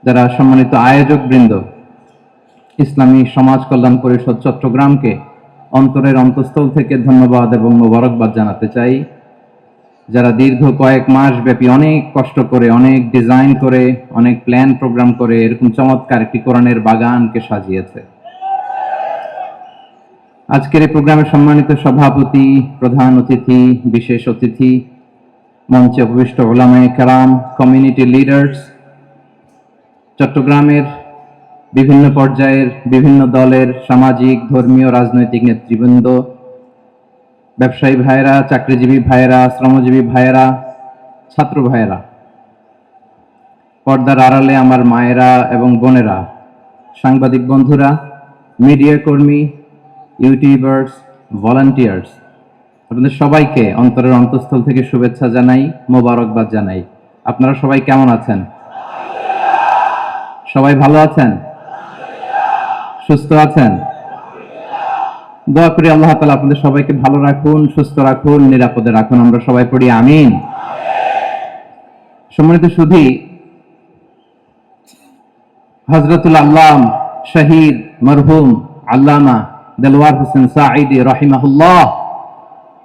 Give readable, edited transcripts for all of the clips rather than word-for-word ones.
যারা সম্মানিত আয়োজক বৃন্দ, ইসলামী সমাজ কল্যাণ পরিষদ চট্টগ্রামকে অন্তরের অন্তঃস্থল থেকে ধন্যবাদ এবং মোবারকবাদ জানাতে চাই। যারা দীর্ঘ কয়েক মাস ব্যাপী অনেক কষ্ট করে, অনেক ডিজাইন করে, অনেক প্ল্যান প্রোগ্রাম করে এরকম চমৎকার একটি কোরআনের বাগানকে সাজিয়েছে। আজকের এই প্রোগ্রামের সম্মানিত সভাপতি, প্রধান অতিথি, বিশেষ অতিথি, মঞ্চে উপবিষ্ট উলামায়ে কেরাম, কমিউনিটি লিডার্স, চট্টগ্রামের বিভিন্ন পর্যায়ের বিভিন্ন দলের সামাজিক, ধর্মীয়, রাজনৈতিক নেতৃবৃন্দ, ব্যবসায়ী ভাইয়েরা, চাকরিজীবী ভাইয়েরা, শ্রমজীবী ভাইয়েরা, ছাত্র ভাইয়েরা, পর্দার আড়ালে আমার মায়েরা এবং বোনেরা, সাংবাদিক বন্ধুরা, মিডিয়া কর্মী, ইউটিউবার্স, ভলান্টিয়ার্স, আপনাদের সবাইকে অন্তরের অন্তঃস্থল থেকে শুভেচ্ছা জানাই, মোবারকবাদ জানাই। আপনারা সবাই কেমন আছেন? সবাই ভালো আছেন? সুস্থ আছেন? দোয়া করি আল্লাহ তাআলা আপনাদের সবাইকে ভালো রাখুন, সুস্থ রাখুন, নিরাপদে রাখুন। আমরা সবাই পড়ি আমিন। সম্মানিত সুধী, হযরতুল আল্লাম শহীদ মরহুম আল্লামা দেলওয়ার হোসেন সাঈদী রাহিমাহুল্লাহ,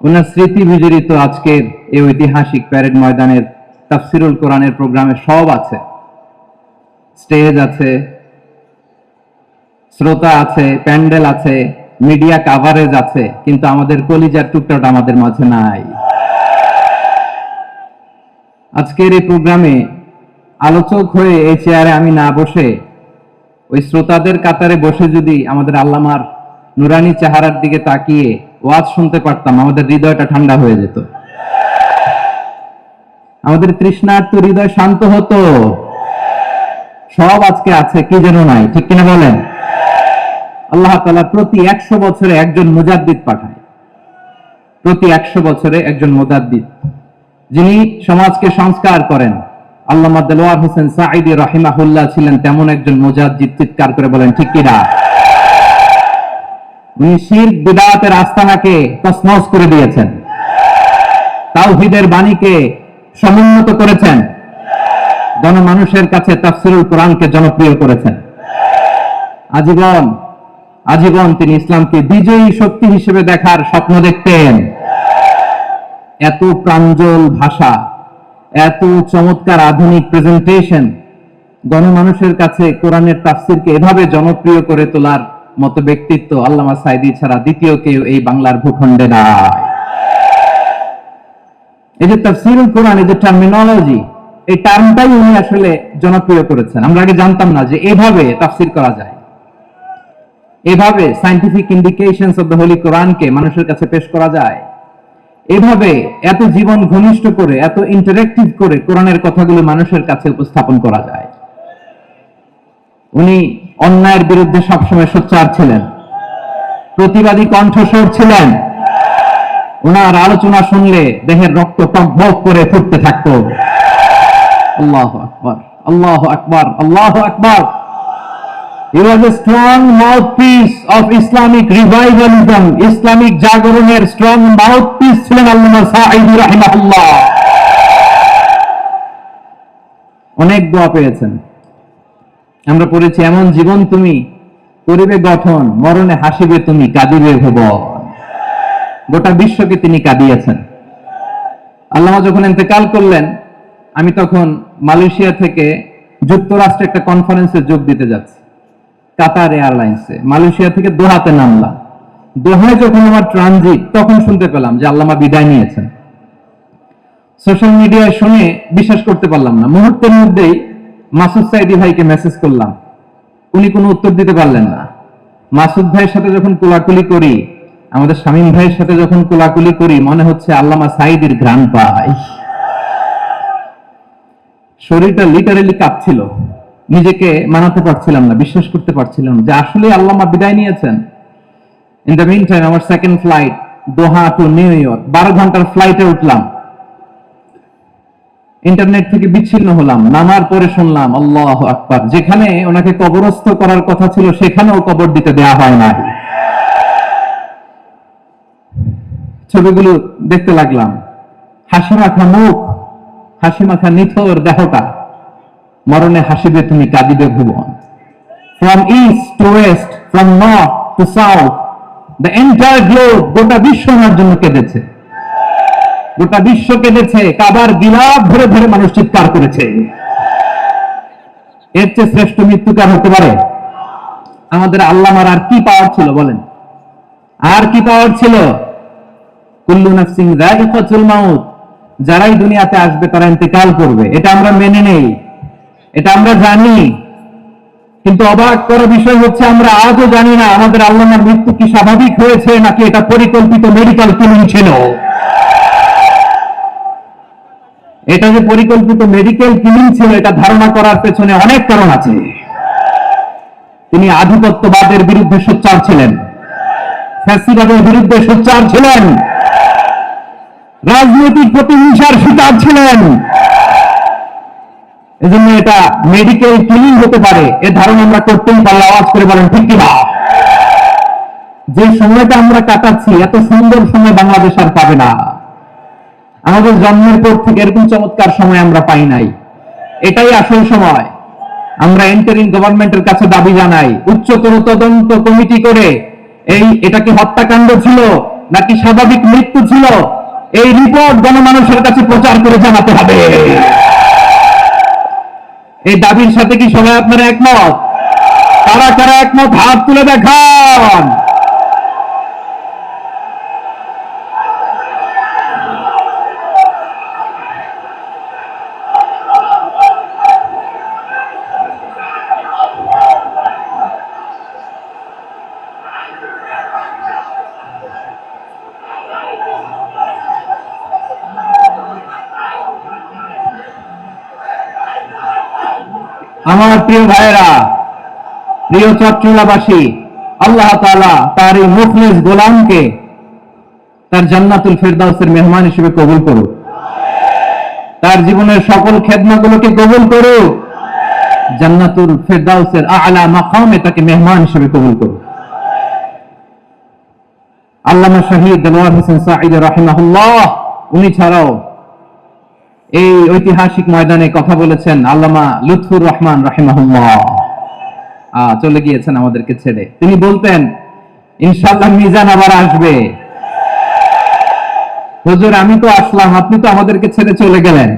ওনার স্মৃতি বিজড়িত আজকের এই ঐতিহাসিক প্যারেড ময়দানের তাফসিরুল কোরআনের প্রোগ্রামে সব আছে। স্টেজ আছে, শ্রোতা আছে, প্যান্ডেল আছে, মিডিয়া কাভারেজ আছে, কিন্তু আমাদের কলিজার টুকরাটা আমাদের মাঝে নাই। আজকের এই প্রোগ্রামে আলোচক হয়ে এই চেয়ারে আমি না বসে ওই শ্রোতাদের কাতারে বসে যদি আমাদের আল্লামার নুরানি চেহারার দিকে তাকিয়ে ওয়াজ শুনতে পারতাম, আমাদের হৃদয়টা ঠান্ডা হয়ে যেত, আমাদের তৃষ্ণার্ত হৃদয় শান্ত হতো। সব আজকে আছে, কি যেন নাই, ঠিক কিনা বলেন? আল্লাহ তাআলা প্রতি 100 বছরে একজন মুজাদ্দিদ পাঠায়, প্রতি 100 বছরে একজন মুজাদ্দিদ, যিনি সমাজকে সংস্কার করেন। আল্লামা দেলওয়ার হোসেন সাঈদী রাহিমাহুল্লাহ ছিলেন তেমন একজন মুজাদ্দিদ। চিৎকার করে বলেন ঠিক কিনা? উনি শিরক বিদআতের আস্তানাকে তছনছ করে দিয়েছেন, তাওহীদের বাণীকে সমুন্নত করেছেন, জনমানুষের কাছে তাফসিরুল কোরআনকে জনপ্রিয় করেছেন। আজীবন তিনি ইসলামকে বিজয়ী শক্তি হিসেবে দেখার স্বপ্ন দেখতেন। এত প্রাঞ্জল ভাষা, এত চমৎকার আধুনিক প্রেজেন্টেশন, গণমানুষের কাছে কোরআনের তাফসিরকে এভাবে জনপ্রিয় করে তোলার মতো ব্যক্তিত্ব আল্লামা সাঈদী ছাড়া দ্বিতীয় কেউ এই বাংলার ভূখণ্ডে নাই। এই যে তাফসিরুল কোরআন, এই যে টার্মিনোলজি, এই টার্মটাই উনি আসলে জনপ্রিয় করেছেন। আমরা আগে জানতাম না যে এভাবে তাফসির করা যায়, এভাবে scientific indications of the Holi কোরআনকে মানুষের কাছে পেশ করা যায়, এভাবে এত জীবন ঘনিষ্ঠ করে, এত ইন্টারেক্টিভ করে কোরআনের কথাগুলো মানুষের কাছে উপস্থাপন করা যায়। উনি অন্যায়ের বিরুদ্ধে সবসময় সোচ্চার ছিলেন, প্রতিবাদী কণ্ঠস্বর ছিলেন। ওনার আলোচনা শুনলে দেহের রক্ত টকবক করে ফুটতে থাকতো। আল্লাহু আকবার, আল্লাহু আকবার, আল্লাহু আকবার। He was a strong mouthpiece of Islamic revivalism. Islamic জাগরণের স্ট্রং মাউথপিস ছিলেন আল্লামা সাঈদী রাহিমাহুল্লাহ। অনেক দোয়া পেয়েছেন। আমরা পড়েছি, এমন জীবন তুমি করিবে গঠন, মরণে হাসিবে তুমি, কাঁদিবে ভুবন। গোটা বিশ্বকে তিনি কাঁদিয়েছেন। আল্লামা যখন ইন্তেকাল করলেন, আমি তখন মালয়েশিয়া থেকে যুক্তরাষ্ট্রে একটা কনফারেন্সে যোগ দিতে যাচ্ছি, কাতার এয়ারলাইন্সে। মালয়েশিয়া থেকে দোহাতে নামলাম। দোহায় যখন আমার ট্রানজিট, তখন শুনতে পেলাম যে আল্লামা বিদায় নিয়েছেন। সোশ্যাল মিডিয়ায় শুনে বিশ্বাস করতে পারলাম না। মুহূর্তের মধ্যেই মাসুদ সাঈদী ভাইকে মেসেজ করলাম, উনি কোনো উত্তর দিতে পারলেন না। মাসুদ ভাইয়ের সাথে যখন কোলাকুলি করি, আমাদের শামীম ভাইয়ের সাথে যখন কোলাকুলি করি, মনে হচ্ছে আল্লামা সাঈদীর ঘ্রাণ পাই। শরীরটা লিটারেলি কাঁপছিল, নিজেকে মানাতে পারছিলাম না, বিশ্বাস করতে পারছিলাম যে আসলে আল্লামা বিদায় নিয়েছেন। ইন দ্য মিন টাইম আমার সেকেন্ড ফ্লাইট, দোহা টু নিউ ইয়র্ক, 12 ঘন্টার ফ্লাইটে উঠলাম। ইন্টারনেট থেকে বিচ্ছিন্ন হলাম। নামার পরে শুনলাম আল্লাহু আকবার, যেখানে ওনাকে কবরস্থ করার কথা ছিল সেখানেও কবর দিতে দেয়া হয় না। ছবিগুলো দেখতে লাগলাম, হাসি মাখা মুখ, হাসি মাখা নিথর দেহটা, মরণে হাসিবে তুমি, কাঁদিবে ভুবন। From east to west, from north to south, the entire globe, গোটা বিশ্ব আমার জন্য কেঁদেছে, গোটা বিশ্ব কেঁদেছে, কাবার গিলাফ ধরে ধরে মানুষ চিৎকার করেছে। এর চেয়ে শ্রেষ্ঠ মৃত্যুকার হতে পারে? আমাদের আল্লামার আর কি পাওয়ার ছিল বলেন? আর কি পাওয়ার ছিল? কুল্লু নাফসিন যায়িকাতুল মাউত, যারাই দুনিয়াতে আসবে তারা ইন্তেকাল করবে, এটা আমরা মেনে নেই, এটা আমরা জানি। কিন্তু অবাক করার বিষয় হচ্ছে আমরা আজও জানি না আমাদের আল্লামার মৃত্যু কি স্বাভাবিক হয়েছে নাকি এটা পরিকল্পিত মেডিকেল কিলিং ছিল। এটা যে পরিকল্পিত মেডিকেল কিলিং ছিল এটা ধারণা করার পেছনে অনেক কারণ আছে। তিনি আধিপত্যবাদের বিরুদ্ধে সোচ্চার ছিলেন, ফ্যাসিবাদের বিরুদ্ধে সোচ্চার ছিলেন, রাজনৈতিক প্রতিহিংসার শিকার ছিলেন। এজন্য এটা মেডিকেল কিলিং হতে পারে এ ধারণা আমরা করতেই পারলে আওয়াজ করে বলেন ঠিক কিনা? যে সময়টা আমরা কাটাচ্ছি এত সুন্দর সময় বাংলাদেশ আর পাবে না। আমাদের জন্মের পর থেকে এরকম চমৎকার সময় আমরা পাই নাই। এটাই আসল সময়। আমরা ইন্টারিম গভর্নমেন্টের কাছে দাবি জানাই, উচ্চতর তদন্ত কমিটি করে এটা কি হত্যাকাণ্ড ছিল নাকি স্বাভাবিক মৃত্যু ছিল, এই রিপোর্ট গণমানুষের কাছে প্রচার করে জানাতে হবে। এই দাবির সাথে কি সবাই আপনারা একমত? কারা কারা একমত হাত তুলে দেখান। আমার প্রিয় ভাইয়েরা, প্রিয় চট্টগ্রামবাসী, আল্লাহ তাআলা তার এই মুখলিস গোলামকে তার জান্নাতুল ফেরদাউসের মেহমান হিসেবে কবুল করুক, তার জীবনের সকল খেদমতগুলোকে কবুল করুক, জান্নাতুল ফেরদাউসের আলা মাকামে তাকে মেহমান হিসেবে কবুল করুক। আল্লামা শহীদ দেলোয়ার হোসেন সাঈদী রাহিমাহুল্লাহ, উনি ছাড়াও এই ঐতিহাসিক ময়দানে কথা বলেছেন আল্লামা লুৎফুর রহমান রাহিমাহুল্লাহ, চলে গিয়েছেন আমাদেরকে ছেড়ে। তিনি বলতেন ইনশাআল্লাহ মিজান আবার আসবে। হুজুর আমি তো আসলাম, আপনি তো আমাদেরকে ছেড়ে চলে গেলেন।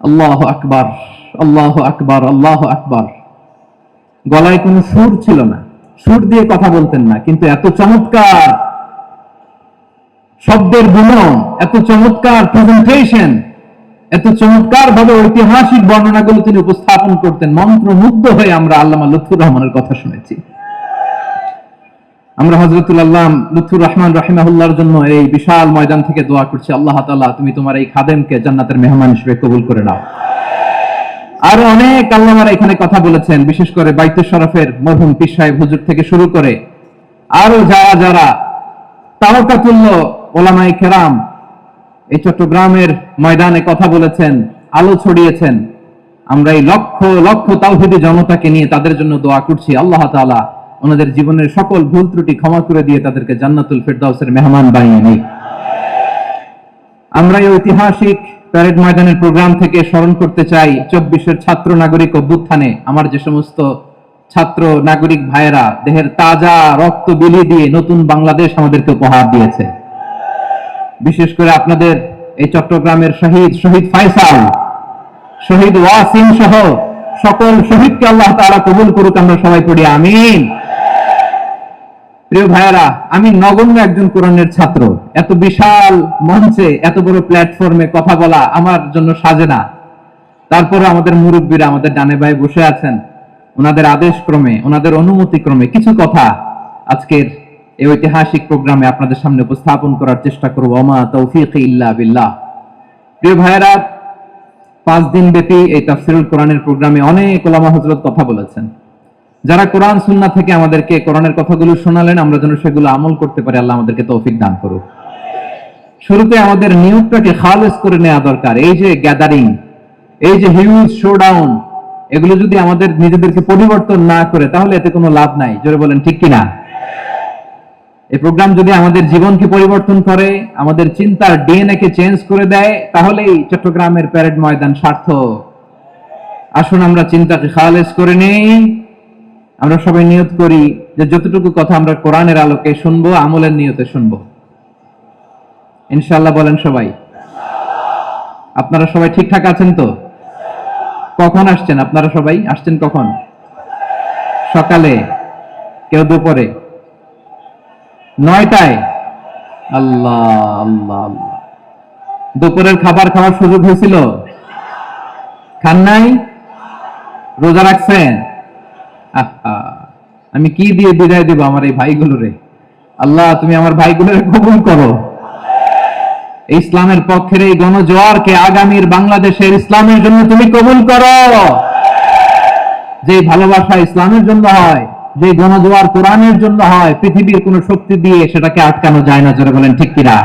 আল্লাহু আকবার, আল্লাহু আকবার, আল্লাহু আকবার। গলায় কোনো সুর ছিল না, সুর দিয়ে কথা বলতেন না, কিন্তু এত চমৎকার শব্দের গুণন, এত চমৎকার প্রেজেন্টেশন, এত চমৎকার ভাবে ঐতিহাসিক বর্ণনাগুলো তিনি উপস্থাপন করতেন। মন্ত্রমুগ্ধ হয়ে আমরা আল্লামা লুৎফুর রহমানের কথা শুনেছি। আমরা হযরতুল আল্লাম লুৎফুর রহমান রাহিমাহুল্লাহর জন্য এই বিশাল ময়দান থেকে দোয়া করছি, আল্লাহ তাআলা তুমি তোমার এই খাদেমকে জান্নাতের মেহমান হিসেবে কবুল করে নাও। আর অনেক আল্লামারা এখানে কথা বলেছেন, বিশেষ করে বাইতুল শরফের মরহুম পীর সাহেব হুজুর থেকে শুরু করে আরো যারা যারা তাওকাতুল্লাহ ওলামায়ে কেরাম এই চট্টগ্রামের ময়দানে কথা বলেছেন, আলো ছড়িয়েছেন। আমরা এই লক্ষ লক্ষ তাওহীদি জনতাকে নিয়ে তাদের জন্য দোয়া করছি, আল্লাহ তাআলা ওনাদের জীবনের সকল ভুল ত্রুটি ক্ষমা করে দিয়ে তাদেরকে জান্নাতুল ফেরদাউসের মেহমান বানিয়ে নিক। আমরা এই ঐতিহাসিক প্যারেড ময়দানের প্রোগ্রাম থেকে স্মরণ করতে চাই 24-এর ছাত্র নাগরিক অভ্যুত্থানে আমার যে সমস্ত ছাত্র নাগরিক ভাইয়েরা দেহের তাজা রক্ত বিলিয়ে দিয়ে নতুন বাংলাদেশ আমাদেরকে উপহার দিয়েছে। বিশেষ করে আপনাদের এই চট্টগ্রামের শহীদ ফায়সাল, শহীদ ওয়াসিম সহ সকল শহীদকে আল্লাহ তাআলা কবুল করুক। আমরা সবাই পড়ি আমিন। প্রিয় ভাইয়েরা, আমি নগণ্য একজন কোরআনের ছাত্র, এত বিশাল মঞ্চে এত বড় প্ল্যাটফর্মে কথা বলা আমার জন্য সাজে না। তারপরে আমাদের মুরব্বীরা আমাদের ডানে বায়ে বসে আছেন, ওনাদের আদেশ ক্রমে, ওনাদের অনুমতি ক্রমে কিছু কথা আজকের এই ঐতিহাসিক প্রোগ্রামে আপনাদের সামনে উপস্থাপন করার চেষ্টা করব। ওমা তৌফিকি ইল্লা বিল্লাহ। প্রিয় ভাইয়েরা, 5 দিন ব্যাপী এই তাফসীরুল কোরআনের প্রোগ্রামে অনেক ওলামা হযরত কথা বলেছেন। যারা কোরআন সুন্নাহ থেকে আমাদেরকে কোরআনের কথাগুলো শোনালেন, আমরা যেন সেগুলো আমল করতে পারি, আল্লাহ আমাদেরকে তৌফিক দান করুক। শুরুতে আমাদের নিয়তটাকে খালেস করে নেওয়া দরকার। এই যে গ্যাদারিং, এই যে হিউজ শোডাউন, এগুলো যদি আমাদের নিজেদেরকে পরিবর্তন না করে তাহলে এতে কোনো লাভ নাই। জোরে বলেন ঠিক কিনা? এই প্রোগ্রাম যদি আমাদের জীবনকে পরিবর্তন করে, আমাদের চিন্তার ডিএনএ কে চেঞ্জ করে দেয়, তাহলেই চট্টগ্রামের প্যারেড ময়দান সার্থক। আসুন আমরা চিন্তাকে খালেজ করে নেই। আমরা সবাই নিয়ত করি যে যতটুকু কথা আমরা কোরআনের আলোকে শুনবো, আমলের নিয়তে শুনবো। ইনশাআল্লাহ বলেন সবাই। আপনারা সবাই ঠিকঠাক আছেন তো? কখন আসছেন আপনারা? সবাই আসছেন কখন? সকালে, কেউ দুপুরে, 9টায়? আল্লাহ আল্লাহ আল্লাহ। দুপুরের খাবার খাওয়ার সুযোগ হয়েছিল? খান নাই? রোজা রাখছেন? আহা, আমি কি দিয়ে বিদায় দিব আমার এই ভাইগুলোরে? আল্লাহ তুমি আমার ভাইগুলোরে কবুল করো। ইসলামের পক্ষের এই গণজোয়ারকে আগামীর বাংলাদেশের ইসলামের জন্য তুমি কবুল করো। যে ভালোবাসা ইসলামের জন্য হয়, যে গণজোয়ার কোরআনের জন্য হয়, পৃথিবীর কোন শক্তি দিয়ে সেটাকে আটকানো যায় না। জোরে বলেন ঠিক কিনা?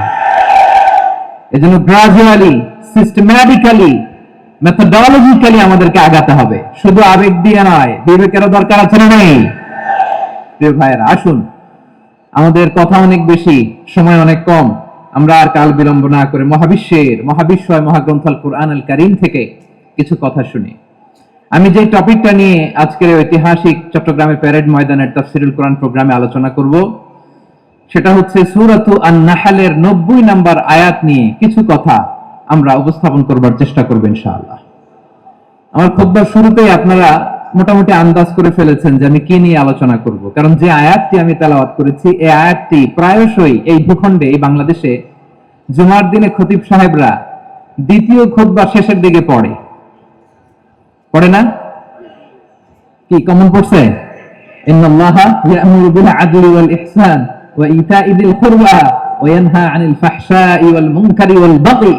এজন্য গ্রাজুয়ালি, সিস্টেম্যাটিক্যালি, মেথোডোলজিক্যালি আমাদেরকে আগাতে হবে, শুধু আবেগ দিয়ে নয়। বিবেকেরও দরকার আছে না নেই? প্রিয় ভাইয়েরা, আসুন, আমাদের কথা অনেক বেশি, সময় অনেক কম। আমরা আর কাল বিলম্ব না করে মহাবিশ্বয় মহাগ্রন্থ আল কুরআন আল কারীম থেকে কিছু কথা শুনি। আমি যে টপিকটা নিয়ে আজকের ঐতিহাসিক চট্টগ্রামের প্যারেড ময়দানের তাফসীরুল কোরআন প্রোগ্রামে আলোচনা করব, সেটা হচ্ছে সূরাতু আন-নাহলের 90 নম্বর আয়াত নিয়ে কিছু কথা আমরা উপস্থাপন করবার চেষ্টা করব ইনশাআল্লাহ। আমার খুতবার শুরুতেই আপনারা মোটামুটি আন্দাজ করে ফেলেছেন যে আমি কি নিয়ে আলোচনা করব, কারণ যে আয়াতটি আমি তেলাওয়াত করেছি এই আয়াতটি প্রায়শই এই ভূখণ্ডে, এই বাংলাদেশে জুমার দিনে খতিব সাহেবরা দ্বিতীয় খুতবা শেষের দিকে পড়ে না? কি কমন পড়ছে? ইন্নাল্লাহা ইয়া'মুরু বিল আদলি ওয়াল ইহসান ওয়া ইতা'i যিল কুরবা ওয়া ইয়ানহা আনিল ফাহশাই ওয়াল মুনকারি ওয়াল বাগি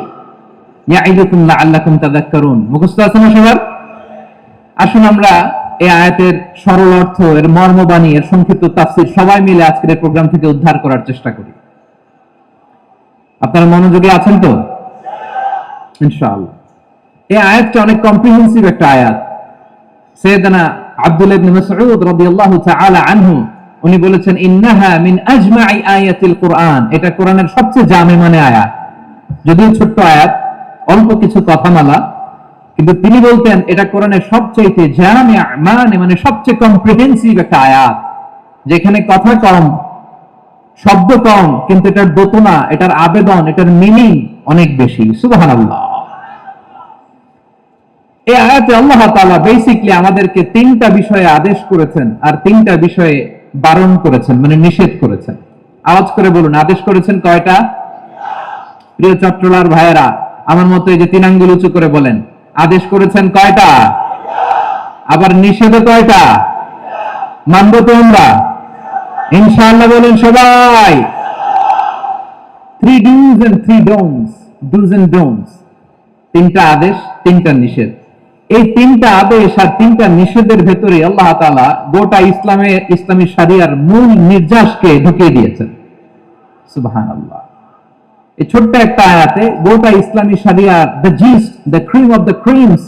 ইয়া'iদুকুম লা'আল্লাকুম তাযাক্কারুন। মুখস্থ আছে না সবার? আসুন আমরা এই আয়াতের সরল অর্থ, এর মর্মবাণী, এর সংক্ষিপ্ত তাফসীর সবাই মিলে আজকের এই প্রোগ্রাম থেকে উদ্ধার করার চেষ্টা করি। আপনারা মনোযোগী আছেন তো? ইনশাআল্লাহ। এই আয়াতটা অনেক কম্প্রিহেন্সিভ একটা আয়াত। সাইয়েদনা আব্দুল্লাহ ইবনে মাসউদ রাদিয়াল্লাহু তাআলা আনহু উনি বলেছেন, ইন্নাহা মিন আজমাই আয়াতিল কুরআন। এটা কোরআনের সবচেয়ে জামে মানে আয়াত। যদিও ছোট্ট আয়াত, অল্প কিছু কথামালা, কিন্তু তিনি বলতেন এটা কোরআনের সবচেয়ে জামে মানে সবচেয়ে কম্প্রিহেন্সিভ একটা আয়াত, যেখানে কথা কম, শব্দ কম, কিন্তু এটার দোতনা, এটার আবেদন, এটার মিনিং অনেক বেশি। সুবহানাল্লাহ। এই আয়াতে আল্লাহ তাআলা বেসিক্যালি আমাদেরকে 3টা বিষয়ে আদেশ করেছেন আর 3টা বিষয়ে বারণ করেছেন, মানে নিষেধ করেছেন। আওয়াজ করে বলুন, আদেশ করেছেন কয়টা? প্রিয় চট্টলার ভাইয়েরা, আমার মতো এই যে 3 আঙ্গুল উঁচু করে বলেন, আদেশ করেছেন কয়টা? আবার নিষেধও কয়টা? মানবো তো আমরা? ইনশাআল্লাহ বলেন সবাই। 3 do's and 3 don'ts, do's and don'ts। 3টা আদেশ, 3টা নিষেধ। এই 3টা আদেশ আর 3টা নিষেধের ভেতরে আল্লাহ তাআলা গোটা ইসলামী শরিয়ার মূল নির্যাসকে ঢুকিয়ে দিয়েছেন। সুবহানাল্লাহ। এই ছোট্ট একটা আয়াতে গোটা ইসলামী শরিয়ার, the gist, the cream of the creams,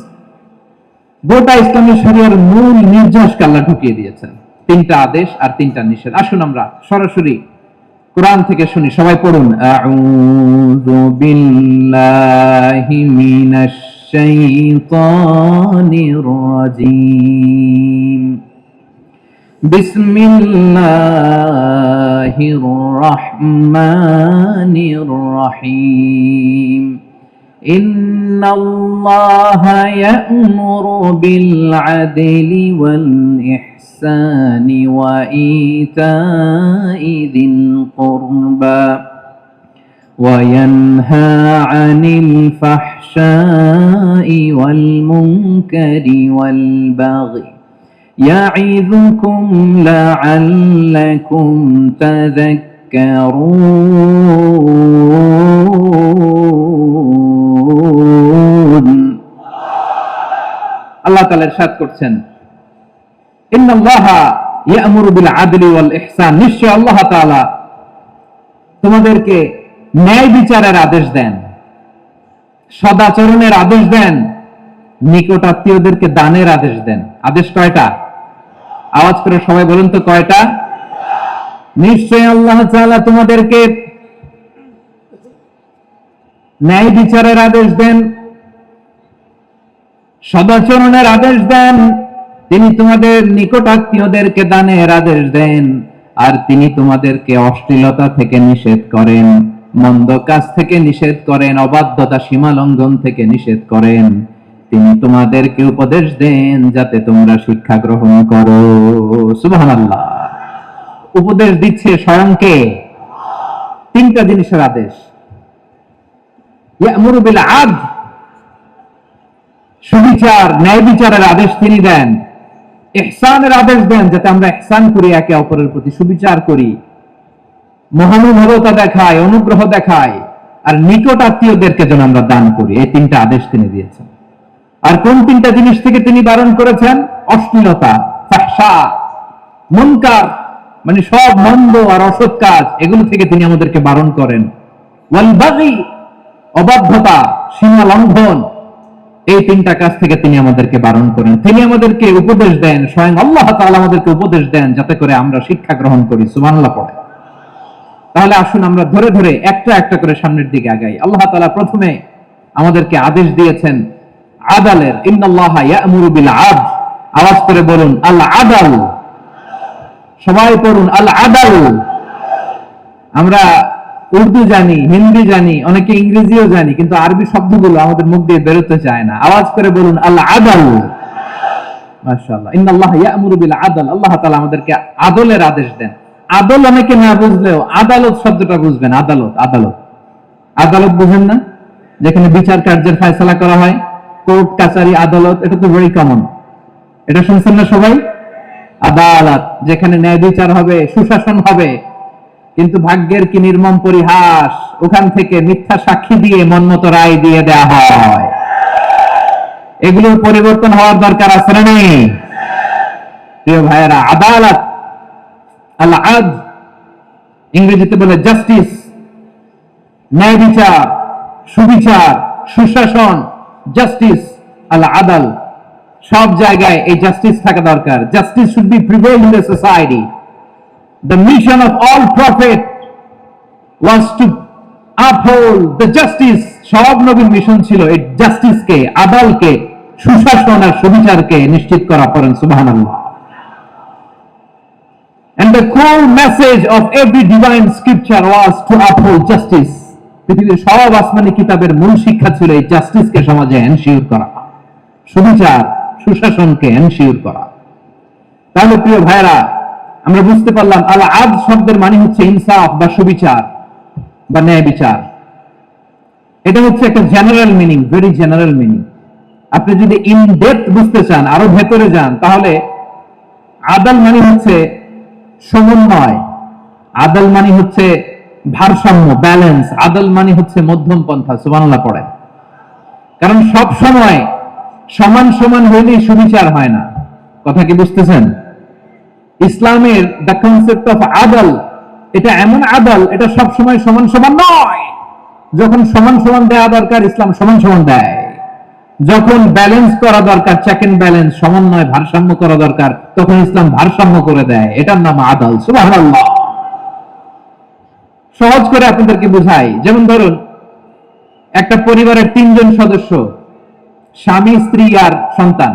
গোটা ইসলামী শরিয়ার মূল নির্যাসকে আল্লাহ ঢুকিয়ে দিয়েছেন। 3টা আদেশ আর 3টা নিষেধ। আসুন আমরা সরাসরি কোরআন থেকে শুনি, সবাই পড়ুন। আউযু বিল্লাহি মিনাশ শাইতানির রাজীম। বিসমিল্লাহির রাহমানির রাহিম। ইন্নাল্লাহা ইয়া'মুরু বিল আদলি ওয়াল ইহসানি ওয়া ইতা'i যিল কুরবা ওয়া ইয়ানহা আনিল ফাহশাই ওয়াল মুনকারি ওয়াল বাগি ইয়া'iযুকুম লা'আল্লাকুম তাযাক্কারুন। আল্লাহ তাআলা ইরশাদ করছেন, ইন্নাল্লাহা ইয়া'মুরু বিল আদলি ওয়াল ইহসান। নিশ্চয় আল্লাহ তাআলা তোমাদেরকে ন্যায় বিচারের আদেশ দেন, সদাচরণের আদেশ দেন, নিকট আত্মীয়দেরকে দানের আদেশ দেন। আদেশ কয়টা? আওয়াজ করে সবাই বলুন তো কয়টা? নিশ্চয় আল্লাহ তাআলা তোমাদেরকে ন্যায় বিচারের আদেশ দেন, সদাচরণের আদেশ দেন, তিনি তোমাদের নিকট আত্মীয়দেরকে দানের আদেশ দেন, আর তিনি তোমাদেরকে অশ্লীলতা থেকে নিষেধ করেন, মন্দ কাজ থেকে নিষেধ করেন, অবাধ্যতা সীমা লঙ্ঘন থেকে নিষেধ করেন। তিনি তোমাদেরকে উপদেশ দেন যাতে তোমরা শিক্ষা গ্রহণ করো। সুবহানাল্লাহ। উপদেশ দিচ্ছে স্বয়ং কে? তিনটা জিনিসের আদেশ। ইয়ামুরু বিল আদল, সুবিচার ন্যায় বিচারের আদেশ তিনি দেন। ইহসানের আদেশ দেন, যাতে আমরা ইহসান করি, একে অপরের প্রতি সুবিচার করি, মহানুভবতা দেখায়, অনুগ্রহ দেখায়, আর নিকট আত্মীয়দেরকে যেন আমরা দান করি। এই তিনটা আদেশ তিনি দিয়েছেন। আর কোন তিনটা জিনিস থেকে তিনি বারণ করেছেন? অশ্লীলতা, ফাহশা, মুনকার, মানে সব মন্দ আর অসৎ কাজ, এগুলো থেকে তিনি আমাদেরকে বারণ করেন। ওয়াল বাগি, অবাধ্যতা, সীমা লঙ্ঘন, এই তিনটা কাজ থেকে তিনি আমাদেরকে বারণ করেন। তিনি আমাদেরকে উপদেশ দেন, স্বয়ং আল্লাহ তাআলা আমাদেরকে উপদেশ দেন যাতে করে আমরা শিক্ষা গ্রহণ করি। সুবহানাল্লাহ পড়ে। তাহলে আসুন আমরা ধরে ধরে একটা একটা করে সামনের দিকে আগাই। আল্লাহ তাআলা প্রথমে আমাদেরকে আদেশ দিয়েছেন আদালের। ইন্নাল্লাহা ইয়া'মুরু বিল আদল। আওয়াজ করে বলুন আল আদল। সবাই পড়ুন আল আদল। আমরা উর্দু জানি, হিন্দি জানি, অনেকে ইংরেজিও জানি, কিন্তু আরবি শব্দগুলো আমাদের মুখ দিয়ে বেরোতে চায় না। আওয়াজ করে বলুন আল আদল। মাশাআল্লাহ। ইন্নাল্লাহা ইয়া'মুরু বিল আদল। আল্লাহ তাআলা আমাদেরকে আদলের আদেশ দেন। আদল অনেকে না বুঝলেও আদালত শব্দটা বুঝবেন। আদালত, আদালত, আদালত বুঝেন না? যেখানে বিচার কার্যের ফয়সালা করা হয়, কোর্ট কাচারি আদালত, এটা তো ভেরি কমন। এটা শুনছেন না সবাই? আদালত, যেখানে ন্যায় বিচার হবে, সুশাসন হবে। কিন্তু ভাগ্যের কি নির্মম পরিহাস, ওখান থেকে মিথ্যা সাক্ষী দিয়ে মনমতো রায় দিয়ে দেয়া হয়। এগুলোর পরিবর্তন হওয়ার দরকার আছে না নেই? প্রিয় ভাইয়েরা, আদালত, আল আদল, ইংরেজিতে বলে জাস্টিস, ন্যায় বিচার, সুবিচার, সুশাসন, জাস্টিস, আল আদল, সব জায়গায় এই জাস্টিস থাকা দরকার। Justice should be prevail in the society. The mission of all prophet was to uphold the justice. সব নবীর মিশন ছিল এই জাস্টিসকে, আদালকে, সুশাসন আর সুবিচারকে নিশ্চিত করা। করেন সুবহানাল্লাহ। And the core message of every divine scripture was to uphold justice. পৃথিবীর সব আসমানি কিতাবের মূল শিক্ষা ছিল এই জাস্টিসকে সমাজে এনশিওর করা, সুবিচার, সুশাসনকে এনশিওর করা। তাহলে প্রিয় ভাইরা, আমরা বুঝতে পারলাম আল আদল শব্দের মানে হচ্ছে ইনসাফ বা সুবিচার বা ন্যায় বিচার। এটা হচ্ছে একটা general meaning, very general meaning. আপনি যদি ইন ডেপথ বুঝতে চান, আরো ভেতরে যান, তাহলে আদল মানে হচ্ছে সমন্বয়, আদল মানে হচ্ছে ভারসাম্য, ব্যালেন্স, আদল মানে হচ্ছে মধ্যম পন্থা। সুবহানাল্লাহ পড়ে। কারণ সব সময় সমান সমান হইলেই সুবিচার হয় না। কথা কি বুঝতেছেন? ইসলামের দ্য কনসেপ্ট অফ আদল, এটা এমন আদল, এটা সব সময় সমান সমান নয়। যখন সমান সমান দেওয়া দরকার, ইসলাম সমান সমান দেয়। যখন ব্যালেন্স করা দরকার, চেক এন্ড ব্যালেন্স, সমন্বয়, ভারসাম্য করা দরকার, তখন ইসলাম ভারসাম্য করে দেয়। এটার নাম আদল। সুবহানাল্লাহ। সহজ করে আপনাদেরকে বুঝাই। যেমন ধরুন, একটা পরিবারের 3 জন সদস্য, স্বামী, স্ত্রী আর সন্তান।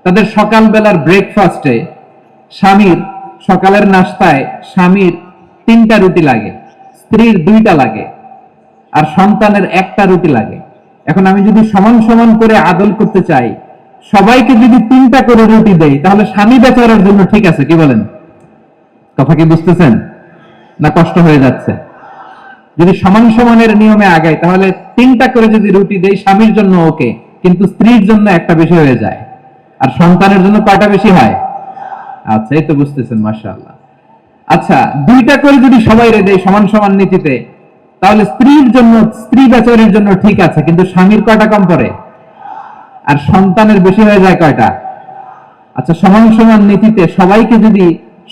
তাদের সকালবেলার ব্রেকফাস্টে স্বামীর, সকালের নাস্তায় স্বামীর 3টা রুটি লাগে, স্ত্রীর 2টা লাগে, আর সন্তানের 1টা রুটি লাগে। এখন আমি যদি সমান সমান করে আদল করতে চাই, সবাইকে যদি 3টা করে রুটি দেই, তাহলে স্বামী বেচারার জন্য ঠিক আছে? কি বলেন? কথা কি বুঝতেছেন না কষ্ট হয়ে যাচ্ছে? যদি সমান সমানের নিয়মে আগাই, তাহলে 3টা করে যদি রুটি দেই, স্বামীর জন্য ওকে, কিন্তু স্ত্রীর জন্য একটা বেশি হয়ে যায়। আর সন্তানের জন্য কয়টা বেশি হয়? আচ্ছা, এই তো বুঝতেছেন, মাশাআল্লাহ। আচ্ছা, 2টা করে যদি সবাই দেয় সমান সমান নীতিতে, তাহলে স্ত্রীর জন্য, স্ত্রী বেচারির জন্য ঠিক আছে, কিন্তু স্বামীর কয়টা কম পড়ে? আর সন্তানের বেশি হয়ে যায় কয়টা? আচ্ছা, সমান সমান নীতিতে সবাইকে যদি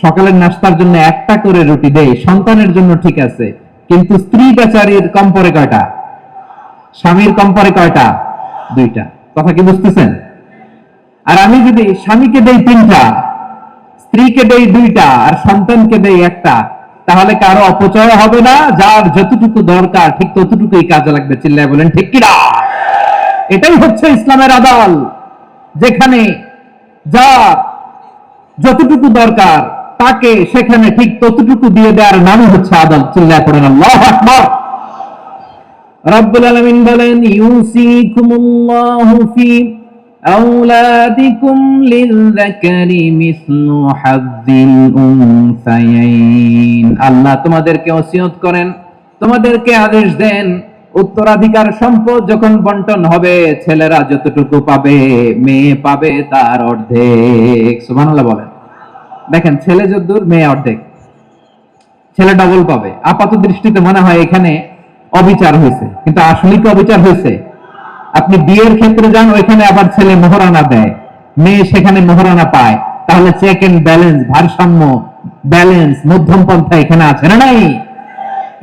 সকালের নাস্তার জন্য 1টা করে রুটি দেয়, সন্তানের জন্য ঠিক আছে, কিন্তু স্ত্রী বেচারির কম পড়ে কয়টা? স্বামীর কম পড়ে কয়টা? 2টা। কথা কি বুঝতেছেন? আর আমি যদি স্বামীকে দেই 3টা, স্ত্রীকে দেই 2টা, আর সন্তানকে দেই 1টা, তাহলে কারো অপচয় হবে না। যার যতটুকু দরকার ঠিক ততটুকুই কাজে লাগবে। চিল্লায় বলেন ঠিক কিনা? এটাই হচ্ছে ইসলামের আদল। যেখানে যার যতটুকু দরকার তাকে সেখানে ঠিক ততটুকু দিয়ে দেওয়ার নামই হচ্ছে আদল। চিল্লায় পড়েন আল্লাহু আকবার। রব্বুল আলামিন বলেন, ইউসিকুমুল্লাহু ফি আওলাদিকুম লিযযাকারি মিসলু হাযযিল উনসায়াইন। আল্লাহ তোমাদেরকে ওসিয়ত করেন, তোমাদেরকে আদেশ দেন, উত্তরাধিকার সম্পদ যখন বন্টন হবে ছেলেরা যতটুকু পাবে মেয়ে পাবে তার অর্ধেক। সুবহানাল্লাহ বলেন। দেখেন, ছেলে যতদূর মেয়ে অর্ধেক, ছেলে ডবল পাবে। আপাত দৃষ্টিতে মনে হয় এখানে অবিচার হয়েছে, কিন্তু আসলে কি অবিচার হয়েছে? আপনি বিয়ের ক্ষেত্রে যান, ওইখানে আবার ছেলে মোহরানা দেয়, মেয়ে সেখানে মোহরানা পায়। তাহলে চেক এন্ড ব্যালেন্স, ভারসাম্য, ব্যালেন্স, মধ্যম পন্থা এখানে আছে না নাই?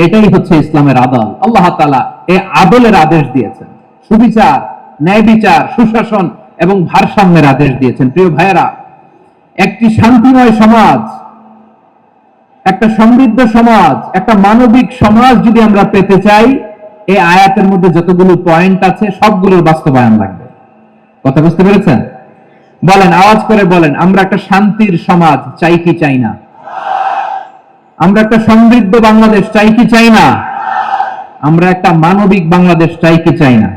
এটাই হচ্ছে ইসলামের আদল। আল্লাহ তাআলা এই আদলের আদেশ দিয়েছেন, সুবিচার, ন্যায় বিচার, সুশাসন এবং ভারসাম্যের আদেশ দিয়েছেন। প্রিয় ভাইয়েরা, একটি শান্তিময় সমাজ, একটা সমৃদ্ধ সমাজ, একটা মানবিক সমাজ যদি আমরা পেতে চাই, এই আয়াতের মধ্যে যতগুলো পয়েন্ট আছে সবগুলোর বাস্তবায়ন লাগবে। কথা বুঝতে পেরেছেন? বলেন, আওয়াজ করে বলেন, আমরা একটা শান্তির সমাজ চাই কি চাই না? আমরা একটা সমৃদ্ধ বাংলাদেশ চাই কি চাই না? আমরা একটা মানবিক বাংলাদেশ চাই কি চাই না?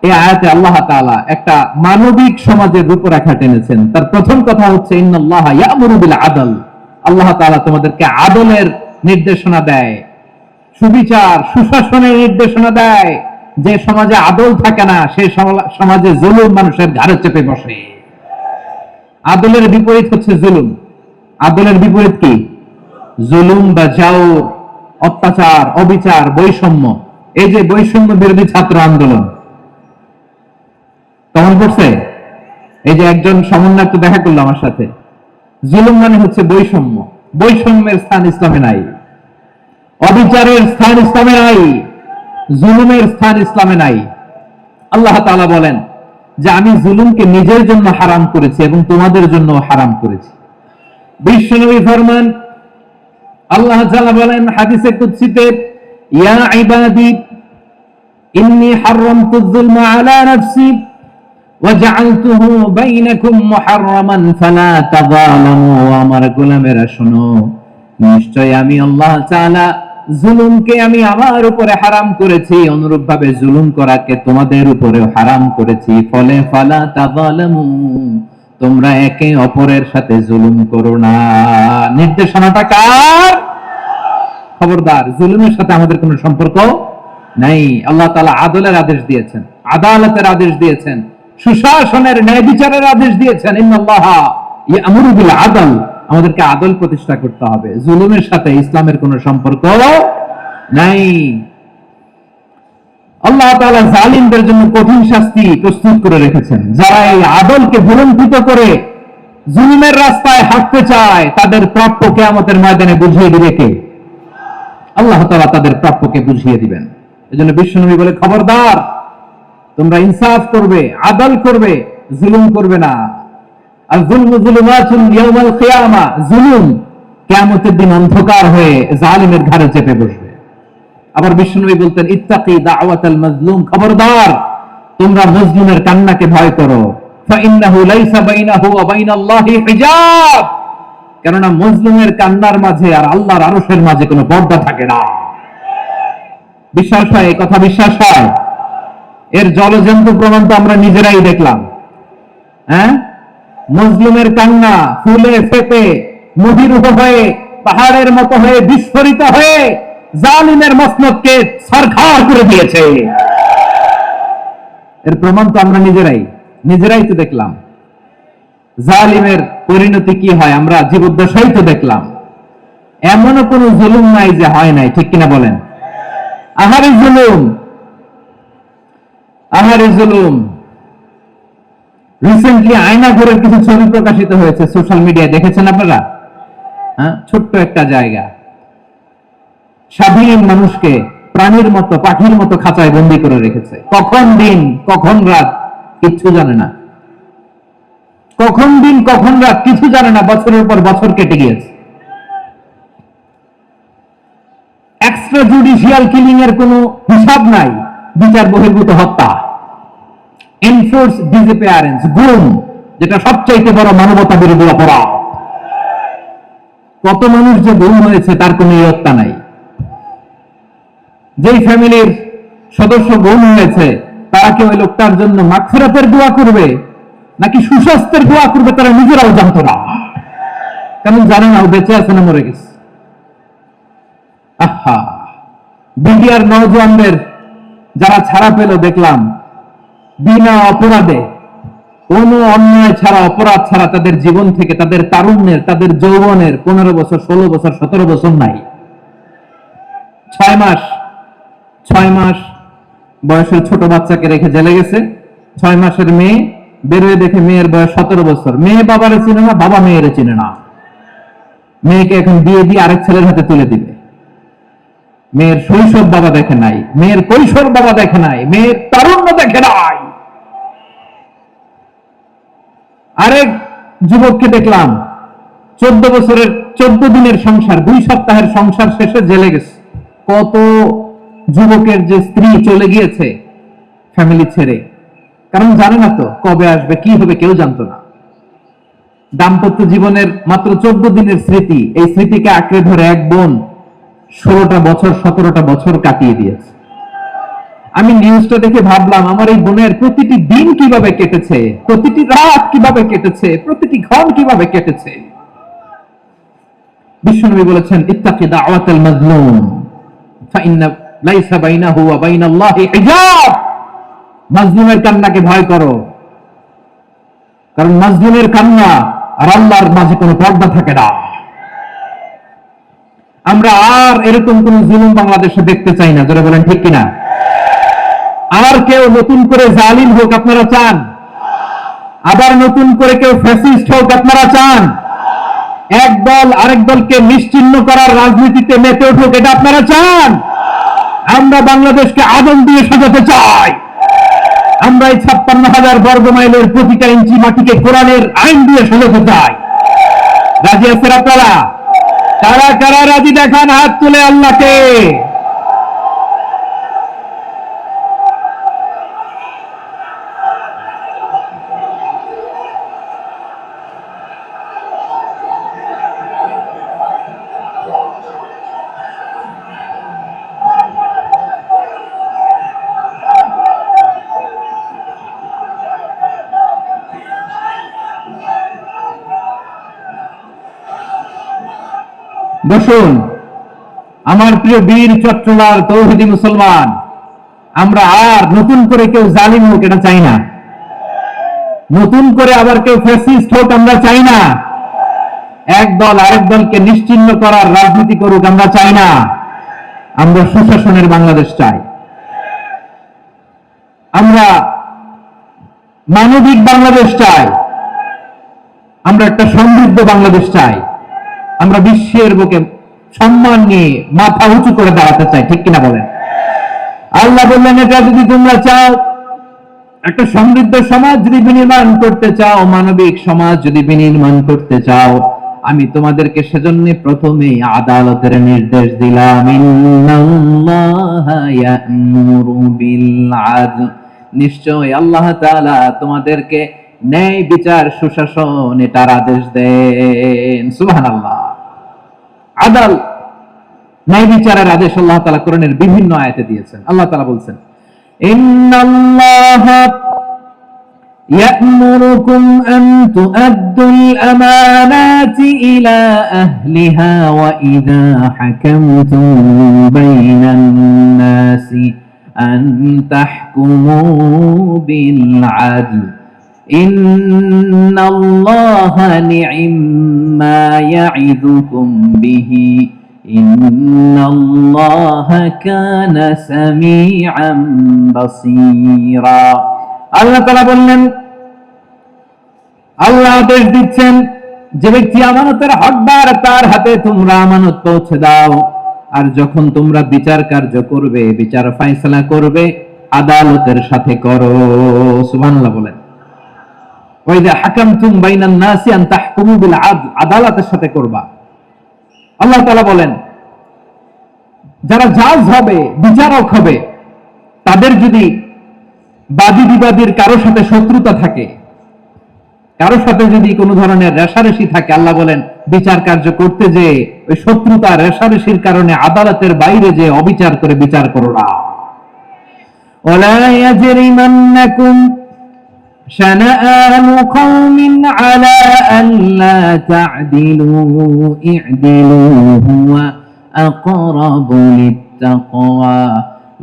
এই আয়াতে আল্লাহ তাআলা একটা মানবিক সমাজের রূপরেখা টেনেছেন। তার প্রথম কথা হচ্ছে, ইন্নাল্লাহা ইয়ামুরু বিল আদল। আল্লাহ তাআলা তোমাদেরকে আদলের নির্দেশনা দেয়, সুবিচার, সুশাসনের নির্দেশনা দেয়। যে সমাজে আদল থাকে না সেই সমাজে জুলুম মানুষের ঘাড়ে চেপে বসে। আদলের বিপরীত হচ্ছে জুলুম। আদলের বিপরীত কি? জুলুম বা জাওর, অত্যাচার, অবিচার, বৈষম্য। এই যে বৈষম্য বিরোধী ছাত্র আন্দোলন তখন করছে, এই যে একজন সমন্বয়ক তো দেখা করলো আমার সাথে। জুলুম মানে হচ্ছে বৈষম্য। বৈষম্যের স্থান ইসলামে নাই, অবিচারের স্থান ইসলামে নাই, জুলুমের স্থান ইসলামে নাই। আল্লাহ তাআলা বলেন যে আমি জুলুমকে নিজের জন্য হারাম করেছি এবং তোমাদের জন্য হারাম করেছি। বিশ্বনবী ফরমান, আল্লাহ তাআলা বলেন হাদিসে কুদসিতে, ইয়া ইবাদি ইন্নী হারামতুয যুলমা আলা নাফসি ওয়া জাআলতুহু বাইনাকুম মুহাররামান ফালা তাযালামু। আমার গোলামেরা শোনো, নিশ্চয় আমি আল্লাহ তাআলা জুলুমকে আমি আমার উপরে হারাম করেছি, অনুরূপভাবে জুলুম করাকে তোমাদের উপরেও হারাম করেছি। ফলে ফালা তাযালামু, তোমরা একে অপরের সাথে জুলুম করো না। নির্দেশনাটা কার? খবরদার, জুলুমের সাথে আমাদের কোনো সম্পর্ক নাই। আল্লাহ তাআলা আদলের আদেশ দিয়েছেন, আদালতের আদেশ দিয়েছেন, সুশাসনের, ন্যায় বিচারের আদেশ দিয়েছেন। ইন্নাল্লাহা ইয়ামুরু বিল আদল। আমাদেরকে আদল প্রতিষ্ঠা করতে হবে। জুলুমের সাথে ইসলামের কোনো সম্পর্ক নাই। আল্লাহ তাআলা জালিমদের জন্য কঠিন শাস্তি প্রস্তুত করে রেখেছেন। যারা এই আদলকে ভুলুণ্ঠিত করে জুলুমের রাস্তায় হাঁটতে চায়, তাদের প্রাপ্য কিয়ামতের ময়দানে বুঝিয়ে দিবে কে? আল্লাহ তাআলা তাদের প্রাপ্যকে বুঝিয়ে দিবেন। এজন্য বিশ্বনবী বলে, খবরদার, তোমরা ইনসাফ করবে, আদল করবে, জুলুম করবে না। আর যুলমু যুলুমাতুন ইয়াউমাল কিয়ামা, জুলুম কিয়ামতের দিন অন্ধকার হয়ে জালিমের ঘাড়ে চেপে বসবে। আবার বিশ্বনবী বলতেন, ইত্তাকি দাওয়াতাল মাজলুম, খবরদার, তোমরা মজলুমের কান্নাকে ভয় করো। ফাইন্নাহু লাইসা বাইনাহু ওয়া বাইনাল্লাহি হিজাব, কেননা মজলুমের কান্নার মাঝে আর আল্লাহর আরশের মাঝে কোনো পর্দা থাকে না। বিশ্বাস হয়? এই কথা বিশ্বাস হয়? এর জলজন্ত প্রমাণ তো আমরা নিজেরাই দেখলাম। হ্যাঁ, মজলুমের কান্না ফুলে ফেপে মহিরুহ হয়ে, পাহাড়ের মতো হয়ে, বিস্ফোরিত হয়ে জালিমের মসনদকে সরকার করে দিয়েছে। এর প্রমাণ তো আমরা নিজেরাই তো দেখলাম। জালিমের পরিণতি কি হয় আমরা জীবদ্দশাই তো দেখলাম। এমনও কোন জুলুম নাই যে হয় নাই, ঠিক কিনা বলেন? আহারে জুলুম, আহারে জুলুম। রিসেন্টলি আয়নাঘরের কিছু ছবি প্রকাশিত হয়েছে সোশ্যাল মিডিয়ায়, দেখেছেন আপনারা? হ্যাঁ, ছোট্ট একটা জায়গা, স্বাধীন মানুষকে প্রাণীর মতো, পাখির মতো খাঁচায় বন্দী করে রেখেছে। কখন দিন কখন রাত কিচ্ছু জানে না, কখন দিন কখন রাত কিছু জানে না। বছরের পর বছর কেটে গিয়েছে। এক্সট্রা জুডিশিয়াল কিলিং এর কোনো হিসাব নাই, বিচার বহির্ভূত হত্যা। এনফোর্স ডিসঅ্যাপিয়ারেন্স, গুম, যেটা সবচাইতে বড় মানবতা বিরোধী অপরাধ। কত মানুষ যে গুম হয়েছে তার কোনো ইয়ত্তা নাই। যেই ফ্যামিলির সদস্য গুম হয়েছে তারা কি ওই লোকটার জন্য মাগফিরাতের দোয়া করবে নাকি সুস্বাস্থ্যের দোয়া করবে তারা নিজেরাও জানতো না, কারণ জানে না ও বেঁচে আছে না মরে গেছে। আহা, বিডিআর নওজোয়ানদের যারা ছাড়া পেল দেখলাম বিনা অপরাধে, কোন অন্যায় ছাড়া, অপরাধ ছাড়া তাদের জীবন থেকে, তাদের তারুণ্যের, তাদের যৌবনের 15 বছর, 16 বছর, 17 বছর নাই। 6 মাস বয়সের ছোট বাচ্চাকে রেখে জেলে গেছে। 6 মাসের মেয়ে বেরোয় দেখে মেয়ের বয়স 17 বছর। মেয়ে বাবারে চিনে না, বাবা মেয়েরে চিনে না। মেয়েকে এখন বিয়ে দিয়ে আরেক ছেলের হাতে তুলে দিবে। মেয়ের শৈশব বাবা দেখে নাই, মেয়ের কৈশোর বাবা দেখে নাই, মেয়ের তারুণ্য দেখে নাই। আরেক যুবককে দেখলাম 14 বছরের 14 দিনের সংসার, 2 সপ্তাহের সংসার শেষে জেলে গেছে। কত যুবকের যে স্ত্রী চলে গিয়েছে ফ্যামিলি ছেড়ে, কারণ জানে না তো কবে আসবে, কি হবে, কেউ জানতো না। দাম্পত্য জীবনের মাত্র 14 দিনের স্মৃতি, এই স্মৃতিকে আঁকড়ে ধরে এক বোন 16টা বছর, 17টা বছর কাটিয়ে দিয়েছে। আমি নিউজটা দেখে ভাবলাম আমার এই বোনের প্রতিটি দিন কিভাবে কেটেছে, প্রতিটি রাত কিভাবে কেটেছে, প্রতিটি ক্ষণ কিভাবে কেটেছে। বিশ্বনবী বলেছেন, ইত্তাকি দাওয়াতাল মাজলুম ফাইন্না লাইসা বাইনাহু ওয়া বাইনাল্লাহি হিজাব। মাজলুমের কান্নাকে ভয় করো, কারণ মাজলুমের কান্না আর আল্লাহর মাঝে কোনো পর্দা থাকে না। আমরা আর এরকম কোন জুলুম বাংলাদেশে দেখতে চাই না, যারা বলেন ঠিক কিনা। আর কেউ নতুন করে জালিম হোক আপনারা চান? আবার নতুন করে কেউ ফ্যাসিস্ট হোক আপনারা চান? এক দল আরেক দলকে নিশ্চিহ্ন করার রাজনীতিতে মেতে উঠুক, এটা আপনারা চান? আমরা বাংলাদেশকে আদম দিয়ে সাজাতে চাই। আমরা এই 56,000 বর্গ মাইলের প্রতিটা ইঞ্চি মাটিকে কোরআনের আইন দিয়ে সাজাতে চাই। রাজি আছেন আপনারা? কারা কারা রাজি দেখান হাত তুলে আল্লাহকে। বসুন আমার প্রিয় বীর চট্টলার তৌহিদি মুসলমান, আমরা আর নতুন করে কেউ জালিম হোক এটা চাই না, নতুন করে আবার কেউ ফ্যাসিস্ট হোক আমরা চাই না, এক দল আরেক দলকে নিশ্চিহ্ন করার রাজনীতি করুক আমরা চাই না। আমরা সুশাসনের বাংলাদেশ চাই, আমরা মানবিক বাংলাদেশ চাই, আমরা একটা সমৃদ্ধ বাংলাদেশ চাই, আমরা বিশ্বের বুকে সম্মান নিয়ে মাথা উঁচু করে দাঁড়াতে চাই, ঠিক কিনা বলেন? আল্লাহ বললেন, এটা যদি তোমরা চাও, একটা সমৃদ্ধ সমাজ যদি বিনির্মাণ করতে চাও, মানবিক সমাজ যদি বিনির্মাণ করতে চাও, আমি তোমাদেরকে সেজন্য প্রথমে আদালতের নির্দেশ দিলাম। ইন্নাল্লাহা ইয়া'মুরু বিল আদল, নিশ্চয় আল্লাহ তাআলা তোমাদেরকে ন্যায় বিচার, সুশাসন এটার আদেশ দেন। সুবহানাল্লাহ। আদাল, ন্যায় বিচারের আদেশ আল্লাহ তাআলা কোরআনের বিভিন্ন আয়াতে দিয়েছেন। আল্লাহ তাআলা বলছেন, ইন্নাল্লাহা ইয়া'মুরুকুম আন তু'আদ্দুল আমানাতি ইলা আহলিহা ওয়া ইযা হাকামতুম বাইনান নাসি আন তাহকুমু বিল আদল ইন্নাল্লাহা নি'ম্মা ইয়া'iদুকুম বিহি ইন্নাল্লাহা কানা সামিআন বাসীরা। আল্লাহ তাআলা বললেন, আল্লাহ আদেশ দিচ্ছেন, যে ব্যক্তি আমানতের হকদার তার হাতে তোমরা আমানত পৌঁছে দাও, আর যখন তোমরা বিচার কার্য করবে, বিচার ফয়সালা করবে, আদালতের সাথে করো। সুবহানাল্লাহ বলেন। ওয়া ইযা হাকামতুম বাইনান নাসি আন তাহকুমু বিল আদল, আদালতের সাথে করবা। আল্লাহ তাআলা বলেন, যারা জাজ হবে, বিচারক হবে, তাদের যদি বাদী বিবাদীর কারোর সাথে শত্রুতা থাকে, কারোর সাথে যদি কোনো ধরনের রেষারেষি থাকে, আল্লাহ বলেন বিচার কার্য করতে যে ওই শত্রুতা রেষারেষির কারণে আদালতের বাইরে যে অবিচার করে বিচার করো না। ওয়ালা ইয়াজরিমান্নাকুম শানাআনু কওমিন আলা আল্লা তা'দিলু ই'দিলু হুয়া আকরাবু লিত্তাকওয়া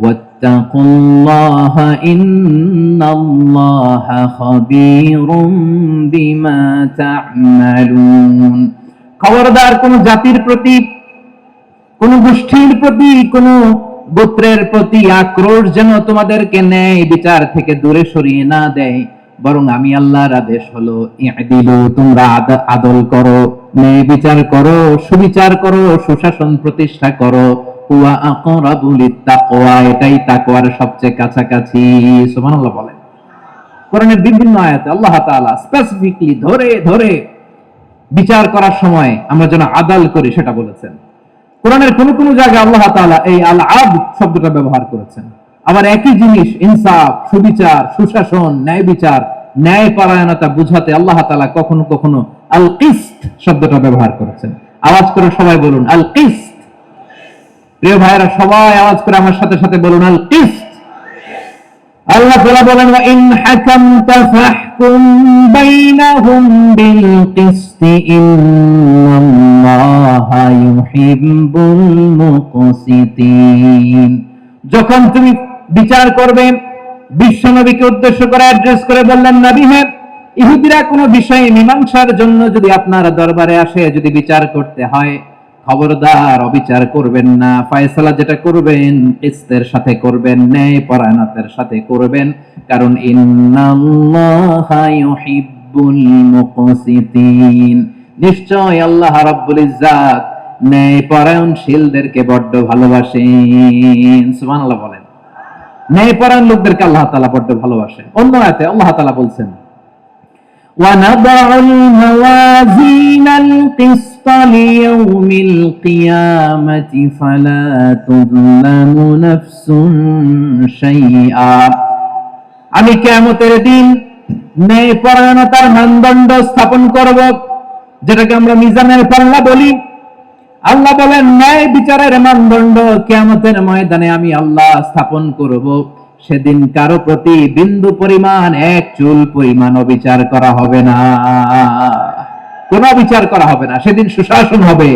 ওয়াত্তাকুল্লাহা ইন্নাল্লাহা খাবীরুম বিমা তা'মালুন। খবরদার কোন জাতির প্রতি, কোন গোষ্ঠীর প্রতি, কোন গোত্রের প্রতি আক্রোশ যেন তোমাদেরকে ন্যায় বিচার থেকে দূরে সরিয়ে না দেয়, বরং আমি আল্লাহর আদেশ হলো ই'দিলু, তোমরা আদল করো, ন্যায় বিচার করো, সুবিচার করো, সুশাসন প্রতিষ্ঠা করো। হুয়া আকরাবু লিত্তাকওয়া, এটাই তাকওয়ার সবচেয়ে কাছাকাছি। সুবহানাল্লাহ বলেন। কোরআনের বিভিন্ন আয়াতে আল্লাহ তাআলা স্পেসিফিকলি ধরে ধরে বিচার করার সময় আমরা যেন আদাল করি সেটা বলেছেন। কোরআনের কোন কোন জায়গায় আল্লাহ তাআলা এই আল আদল শব্দটা ব্যবহার করেছেন। আবার একই জিনিস ইনসাফ, সুবিচার, সুশাসন, ন্যায় বিচার, ন্যায় পরায়ণতা বুঝাতে আল্লাহ তাআলা কখনো কখনো আল কিসত শব্দটা ব্যবহার করেছেন। আওয়াজ করে সবাই বলুন আল কিসত। প্রিয় ভাইরা, সবাই আওয়াজ করে আমার সাথে সাথে বলুন আল কিসত। আল্লাহ তাআলা বলেন ওয়া ইন হাকামতা ফাহকুম বাইনাহুম বিল কিসতি ইন্নাল্লাহা ইউহিব্বুল মুকসিতিন। যখন তুমি বিচার করবে, বিশ্বনবীকে উদ্দেশ্য করে অ্যাড্রেস করে বললেন, নবী হ্যাঁ, ইহুদিরা কোনো বিষয়ে মীমাংসার জন্য যদি আপনার দরবারে আসে, যদি বিচার করতে হয়, খবরদার অবিচার করবেন না। ফয়সালা যেটা করবেন কিসতের সাথে করবেন, ন্যায় পরায়ণতার সাথে করবেন, কারণ ইন্নাল্লাহা ইউহিব্বুল মুকসিতিন, নিশ্চয় আল্লাহ রাব্বুল ইজ্জাত ন্যায় পরায়ণশীলদেরকে বড্ড ভালোবাসেন। সুবহানাল্লাহ বলেন। ন্যায় পরায়ণ লোকদেরকে আল্লাহ তাআলা বড্ড ভালোবাসেন। অন্য আয়াতে আল্লাহ তাআলা বলছেন وَنَضَعُ الْمَوَازِينَ الْقِسْطَ لِيَوْمِ الْقِيَامَةِ فَلَا تُظْلَمُ نَفْسٌ شَيْئًا। আমি কিয়ামতের দিন ন্যায় পরায়ণতার মানদণ্ড স্থাপন করব, যেটাকে আমরা মিজানের পাল্লা বলি। আল্লাহ বলেন ন্যায় বিচারের মানদণ্ড কিয়ামতের ময়দানে আমি আল্লাহ স্থাপন করব। সেদিন কারো প্রতি বিন্দু পরিমাণ, এক চুল পরিমাণ বিচার করা হবে না, কোন বিচার করা হবে না। সেদিন সুশাসন হবে,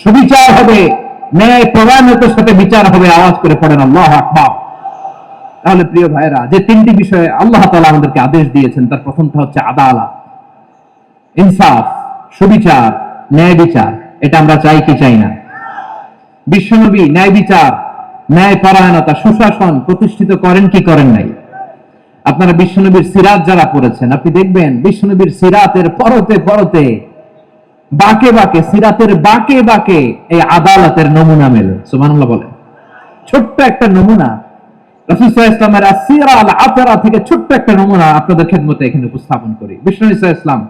সুবিচার হবে, ন্যায় পরায়ণতার সাথে বিচার হবে। আওয়াজ করে পড়েন আল্লাহু আকবার। তাহলে প্রিয় ভাইরা, যে তিনটি বিষয়ে আল্লাহ তাআলা আমাদেরকে আদেশ দিয়েছেন, তার প্রথমটা হচ্ছে আদালত, ইনসাফ, সুবিচার, ন্যায় বিচার। এটা আমরা চাই কি চাই না? বিশ্বনবী ন্যায় বিচার, ন্যায় পরায়ণতা, সুশাসন প্রতিষ্ঠিত করেন কি করেন নাই? আপনারা বিশ্বনবীর সিরাত যারা পড়েছেন, আপনি দেখবেন বিশ্বনবীর সিরাতের পরতে পরতে, বাঁকে বাঁকে, সিরাতের বাঁকে বাঁকে এই আদালতের নমুনা মেলে। সুবহানাল্লাহ বলেন। ছোট্ট একটা নমুনা রাসূল সাল্লাল্লাহু আলাইহি ওয়াসাল্লামের আসিরা আল আতরা থেকে ছোট্ট একটা নমুনা আপনাদের খেদমতে এখানে উপস্থাপন করি। বিশ্বনবী সাল্লাল্লাহু আলাইহি ওয়াসাল্লাম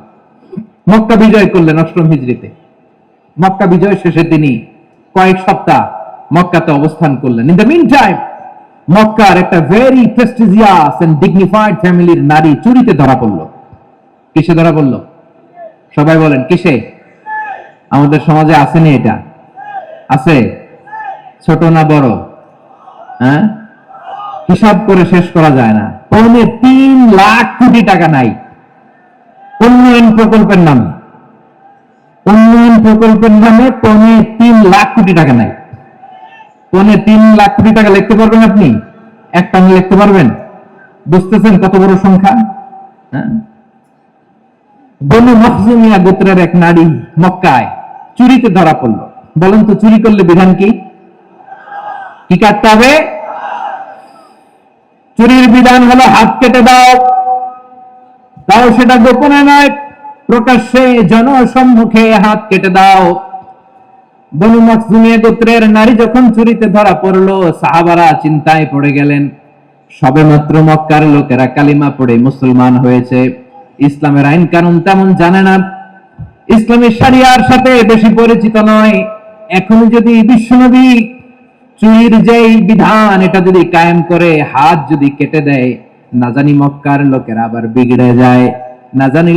মক্কা বিজয় করলেন ৮ম হিজরিতে। মক্কা বিজয় শেষে তিনি কয়েক সপ্তাহ মক্কাতে অবস্থান করলেন। ইন দ্য মিন টাইম মক্কার একটা ভেরি প্রেস্টিজিয়াস এন্ড ডিগনিফাইড ফ্যামিলির নারী চুরিতে ধরা পড়ল। কিসে ধরা পড়ল? সবাই বলেন কিসে? আমাদের সমাজে আসেনি এটা? আছে? ছোট না বড়? হ্যাঁ, হিসাব করে শেষ করা যায় না। ৩.৫ লাখ কোটি টাকা নাই উন্নয়ন প্রকল্পের নামে। উন্নয়ন প্রকল্পের নামে ৩.৫ লাখ কোটি টাকা নাই। ৩.৫ লাখ কোটি টাকা লিখতে পারবেন আপনি? একটা লিখতে পারবেন? বুঝতেছেন কত বড় সংখ্যা? হ্যাঁ, বনু মখজুমিয়া গোত্রের এক নারী মক্কায় চুরিতে ধরা পড়ল। বলেন তো চুরি করলে বিধান কি? কি কাটতে হবে? চুরির বিধান হলো হাত কেটে দাও। তাও সেটা গোপনে নয়, প্রকাশ্যে জনসম্মুখে হাত কেটে দাও। বনু মখজুমিয়া গোত্রের নারী যখন চুরিতে ধরা পড়লো, সাহাবারা চিন্তায় পড়ে গেলেন। সবেমাত্র মক্কার লোকেরা কালিমা পড়ে মুসলমান হয়েছে, ইসলামের আইন কানুন তেমন জানে না, ইসলামের শরিয়ার সাথে বেশি পরিচিত নয়। এখন যদি বিশ্বনবী চুরির যেই বিধান এটা যদি কায়েম করে হাত যদি কেটে দেয়, না জানি মক্কার লোকেরা আবার বিগড়ে যায়, না জানি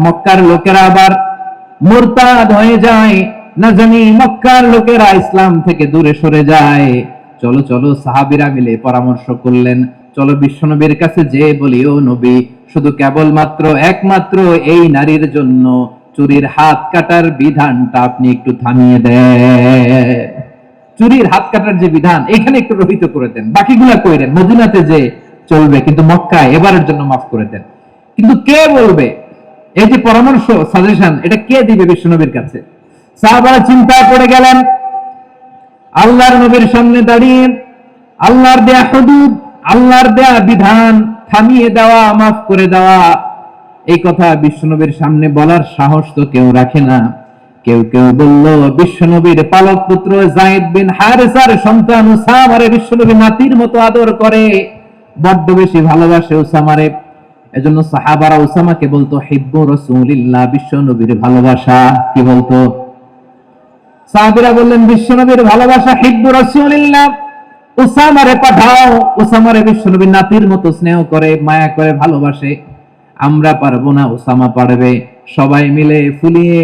মক্কার লোকেরা আবার মুরতাদ হয়ে যায়, না জানি মক্কার লোকেরা ইসলাম থেকে দূরে সরে যায়। চলো চলো সাহাবীরা মিলে পরামর্শ করলেন, চলো বিশ্বনবীর কাছে যে বলি, ও নবী, শুধু কেবলমাত্র একমাত্র এই নারীর জন্য চুরির হাত কাটার বিধানটা আপনি একটু থামিয়ে দেন। চুরির হাত কাটার যে বিধান এখানে একটু রহিত করে দেন, বাকিগুলা কইরেন মদিনাতে যে চলবে, কিন্তু মক্কায় এবারের জন্য মাফ করে দেন। কিন্তু কে বলবে? এই যে পরামর্শ, সাজেশন, এটা কে দিবে বিশ্বনবীর কাছে? সাহাবারা চিন্তায় পড়ে গেলেন। আল্লাহর নবীর সামনে দাঁড়িয়ে আল্লাহর দেয়া হুদুদ, আল্লাহর দেয়া বিধান থামিয়ে দেওয়া, মাফ করে দেওয়া, এই কথা বিশ্বনবীর সামনে বলার সাহস তো কেউ রাখে না। কেউ কেউ বলল, বিশ্বনবীর পালক পুত্র যায়েদ বিন হারেসার সন্তান উসামারে বিশ্বনবী নাতির মতো আদর করে, বড্ড বেশি ভালোবাসে উসামারে। এজন্য সাহাবারা উসামাকে বলতো হিব্বু রাসূলিল্লাহ, বিশ্বনবীর ভালোবাসা। কি বলতো? সাহাবীরা বললেন, বিশ্বনবীর ভালোবাসা হিব্বু রাসূলিল্লাহ, উসামারে পাঠাও। উসামারে বিশ্বনবীর নাতির মতো স্নেহ করে, মায়া করে, ভালোবাসে। আমরা পারবো না, উসামা পারবে। সবাই মিলে ফুলিয়ে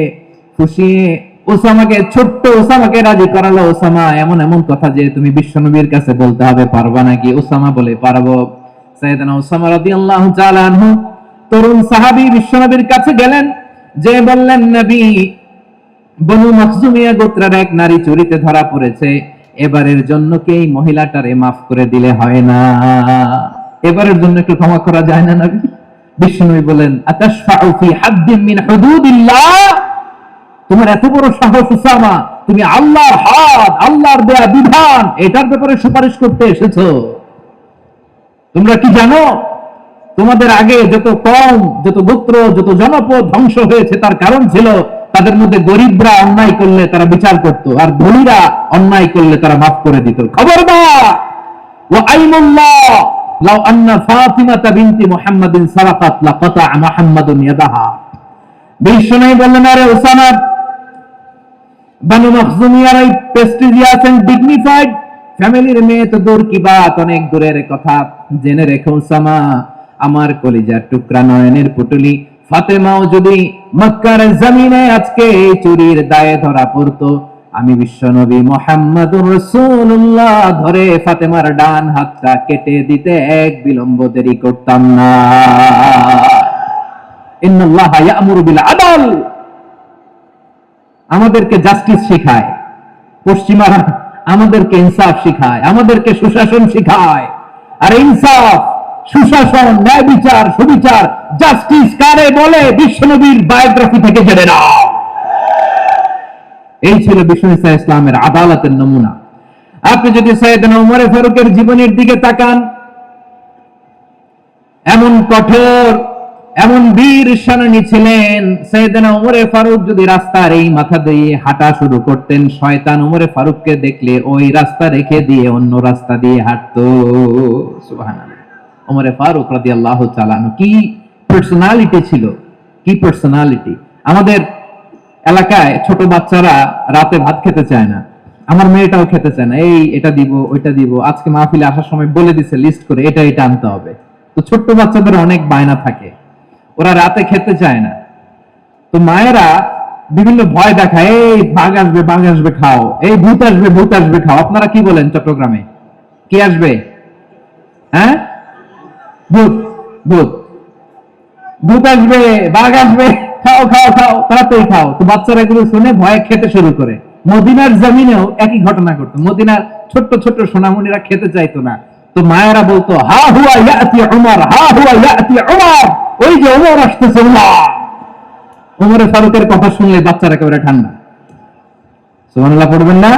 খুশিয়ে ছোট্ট উসামাকে রাজি করালো। উসামা, এমন এমন কথা যে তুমি বিশ্বনবীর কাছে বলতে হবে, পারবা নাকি? উসামা বলে, পারবো। সাইয়েদনা উসামা রাদিয়াল্লাহু তাআলা আনহু তরুণ সাহাবী বিশ্বনবীর কাছে গেলেন, যে বললেন, নবী, বনু মখজুমিয়া গোত্রের এক নারী চুরিতে ধরা পড়েছে, এবারের জন্য কি এই মহিলাটারে মাফ করে দিলে হয় না? এবারের জন্য একটু ক্ষমা করা যায় না নবী? বিশ্বনবী বলেন, আতাশফাউ ফি হাদ্দিন মিন হুদুদিল্লাহ, তোমার এত বড় সাহস উসামা, তুমি আল্লাহর হাদ, আল্লাহর দেয়া বিধান, এটার ব্যাপারে সুপারিশ করতে এসেছো? তোমরা কি জানো তোমাদের আগে যত কওম, যত গোত্র, যত জনপদ ধ্বংস হয়েছে তার কারণ ছিল তাদের মধ্যে গরিবরা অন্যায় করলে তারা বিচার করত, আর ধনীরা অন্যায় করলে তারা মাফ করে দিত। খবরদার, ওয়া আইমুল্লাহ লাউ আন্না ফাতিমাতা বিনতি মুহাম্মাদিন সারাকাত লাকাতা মুহাম্মাদুন ইয়াদাহা। বিশ্বনবী বললেন, আরে উসামা, বানু মখজুমিয়ার এই প্রেস্টিজিয়াস এন্ড ডিগনিফাইড ফ্যামিলির মেয়ে তো দূর কি বাত, অনেক দূরের কথা। জেনে রেখো উসামা, আমার কলিজার টুকরা, নয়নের পুটুলি ফাতেমাও যদি মক্কার জমিনে আজকে এই চুরির দায়ে ধরা পড়তো, আমি বিশ্বনবী মুহাম্মাদুর রাসূলুল্লাহ ধরে ফাতেমার ডান হাতটা কেটে দিতে এক বিলম্ব দেরি করতাম না। ইন্নাল্লাহা ইয়া'মুরু বিল আদল, আমাদেরকে জাস্টিস শেখায় পশ্চিমারা, আমাদেরকে ইনসাফ শেখায়, আমাদেরকে সুশাসন শেখায়। আর ইনসাফ, সুশাসন, ন্যায় বিচার, সুবিচার, জাস্টিস কারে বলে বিশ্বনবীর বায়োগ্রাফি থেকে জেনে নাও। এই ছিল বিশ্বনবী সাল্লাল্লাহু আলাইহি ওয়াসাল্লামের আদালতের নমুনা। আপনি যদি সাইয়েদনা ওমর ফারুকের জীবনের দিকে তাকান, এমন কঠোর, এমন বীর সেনানী ছিলেন। সাইয়েদনা ওমর ফারুক যদি রাস্তার এই মাথা দিয়ে হাঁটা শুরু করতেন, শয়তান ওমর ফারুককে দেখলে ওই রাস্তা রেখে দিয়ে অন্য রাস্তা দিয়ে হাঁটতো। সুবহানাল্লাহ। ওমর ফারুক রাদিয়াল্লাহু তাআলা কি পার্সোনালিটি ছিল, কি পার্সোনালিটি! আমাদের এলাকায় ছোট বাচ্চারা রাতে ভাত খেতে চায় না, আমার মেয়েটাও খেতে চায় না। এই এটা দিব, ওইটা দিব, আজকে মাহফিলে আসার সময় বলে দিছে লিস্ট করে, এটা এটা আনতে হবে। তো ছোট্ট বাচ্চাদের অনেক বায়না থাকে, ওরা রাতে খেতে চায় না। তো মায়েরা বিভিন্ন ভয় দেখায়, এই বাঘ আসবে, বাঘ আসবে খাও, এই ভূত আসবে, ভূত আসবে খাও। আপনারা কি বলেন চট্টগ্রামে? কি আসবে? হ্যাঁ, ভূত, ভূত, ভূত আসবে, বাঘ আসবে, খাও খাও খাও, তাড়াতাড়ি খাও। তো বাচ্চারা এগুলো শুনে ভয়ে খেতে শুরু করে। মদিনার জমিনেও একই ঘটনা ঘটতো। মদিনার ছোট্ট ছোট্ট সোনামণিরা খেতে চাইতো না। তো মায়েরা বলতো, হা হুয়া ইয়াতি উমর, হা হুয়া ইয়াতি উমর, ওই যে ওমর আসতেছে। ওমর ফারুকের কথা শুনলে বাচ্চারা একেবারে ঠান্ডা। সুবহানাল্লাহ পড়বেন না?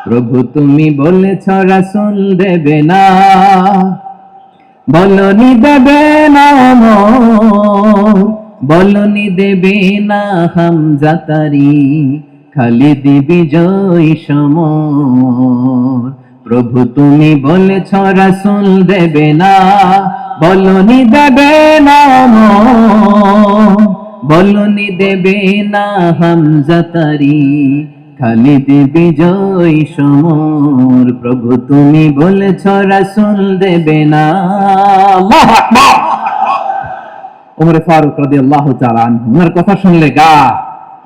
প্রভু তুমি বলেছ রাসূল দেবে না, বলনি দেবে না, বলনি দেবে না হামজা তারি, খালিদ বিজয় সমর। প্রভু তুমি বলেছ রাসূল দেবে না, বলনি দেবে না, বলনি দেবে না হামজা তারি, খালিদ বিজয় সমর, প্রভু তুমি বলেছ রাসূল দেবে না। আল্লাহু আকবার। ওমর ফারুক রাদিয়াল্লাহু তাআলা আনহু, ওনার কথা শুনলে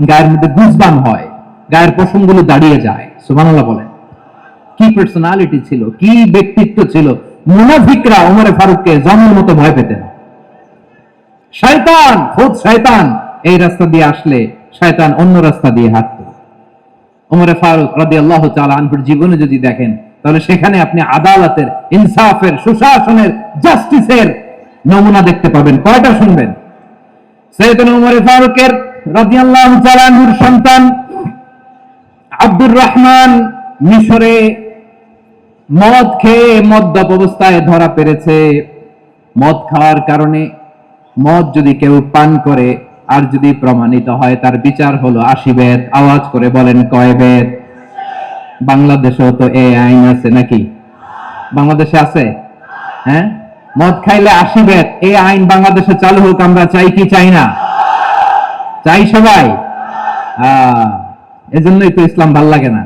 গায়ের মধ্যে গুজবাম হয়, গায়ের পশমগুলো দাঁড়িয়ে যায়। সুবহানাল্লাহ বলেন। কি পার্সোনালিটি ছিল, কি ব্যক্তিত্ব ছিল। মুনাফিকরা ওমর ফারুককে জন্মের মতো ভয় পেতেন। শয়তান, খুদ শয়তান এই রাস্তা দিয়ে আসলে শয়তান অন্য রাস্তা দিয়ে হাঁটত। ওমর ফারুক রাদিয়াল্লাহু তাআলা আনহুর জীবনে যদি দেখেন, তাহলে সেখানে আপনি আদালতের, ইনসাফের, সুশাসনের, জাস্টিসের নমুনা দেখতে পাবেন। কয়টা শুনবেন? সাইয়েদনা ওমর ফারুকের রাদিয়াল্লাহু তাআলা আনহুর সন্তান আব্দুর রহমান মিশরে মদ খেয়ে মদ্যপ অবস্থায় ধরা পড়েছে। মদ খাওয়ার কারণে, মদ যদি কেউ পান করে আর যদি প্রমাণিত হয়, তার বিচার হলো 80 বেত। আওয়াজ করে বলেন কয় বেত? বাংলাদেশেও তো এই আইন আছে নাকি? বাংলাদেশে আছে? হ্যাঁ, মদ খাইলে 80 বেত, এই আইন বাংলাদেশে চালু হোক। আমরা চাই কি চাই না? চাই সবাই। এজন্যই তো ইসলাম ভাল লাগে না।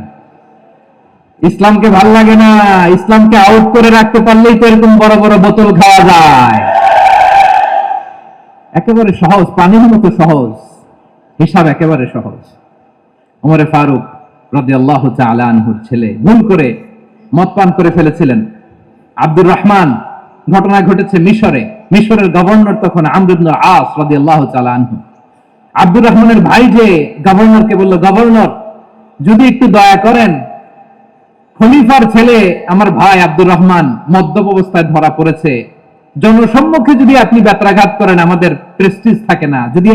ইসলামকে ভাল লাগে না। ইসলামকে আউট করে রাখতে পারলেই তো এরকম বড় বড় বোতল খাওয়া যায়। একেবারে সহজ, পানির মতো সহজ, হিসাব একেবারে সহজ। ওমর ফারুক রাদিয়াল্লাহু তাআলা আনহুর ছেলে ভুল করে মদ পান করে ফেলেছিলেন। আব্দুর রহমান, ঘটনা ঘটেছে মিশরে। মিশরের গভর্নর তখন আমর ইবনে আস রাদিয়াল্লাহু তাআলা আনহু। আব্দুর রহমানের ভাই যে গভর্নরকে বলল, গভর্নর যদি একটু দয়া করেন, খলিফার ছেলে আমার ভাই আব্দুর রহমান মদ্যপ অবস্থায় ধরা পড়েছে, জনসম্মুখে যদি আপনি ব্যত্রাঘাত করেন আমাদের প্রেস্টিজ থাকে না, যদি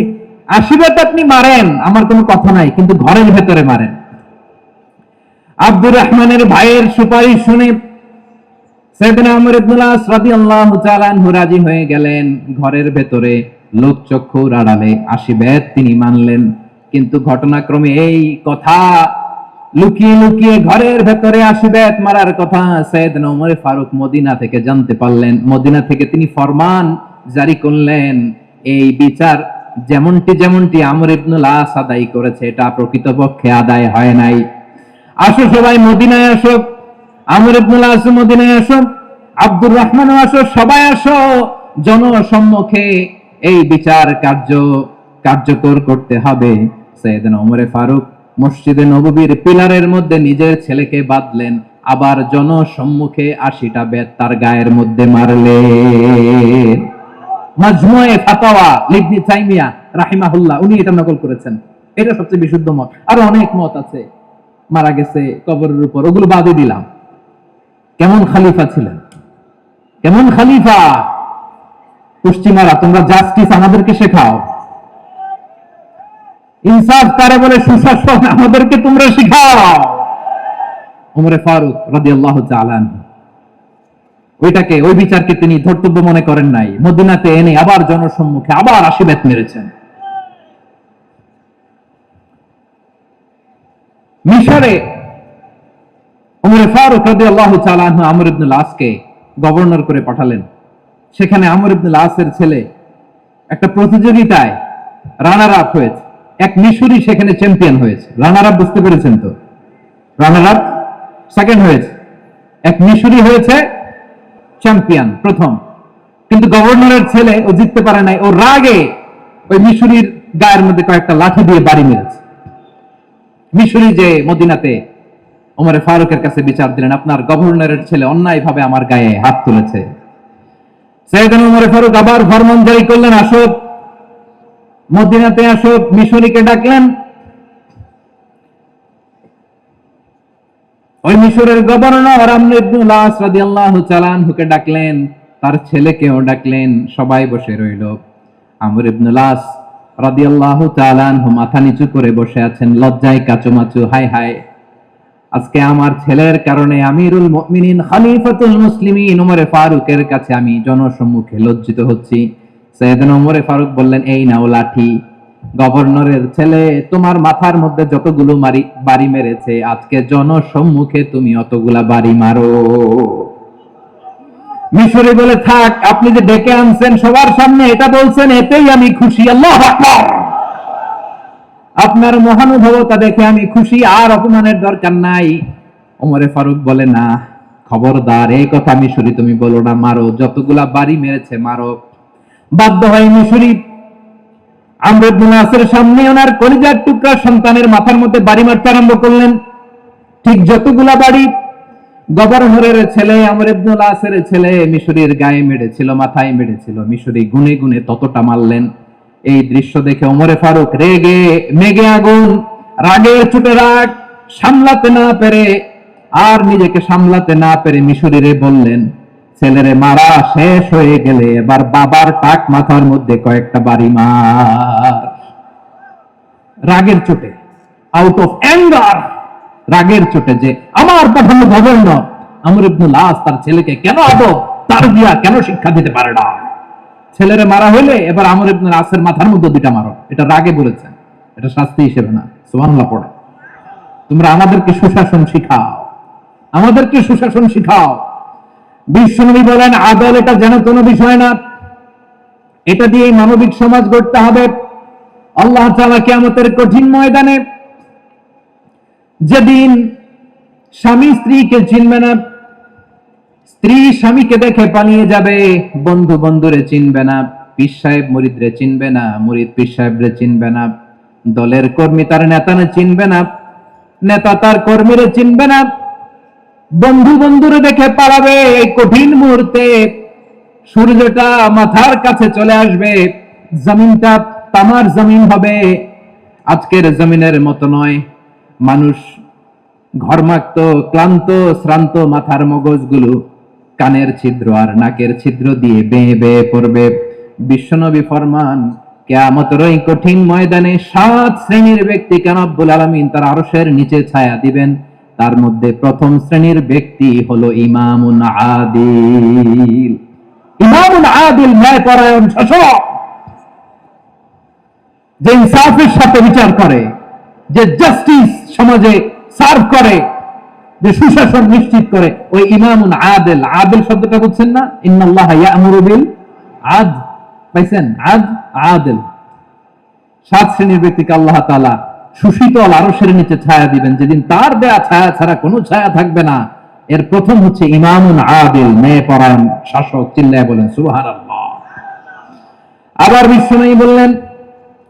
80 বেত আপনি মারেন আমার কোনো কথা নাই, কিন্তু ঘরের ভেতরে মারেন। আব্দুর রহমানের ভাইয়ের সুপারিশ শুনে সাইয়েদনা ওমর ইবনে আস রাদিয়াল্লাহু তাআলা আনহু রাজি হয়ে গেলেন। ঘরের ভেতরে লোকচক্ষুর আড়ালে 80 বেত তিনি মানলেন। কিন্তু ঘটনাক্রমে এই কথা লুকিয়ে লুকিয়ে ঘরের ভেতরে 80 বেত মারার কথা সাইয়েদনা ওমর ফারুক মদিনা থেকে জানতে পারলেন। মদিনা থেকে তিনি ফরমান জারি করলেন, এই বিচার যেমনটি আমর ইবনে আস আদায় করেছে, এটা প্রকৃতপক্ষে আদায় হয় নাই। আসো সবাই মদিনায় আসো, আমর ইবনে আস মদিনায় আসো, আব্দুর রহমানও আসো, সবাই আসো, জনসম্মুখে এই বিচার কার্যকর করতে হবে। সাইয়েদনা ওমর ফারুক মসজিদে নববীর পিলারের মধ্যে নিজের ছেলেকে বাঁধলেন, আবার জনসম্মুখে 80টা বেত তার গায়ের মধ্যে মারলেন। মাজমুয়ে ফাতাওয়া ইবনে তাইমিয়া রাহিমাহুল্লাহ উনি এটা নকল করেছেন। এটা সবচেয়ে বিশুদ্ধ মত। আরো অনেক মত আছে, মারা গেছে কবরের উপর, ওগুলো বাদে দিলাম। কেমন খলিফা ছিলেন, কেমন খলিফা! পশ্চিমারা তোমরা জাস্টিস আমাদেরকে শেখাও, ইনসাফ কারে বলে, সুশাসন আমাদেরকে তোমরা শেখাও। ওমর ফারুক রাদিয়াল্লাহু তাআলা আনহু ওই বিচারকে তিনি ধর্তব্য মনে করেন নাই। মদিনাতে এনে আবার জনসম্মুখে আবার 80 বেত মেরেছেন। মিশরে ওমর ফারুক রাদিয়াল্লাহু তাআলা আনহু আমর ইবনে আসকে গভর্নর করে পাঠালেন। সেখানে আমর ইবনে আসের ছেলে একটা প্রতিযোগিতায় রানার আপ হয়েছে। এক মিশরি সেখানে চ্যাম্পিয়ন হয়েছে। রানার আপ বুঝতে পেরেছেন তো? রানার আপ সেকেন্ড হয়েছে, এক মিশরি হয়েছে চ্যাম্পিয়ন প্রথম। কিন্তু গভর্নরের ছেলে ও জিততে পারে নাই। ও রাগে ওই মিশরির গায়ের মধ্যে কয়েকটা লাঠি দিয়ে বাড়ি মেরেছে। মিশরি যে মদিনাতে ওমর ফারুকের কাছে বিচার দিলেন, আপনার গভর্নরের ছেলে অন্যায়ভাবে আমার গায়ে হাত তুলেছে। সাইয়েদনা ওমর ফারুক আবার ফরমান জারি করলেন, আসো মদিনাতে আসো। মিশরীকে ডাকলেন। ওই মিশরের গভর্নর আমর ইবনে আস রাদিয়াল্লাহু তাআলা আনহুকে ডাকলেন, তার ছেলেকেও ডাকলেন। সবাই বসে রইল। আমর ইবনে আস রাদিয়াল্লাহু তাআলা আনহু মাথা নিচু করে বসে আছেন, লজ্জায় কাচুমাচু। হায় হায়, আজকে আমার ছেলের কারণে আমিরুল মুমিনিন খলিফাতুল মুসলিমিন ওমর ফারুকের কাছে আমি জনসম্মুখে লজ্জিত হচ্ছি। সাইয়েদনা ওমর ফারুক বললেন, এই নাও লাঠি। গভর্নরের ছেলে তোমার মাথার মধ্যে যতগুলো বাড়ি মেরেছে, আজকে জনসম্মুখে তুমি অতগুলা বাড়ি মারো। মিশরে বলে, থাক, আপনি যে ডেকে আনছেন সবার সামনে এটা বলছেন, এতেই আমি খুশি। আল্লাহু আকবার। আপনার মহানুভবতা দেখে আমি খুশি, আর অপমানের দরকার নাই। ওমরে ফারুক বলে, না, খবরদার, এই কথা মিশরি তুমি বলো না, মারো, যতগুলা বাড়ি মেরেছে মারো। বাধ্য হয় মিশরি আমর ইবনে আসের সামনে ওনার কলিজার টুকরা সন্তানের মাথার মধ্যে বাড়ি মারতে আরম্ভ করলেন। ঠিক যতগুলা বাড়ি গভর্নরের ছেলে আমর ইবনে আসের ছেলে মিশরির গায়ে মেরেছিল, মাথায় মেরেছিল, মিশরি গুনে গুনে ততটা মারলেন। এই দৃশ্য দেখে ওমরে ফারুক রেগে মেগে আগুন, রাগের চোটে রাগ সামলাতে না পেরে, আর নিজেকে সামলাতে না পেরে মিশরিরে বললেন, ছেলেরে মারা শেষ হয়ে গেলে এবার বাবার টাক মাথার মধ্যে কয়েকটা বাড়ি মার। রাগের চোটে, আউট অফ অ্যাঙ্গার, রাগের চোটে, যে আমার পাঠানো গভর্নর আমর ইবনে আস তার ছেলেকে কেন আদব তারবিয়া কেন শিক্ষা দিতে পারে না, ছেলেরে মারা হইলে এবার আমর ইবনে আসের মাথার মধ্যে দুইটা মারো। এটা রাগে বলেছেন, এটা শাস্তি হিসেবে না। সুবহানাল্লাহ পড়ে। তোমরা আমাদেরকে সুশাসন শিখাও, আমাদেরকে সুশাসন শিখাও। বিশ্বনবী বলেন, আদল এটা যেন কোনো বিষয় না, এটা দিয়েই মানবিক সমাজ গড়তে হবে। আল্লাহ তাআলা কিয়ামতের কঠিন ময়দানে, যেদিন স্বামী স্ত্রীকে চিনবে না, স্ত্রী স্বামীকে দেখে পালিয়ে যাবে, বন্ধু বন্ধুরে চিনবে না, পীর সাহেব মুরিদরে চিনবে না, মুরিদ পীর সাহেবরে চিনবে না, দলের কর্মী তার নেতারে চিনবে না, নেতা তার কর্মীরে চিনবে না, বন্ধু বন্ধুরে দেখে পালাবে। এই কঠিন মুহূর্তে সূর্যটা মাথার কাছে চলে আসবে, জমিনটা তামার জমিন হবে, আজকের জমিনের মতো নয়। মানুষ ঘর্মাক্ত, ক্লান্ত, শ্রান্ত মাথার মগজগুলো কানের ছিদ্র আর নাকের ছিদ্র দিয়ে বেয়ে বেয়ে পড়বে। বিশ্বনবী ফরমান, কিয়ামতের ওই কঠিন ময়দানে 7 শ্রেণীর ব্যক্তিকে রব্বুল আলামিন তার আরশের নিচে ছায়া দিবেন। তার মধ্যে প্রথম শ্রেণীর ব্যক্তি হলো ইমামুন আদিল। ইমামুন আদিল, ন্যায়পরায়ণ শাসক, যে ইনসাফের সাথে বিচার করে, যে জাস্টিস সমাজে সার্ভ করে, যে সুশাসন নিশ্চিত করে, ওই ইমামুন আদিল। আদিল শব্দটা বুঝছেন না? ইন্নাল্লাহা ইয়া'মুরু বিল আদল, পাইছেন? আদিল। 7 শ্রেণীর ব্যক্তিকে আল্লাহ তাআলা সুশীতল আরশের নিচে ছায়া দিবেন, যেদিন তার দেয়া ছায়া ছাড়া কোনো ছায়া থাকবে না। এর প্রথম হচ্ছে ইমামুন আদিল, ন্যায়পরায়ণ শাসক। চিল্লায় বলেন সুবহানাল্লাহ। আবার বিশ্বনবী বললেন,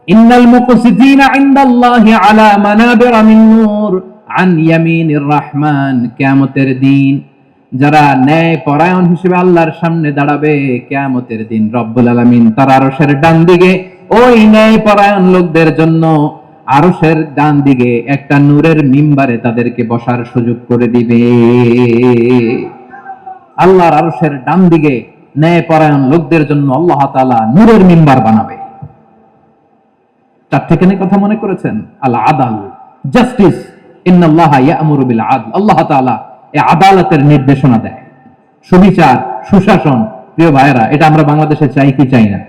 ইন্নাল মুকসিতিনা ইনদাল্লাহি আলা মানাবিরা মিন নূর আন ইয়ামিনির রহমান। কিয়ামতের দিন যারা ন্যায়পরায়ণ হিসেবে আল্লাহর সামনে দাঁড়াবে, কিয়ামতের দিন রব্বুল আলামিন তার আরশের ডান দিকে ওই ন্যায়পরায়ণ লোকদের জন্য আরশের ডান দিকে একটা নূরের মিম্বারে তাদেরকে বসার সুযোগ করে দিবে। আল্লাহর আরশের ডান দিকে ন্যায়পরায়ণ লোকদের জন্য আল্লাহ তাআলা নূরের মিম্বার বানাবে। চারটেখানে কথা মনে করেছেন? আল আদাল, জাস্টিস। ইন্নাল্লাহা ইয়া'মুরু বিল আদল। আল্লাহ তাআলা এই আদালতের নির্দেশনা দেয়, সুবিচার, সুশাসন। প্রিয় ভাইরা, এটা আমরা বাংলাদেশে চাই কি চাই না?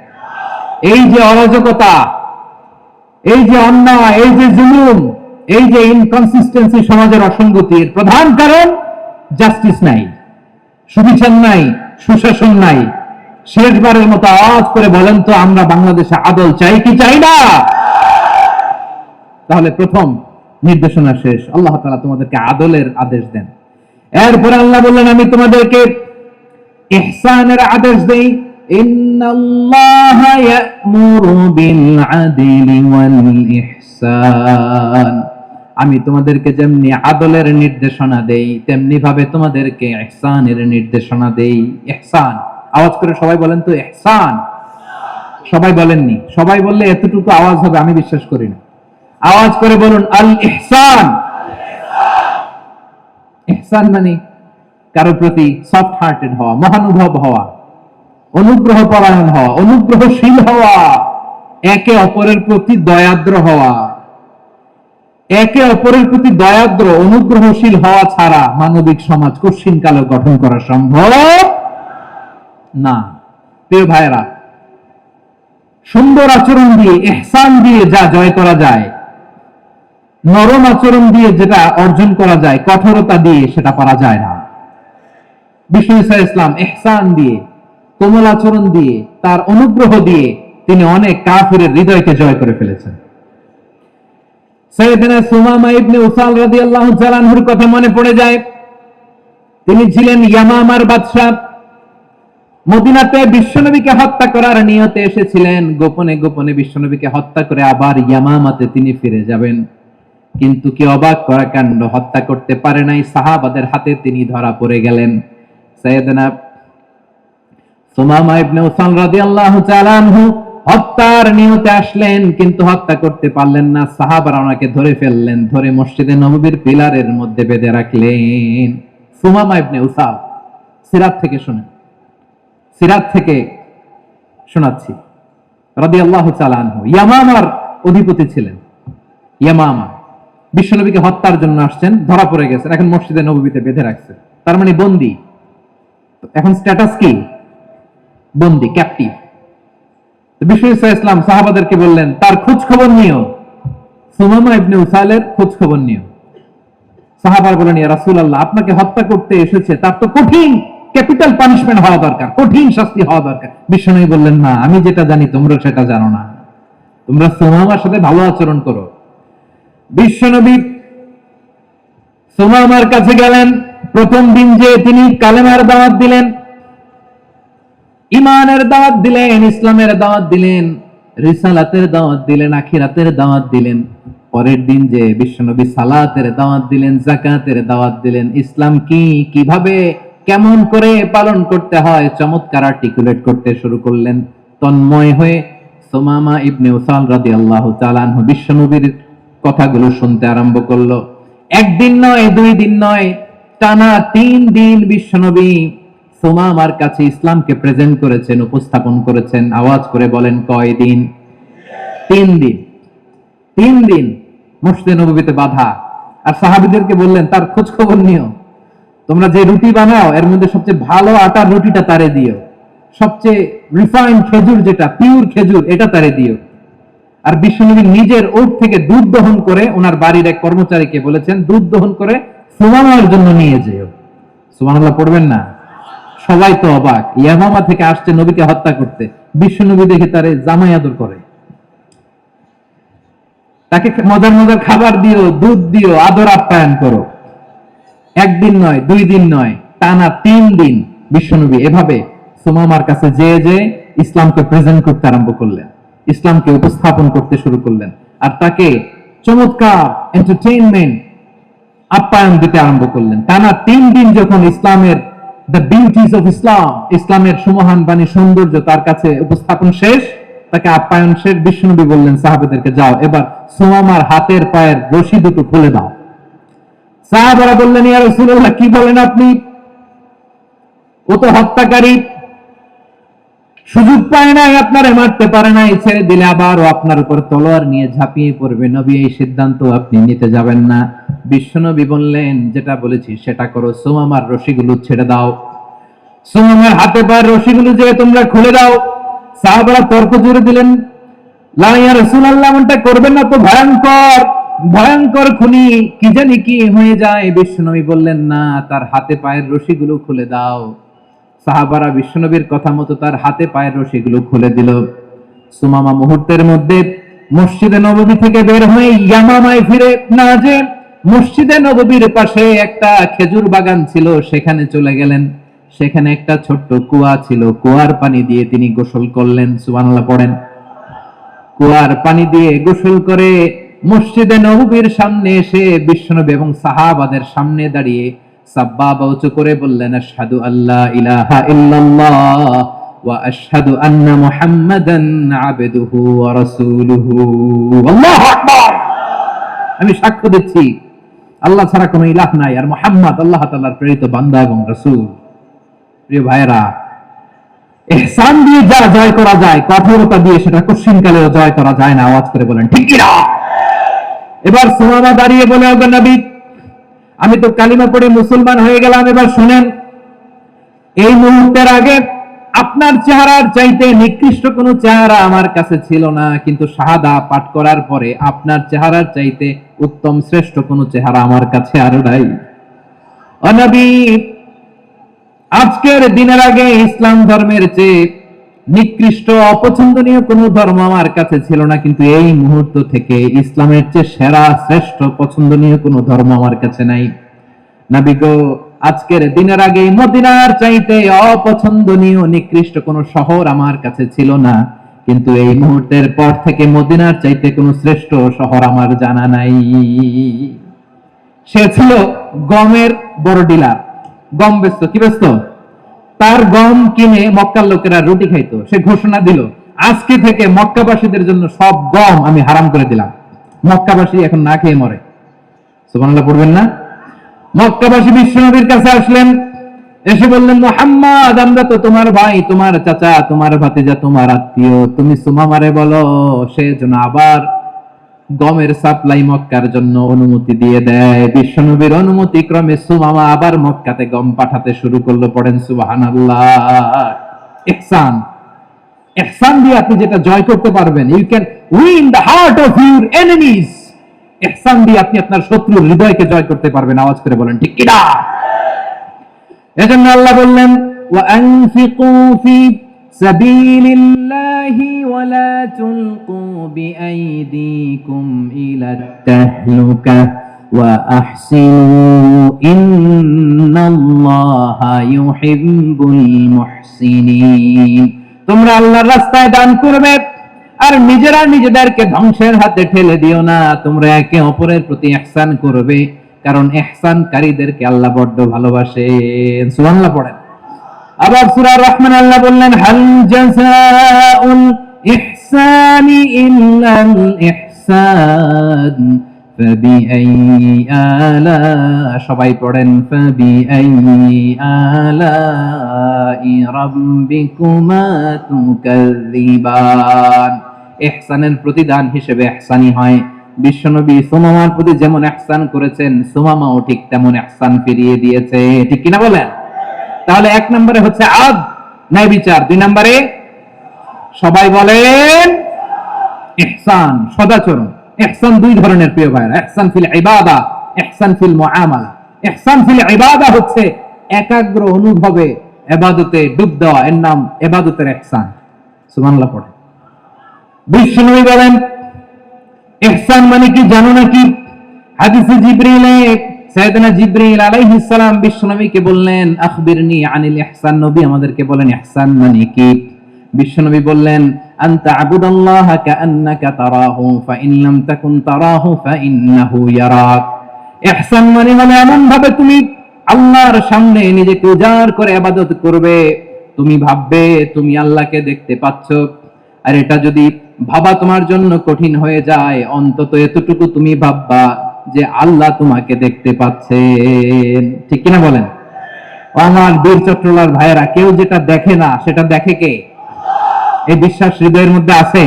এই যে অরাজকতা, এই যে অন্যায়, এই যে জুলুম, এই যে ইনকনসিস্টেন্সি, সমাজের অসঙ্গতির প্রধান কারণ জাস্টিস নাই, সুবিচার নাই, সুশাসন নাই। শেষবারের মতো আওয়াজ করে বলেন তো, আমরা বাংলাদেশে আদল চাই কি চাই না? তাহলে প্রথম নির্দেশনা শেষ। আল্লাহ তাআলা তোমাদেরকে আদলের আদেশ দেন। এরপরে আল্লাহ বললেন, আমি তোমাদেরকে ইহসানের আদেশ দেই। ইন্নাল্লাহা ইয়া'মুরু বিল আদলি ওয়াল ইহসান। আমি তোমাদেরকে যেমনি আদলের নির্দেশনা দেই, তেমনি ভাবে তোমাদেরকে ইহসানের নির্দেশনা দেই। ইহসান, আওয়াজ করে সবাই বলেন তো, ইহসান। সবাই বলেননি? সবাই বললে এতটুকু আওয়াজ হবে আমি বিশ্বাস করি না। আওয়াজ করে বলুন, আল ইহসান। ইহসান মানে কারো প্রতি সফট হার্টেড হওয়া, মহানুভব হওয়া, অনুগ্রহ পরায়ণ হওয়া, অনুগ্রহশীল হওয়া, একে অপরের প্রতি দয়াদ্র হওয়া। একে অপরের প্রতি দয়াদ্র, অনুগ্রহশীল হওয়া ছাড়া মানবিক সমাজ কঠিনকালে গঠন করা সম্ভব না। প্রিয় ভাইরা, সুন্দর আচরণ দিয়ে, ইহসান দিয়ে যা জয় করা যায়, নরম আচরণ দিয়ে যেটা অর্জন করা যায়, কঠোরতা দিয়ে সেটা পারা যায় না। বিষ্ণু ঈসা ইসলাম ইহসান দিয়ে, কোমল আচরণ দিয়ে, তার অনুগ্রহ দিয়ে তিনি অনেক কাফিরের হৃদয়কে জয় করে ফেলেছেন। সাইয়েদনা সুমামা ইবনে উসাল রাদিয়াল্লাহু তাআলা আনহুর কথা মনে পড়ে যায়। তিনি ছিলেন ইয়ামামার বাদশা। মদিনাতে বিশ্বনবীকে হত্যা করার নিয়তে এসেছিলেন। গোপনে গোপনে বিশ্বনবীকে হত্যা করে আবার ইয়ামামাতে তিনি ফিরে যাবেন। কিন্তু কি অবাক করা কাণ্ড, হত্যা করতে পারে নাই, সাহাবাদের হাতে তিনি ধরা পড়ে গেলেন। সাইয়েদনা সুমামা ইবনে উসাল রাদিয়াল্লাহু তাআলা আনহু হত্যার নিয়তে আসলেন, কিন্তু হত্যা করতে পারলেন না। সাহাবারা ওনাকে ধরে ফেললেন, ধরে মসজিদে নববীর পিলারের মধ্যে বেঁধে রাখলেন। সুমামা ইবনে উসাল, সিরাত থেকে শুনেন, সিরাত থেকে শোনাচ্ছি, রাদিয়াল্লাহু তাআলা আনহু ইয়ামামার অধিপতি ছিলেন। ইয়ামামা বিশ্বনবীকে হত্যার জন্য আসছেন, ধরা পড়ে গেছেন, এখন মসজিদে নববীতে বেঁধে রাখছে, তার মানে বন্দী। এখন স্ট্যাটাস কি? বন্দী, ক্যাপটিভ। বিশ্বনবী সাল্লাল্লাহু আলাইহি ওয়াসাল্লাম সাহাবাদেরকে বললেন, তার খোঁজ খবর নিও, সুমামা ইবনে উসালের খোঁজ খবর নিও। সাহাবারা বলেন, ইয়া রাসূলুল্লাহ, আপনাকে হত্যা করতে এসেছে, তার তো কঠিন ক্যাপিটাল পানিশমেন্ট হওয়া দরকার, কঠিন শাস্তি হওয়া দরকার। বিশ্বনবী বললেন, না, আমি যেটা জানি তোমরা সেটা জানো না, তোমরা সুমামার সাথে ভালো আচরণ করো। বিশ্বনবী সুমামার কাছে গেলেন। প্রথম দিন যে তিনি কালেমার দাওয়াত দিলেন, ইমানের দাওয়াত দিলেন, ইসলামের দাওয়াত দিলেন, রিসালাতের দাওয়াত দিলেন, আখিরাতের দাওয়াত দিলেন। পরের দিন যে বিশ্বনবী সালাতের দাওয়াত দিলেন, যাকাতের দাওয়াত দিলেন, ইসলাম কি, কিভাবে, কেমন করে পালন করতে হয় চমৎকার আর্টিকুলেট করতে শুরু করলেন। তন্ময় হয়ে সুমামা ইবনে উসাল রাদিয়াল্লাহু তাআলা আনহু বিশ্বনবীর কথাগুলো শুনতে আরম্ভ করলো। একদিন নয়, দুই দিন নয়, টানা 3 দিন বিশ্বনবী সুমামার কাছে ইসলামকে প্রেজেন্ট করেছেন, উপস্থাপন করেছেন। আওয়াজ করে বলেন, কয় দিন? 3 দিন। 3 দিন মসজিদে নববীতে বাঁধা। আর সাহাবীদেরকে বললেন, তার খোঁজ খবর নিও, তোমরা যে রুটি বানাও এর মধ্যে সবচেয়ে ভালো আটার রুটিটা তারে দিও, সবচেয়ে রিফাইন্ড খেজুর, যেটা পিওর খেজুর, এটা তারে দিও। আর বিশ্বনবী নিজের ওট থেকে দুধ দহন করে ওনার বাড়ির এক কর্মচারীকে বলেছেন, দুধ দহন করে সুমামার জন্য নিয়ে যেও। সুবহানাল্লাহ পড়বেন না? সবাই তো অবাক, ইয়ামামা থেকে আসছে নবীকে হত্যা করতে, বিশ্বনবী দেখে তারে জামাই আদর করে, তাকে মজার মজার খাবার দিও, দুধ দিও, আদর আপ্যায়ন করো। একদিন নয়, 2 দিন নয়, টানা 3 দিন বিশ্বনবী এভাবে সুমামার কাছে যে ইসলামকে প্রেজেন্ট করতে আরম্ভ করলেন, ইসলামকে উপস্থাপন করতে শুরু করলেন। আর তাকে চমৎকার এন্টারটেইনমেন্ট, আপ্যায়ন দিতে আরম্ভ করলেন। টানা 3 দিন যখন ইসলামের দ্য বিউটিজ অফ ইসলাম, ইসলামের সুমহান বাণী, সৌন্দর্য তার কাছে উপস্থাপন শেষ, তাকে আপ্যায়ন শেষ, বিশ্বনবী বললেন সাহাবাদেরকে, যাও এবার সুমামার হাতের পায়ের রশি দুটো খুলে দাও। সাহাবারা বললেন, ইয়া রাসূলুল্লাহ, কি বলেন আপনি? ও তো হত্যাকারী, সুযোগ পায় নাই, আপনারে মারতে পারে নাই, ছেড়ে দিলে আবার ও আপনার উপর তলোয়ার নিয়ে ঝাঁপিয়ে পড়বে। নবী, এই সিদ্ধান্ত আপনি নিতে যাবেন না। বিশ্বনবী বললেন, যেটা বলেছি সেটা করো, সুমামার রশিগুলো ছেড়ে দাও, সুমামার হাতে পায়ের রশিগুলো যে তোমরা খুলে দাও। সাহাবারা তর্ক জুড়ে দিলেন, লা ইয়া রাসূলুল্লাহ, এমনটা করবেন না, তো ভয়ঙ্কর, ভয়ঙ্কর খুনি, কি জানি কি হয়ে যায়। বিশ্বনবী বললেন, না, তার হাতে পায়ের রশিগুলো খুলে দাও। সাহাবারা বিশ্বনবীর কথা মতো তার হাতে পায়ের রশিগুলো খুলে দিল। সুমামা মুহূর্তের মধ্যে মসজিদে নববী থেকে বের হয়ে ইয়ামামায় ফিরে না যে মসজিদে নববীর পাশে একটা খেজুর বাগান ছিল, সেখানে চলে গেলেন। সেখানে একটা ছোট্ট কুয়া ছিল, কুয়ার পানি দিয়ে তিনি গোসল করলেন। সুবহানাল্লাহ পড়েন। কুয়ার পানি দিয়ে গোসল করে মসজিদে নববীর সামনে এসে বিশ্বনবী এবং সাহাবাদের সামনে দাঁড়িয়ে সাব্বাবা উঁচু করে বললেন, আশহাদু আল্লা ইলাহা ইল্লাল্লাহ ওয়া আশহাদু আন্না মুহাম্মাদান আবদুহু ওয়া রাসূলুহু। আল্লাহু আকবার। আমি সাক্ষ্য দিচ্ছি আল্লাহ ছাড়া কোনো ইলাহ নাই, আর মুহাম্মদ আল্লাহ তাআলার প্রেরিত বান্দা এবং রাসূল। প্রিয় ভাইরা, ইহসান দিয়ে যা জয় করা যায়, কঠোরতা দিয়ে সেটা কঠিনকালেও জয় করা যায় না। আওয়াজ করে বলেন ঠিক কি না? এবার সুমামা দাঁড়িয়ে বলে, ওগো নবী, আমি তো কালিমা পড়ে মুসলমান হয়ে গেলাম, এবার শুনেন, এই মুহূর্তের আগে আপনার চেহারার চাইতে নিকৃষ্ট কোনো চেহারা আমার কাছে ছিল না, কিন্তু শাহাদা পাঠ করার পরে আপনার চেহারার চাইতে উত্তম শ্রেষ্ঠ কোনো চেহারা আমার কাছে আর নাই। ও নবী, আজকের দিনের আগে ইসলাম ধর্মের চেয়ে নিকৃষ্ট অপছন্দনীয় কোন ধর্ম আমার কাছে ছিল না, কিন্তু এই মুহূর্ত থেকে ইসলামের চেয়ে সেরা শ্রেষ্ঠ পছন্দনীয় কোন ধর্ম আমার কাছে নাই। নবী গো, আজকের দিনের আগে মদিনার চাইতে অপছন্দনীয় নিকৃষ্ট কোন শহর আমার কাছে ছিল না, কিন্তু এই মুহূর্তের পর থেকে মদিনার চাইতে কোন শ্রেষ্ঠ শহর আমার জানা নাই। সে ছিল গমের বড় ডিলার, গম বেচতো। কি বেচতো? তার গম কিনে মক্কার লোকেরা রুটি খাইতো। সে ঘোষণা দিল, আজকে থেকে মক্কাবাসীদের জন্য সব গম আমি হারাম করে দিলাম, মক্কাবাসী এখন না খেয়ে মরে। সুবহানাল্লাহ পড়বেন না? মক্কাবাসী বিশ্বনবীর কাছে আসলেন, এসে বললেন, মুহাম্মদ, আমরা তো তোমার ভাই, তোমার চাচা, তোমার ভাতিজা, তোমার আত্মীয়, তুমি সুমামারে বলো সে যেন আবার গমের সাপ্লাই মক্কার জন্য অনুমতি দিয়ে দেয়। বিশ্বনবীর অনুমতি ক্রমে সুমামা আবার মক্কাতে গম পাঠাতে শুরু করলো। পড়েন সুবহানাল্লাহ। ইহসান, ইহসান দিয়ে আপনি যেটা জয় করতে পারবেন, you can win the heart of your enemies. ইহসান দিয়ে আপনি আপনার শত্রুর হৃদয়কে জয় করতে পারবেন। আওয়াজ করে বলেন ঠিক কিনা? এজন্য আল্লাহ বললেন, ওয়ানফিকু ফি সাবিলিল্লাহি ওয়ালা তুলকু বিআইদিকুম ইলাত তাহলুকা ওয়া আহসিনু ইন্নাল্লাহা ইউহিব্বুল মুহসিনিন। তোমরা আল্লাহর রাস্তায় দান করবে আর নিজেরা নিজেদেরকে ধ্বংসের হাতে ঠেলে দিও না। তোমরা একে অপরের প্রতি ইহসান করবে, কারণ ইহসানকারীদেরকে আল্লাহ বড্ড ভালোবাসেন। সুবহানাল্লাহ পড়েন। আবার সূরা রহমান আল্লাহ বললেন, হাল জাযাউল ইহসানি ইল্লাল ইহসান ফাবিআইয়ি আলা, সবাই পড়েন, ফাবিআইয়ি আলাই রাব্বিকুমা তুকাযযিবান। ইহসানের প্রতিদান হিসেবে ইহসানই হয়। বিশ্বনবী সুমামার প্রতি যেমন ইহসান করেছেন, সুমামাও ঠিক তেমন ইহসান ফিরিয়ে দিয়েছে। ঠিক কিনা বলেন? তাহলে এক নম্বরে হচ্ছে আদ, ন্যায় বিচার। দুই নম্বরে সবাই বলেন ইহসান, সদাচরণ। ইহসান দুই ধরনের প্রিয় ভাইরা, ইহসান ফিল ইবাদা, ইহসান ফিল মুআমালা। ইহসান ফিল ইবাদা হচ্ছে একাগ্র অনুভবে ইবাদতে ডুব দেওয়া, এর নাম ইবাদতের ইহসান। সুবহানাল্লাহ পড়ে। বিশ্বনবী বলেন, ইহসান মানে কি জানো নাকি? হাদিসে জিবরিলে সাইয়েদনা জিবরিল আলাইহিস সালাম বিশ্বনবীকে বললেন, আখবিরনি আনিল ইহসান। নবী আমাদেরকে বলেন ইহসান মানে কি? বিশ্বনবী বললেন, আনতা আবুদাল্লাহা কাআন্নাকা তারাহু ফাইন লাম তাকুন তারাহু ফাইন্নাহু ইয়ারাক। ইহসান মানে হলো এমন ভাবে তুমি আল্লাহর সামনে নিজেকে উজাড় করে ইবাদত করবে, তুমি ভাববে তুমি আল্লাহকে দেখতে পাচ্ছ। আর এটা যদি ভাবা তোমার জন্য কঠিন হয়ে যায়, অন্তত এতটুকু তুমি ভাববা যে আল্লাহ তোমাকে দেখতে পাচ্ছেন। ঠিক কিনা বলেন? আমার বীর চট্টলার ভাইয়েরা, কেউ যেটা দেখে না সেটা দেখে কে? এই বিশ্বাস হৃদয়ের মধ্যে আছে?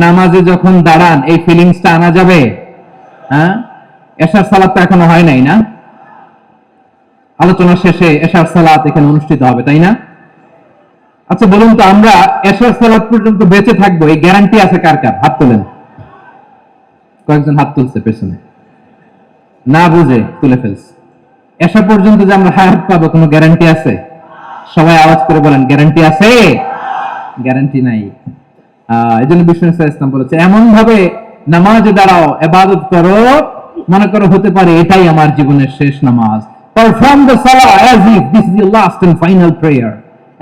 নামাজে যখন দাঁড়ান এই ফিলিংসটা আনা যাবে? হ্যাঁ, এশার সালাত তো এখনো হয় নাই না? আলোচনা শেষে এশার সালাত এখানে অনুষ্ঠিত হবে, তাই না? আচ্ছা বলুন তো, আমরা এশার সালাত পর্যন্ত বেঁচে থাকবো এই গ্যারান্টি আছে কার কার? হাত তোলেন। কয়েকজন হাত তুলছে পেছনে, না বুঝে তুলে ফেলছে। এশা পর্যন্ত যে আমরা হায়াত পাবো কোনো গ্যারান্টি আছে? সবাই আওয়াজ করে বলেন, গ্যারান্টি আছে? গ্যারান্টি নাই। এজন্য বিষ্ণু ইসলাম বলেছে, এমন ভাবে নামাজে দাঁড়াও, ইবাদত করো, মনে করো হতে পারে এটাই আমার জীবনের শেষ নামাজ। Perform the salah as if this is the last and final prayer.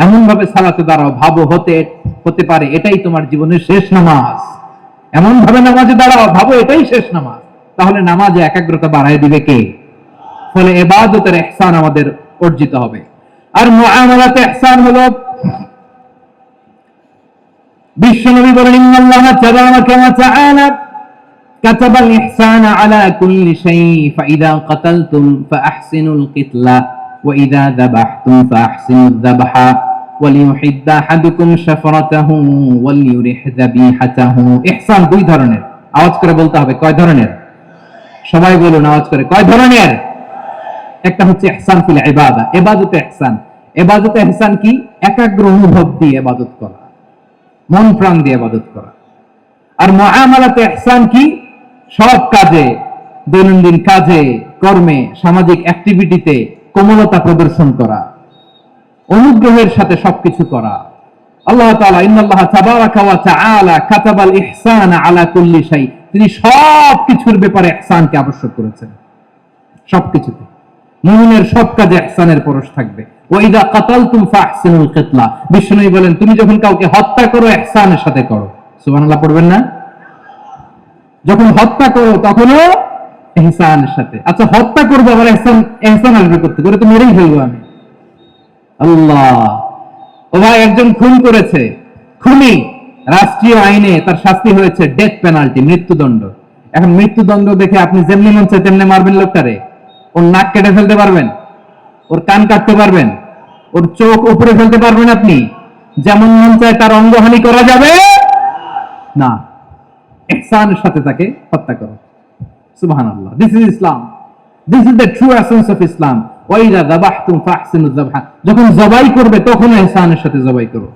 এমন ভাবে সালাতে দাঁড়াও, ভাবো হতে পারে এটাই তোমার জীবনের শেষ নামাজ। এমন ভাবে নামাজে দাঁড়াও, ভাবো এটাই শেষ নামাজ। তাহলে নামাজে একাগ্রতা বাড়ায় দিবে কে? ফলে ইবাদতের ইহসান আমাদের অর্জিত হবে। আর মুআমালাতে ইহসান হলো, বিশ্বনবী বলেন, ইন্নাল্লাহা তাবারাকা ওয়া তাআলা কাতাবাল ইহসানা আলা কুল্লি শাই, ফাইদা কাতালতুম ফাআহসিনুল কিতলা ওয়া ইযা যাবাহতুম ফাআহসিনুয যাবহা ওয়ালিয়ুহিদ্দা আহাদুকুম শাফরাতাহু ওয়ালিয়ুরিহ যাবিহাতাহু। ইহসান দুই ধরনের। আওয়াজ করে বলতে হবে, কয় ধরনের? সবাই বলুন আওয়াজ করে, কয় ধরনের? একটা হচ্ছে ইহসান ফিল ইবাদা, ইবাদতে ইহসান। ইবাদতে ইহসান কি? একাগ্র অনুভব দিয়ে ইবাদত করা, মন প্রাণ দিয়ে ইবাদত করা। আর মুআমালাতে ইহসান কি? সব কাজে, দৈনন্দিন কাজে, কর্মে, সামাজিক অ্যাক্টিভিটিতে কোমলতা প্রদর্শন করা, অনুগ্রহের সাথে সবকিছু করা। আল্লাহ তাআলা ইন্নাল্লাহা তাবারাকা ওয়া তাআলা কাতাবাল ইহসানা আলা কুল্লি শাই, তিনি সব কিছুর ব্যাপারে ইহসানকে আবশ্যক করেছেন। সবকিছুতে মুমিনের সব কাজে ইহসানের পরশ থাকবে। ওয়া ইযা কাতালতুম ফাহসিনুল কিতলা, বিষ্ণু বলেন তুমি যখন কাউকে হত্যা করো ইহসানের সাথে করো। সুবহানাল্লাহ পড়বেন না? যখন হত্যা করো তখনও ইহসানের সাথে। আচ্ছা হত্যা করবো আবার ইহসান আসবে করতে করে তো মেরেই ফেলবো আমি। আল্লাহ, ও ভাই একজন খুন করেছে, খুনি রাষ্ট্রীয় আইনে তার শাস্তি হয়েছে ডেথ পেনাল্টি, মৃত্যুদণ্ড। এখন মৃত্যুদণ্ড দেখে আপনি যেমনি মন চায় তেমনি মারবেন লোকটারে? ওর নাক কেটে ফেলতে পারবেন? ওর কান কাটতে পারবেন? ওর চোখ উপরে ফেলতে পারবেন আপনি? যেমন মন চায় তার অঙ্গহানি করা যাবে না। ইহসানের সাথে তাকে হত্যা করো। সুবহানাল্লাহ, this is Islam, this is the true essence of Islam. ওয়াইদা যাবাহতুম ফাহসিনুয যাবহা, যখন জবাই করবে তখন ইহসানের সাথে জবাই করো।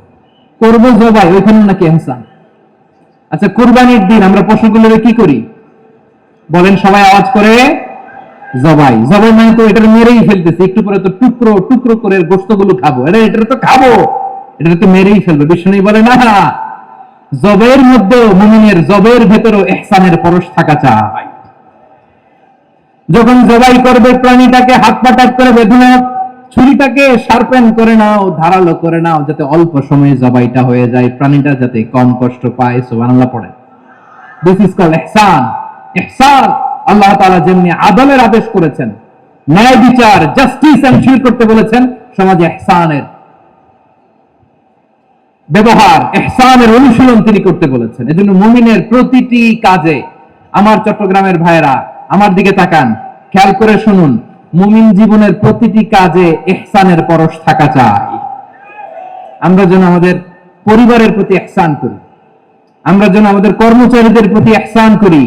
করব জবাই, ওইখানে নাকি ইহসান? আচ্ছা কুরবানির দিন আমরা পশুগুলোকে কি করি বলেন সবাই আওয়াজ করে? জবাই। জবাই মানে তো এটা মেরেই ফেলতেছি, একটু পরে তো টুকরো টুকরো করে গোশতগুলো খাবো, এটা তো খাবো, এটা তো মেরেই ফেলবে। বিষ্ণু বলে না, জবের মধ্যেও মুমিনের জবের ভেতরেও ইহসানের পরশ থাকা চাই। যখন জবাই করবে প্রাণীটাকে হাত পা টাক করে বেঁধে নাও, ছুরিটাকে শার্পেন করে নাও, ধারালো করে নাও, যাতে অল্প সময়ে জবাইটা হয়ে যায়, প্রাণীটা যাতে কম কষ্ট পায়। সুবহানাল্লাহ পড়ে। দিস ইজ কল্ড ইহসান। ইহসান আল্লাহ তাআলা যেমনি আদলের আদেশ করেছেন, ন্যায় বিচার জাস্টিস এনশিওর করতে বলেছেন, সমাজে ইহসানের ব্যবহার, ইহসানের অনুশীলন তিনি করতে বলেছেন। এজন্য মুমিনের প্রতিটি কাজে, আমার চট্টগ্রামের ভাইরা আমার দিকে তাকান, খেয়াল করে শুনুন, মুমিন জীবনের প্রতিটি কাজে ইহসানের পরশ থাকা চাই। আমরা যেন আমাদের পরিবারের প্রতি ইহসান করি, আমরা যেন আমাদের কর্মচারীদের প্রতি ইহসান করি,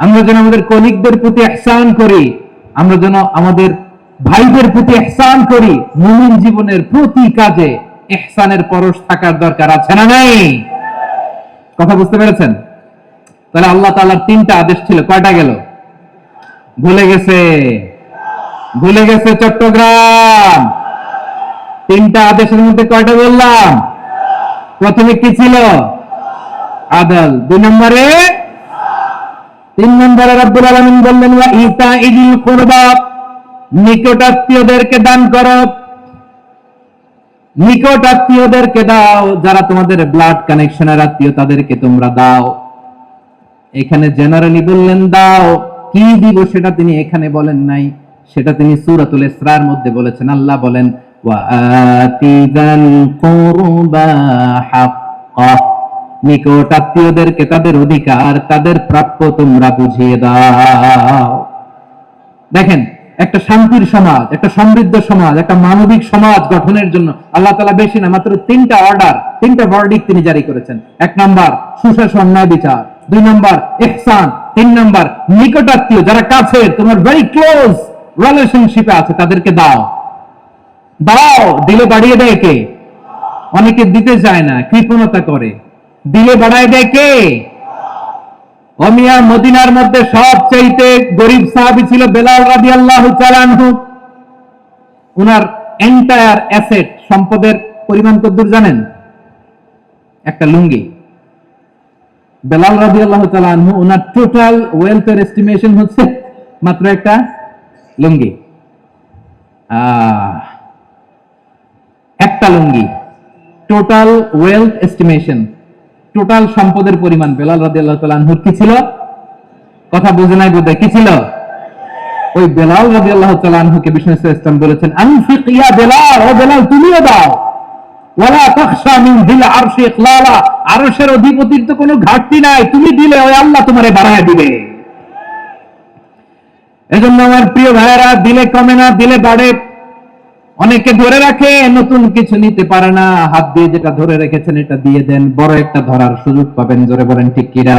আমরা যেন আমাদের কলিগদের প্রতি ইহসান করি, আমরা যেন আমাদের ভাইদের প্রতি ইহসান করি। মুমিন জীবনের প্রতি কাজে ইহসানের পরশ থাকার দরকার আছে না নাই? কথা বুঝতে পেরেছেন? তাহলে আল্লাহ তাআলার তিনটা আদেশ ছিল, কয়টা গেল? ভুলে গেছে, ভুলে গেছে চট্টগ্রাম। তিনটা আদেশের মধ্যে কয়টা বললাম? প্রথমে কি ছিল? আদল। দুই নম্বরে, তিন নম্বরে রব্বুল আলামিন বললেন ওয়া ইতাইল কুরবা, নিকটাত্মীয়দেরকে দান করো। নিকট আত্মীয়দেরকে দাও, যারা তোমাদের ব্লাড কানেকশনের আত্মীয় তাদেরকে তোমরা দাও। এখানে জেনারেলি বললেন দাও, কি দিব সেটা তিনি এখানে বলেন নাই, সেটা তিনি সূরাতুল ইসরার মধ্যে বলেছেন। আল্লাহ বলেন ওয়া আতিযাল কুরবা হাক্কা, নিকট আত্মীয়দেরকে তাদের অধিকার, তাদের প্রাপ্য তোমরা বুঝিয়ে দাও। দেখেন, একটা শান্তির সমাজ, একটা সমৃদ্ধ সমাজ, একটা মানবিক সমাজ গঠনের জন্য আল্লাহ তাআলা বেশি না, মাত্র তিনটা অর্ডার, তিনটা ভার্ডিক্ট তিনি জারি করেছেন। এক নাম্বার সুশাসন, ন্যায় বিচার। দুই নাম্বার ইহসান। তিন নাম্বার নিকটাত্মীয়, যারা কাছে তোমার ভেরি ক্লোজ রিলেশনশিপে আছে তাদেরকে দাও। দাও, দিলে বাড়িয়ে দেয় কে? অনেকে দিতে চায় না, কৃপণতা করে। দিলে বাড়ায় দেয় কে? অমিয়া মদিনার মধ্যে সবচাইতে গরিব সাহাবী ছিল বেলাল রাদিয়াল্লাহু তাআলা আনহু। উনার এন্টায়ার অ্যাসেট, সম্পদের পরিমাণ কতদূর জানেন? একটা লুঙ্গি। বেলাল রাদিয়াল্লাহু তাআলা আনহু, উনার টোটাল ওয়েলথের এস্টিমেশন হচ্ছে মাত্র একটা লুঙ্গি। একটা লুঙ্গি, টোটাল ওয়েলথ এস্টিমেশন, টোটাল সম্পদের পরিমাণ বেলাল রাদিয়াল্লাহু তাআলা আনহুর কি ছিল? কথা বুঝে নাই বোধহয়, কি ছিল? ওই বেলাল রাদিয়াল্লাহু তাআলা আনহুকে বিষ্ণু সাল্লাল্লাহু আলাইহি ওয়াসাল্লাম বলেছেন আনফিক ইয়া বেলাল, ও বেলাল তুমিও দাও। ওয়ালা তাখশা মিন যিল আরশি ইখলালা, আরশের অধিপতির তো কোনো ঘাটতি নাই, তুমি দিলে ওই আল্লাহ তোমারে বাড়ায় দিবে। এজন্য আমার প্রিয় ভাইয়েরা, দিলে কমে না, দিলে বাড়ে। অনেকে ধরে রাখে, নতুন কিছু নিতে পারে না, হাত দিয়ে যেটা ধরে রেখেছেন এটা দিয়ে দেন, বড় একটা ধরার সুযোগ পাবেন। জোরে বলেন ঠিক কিনা?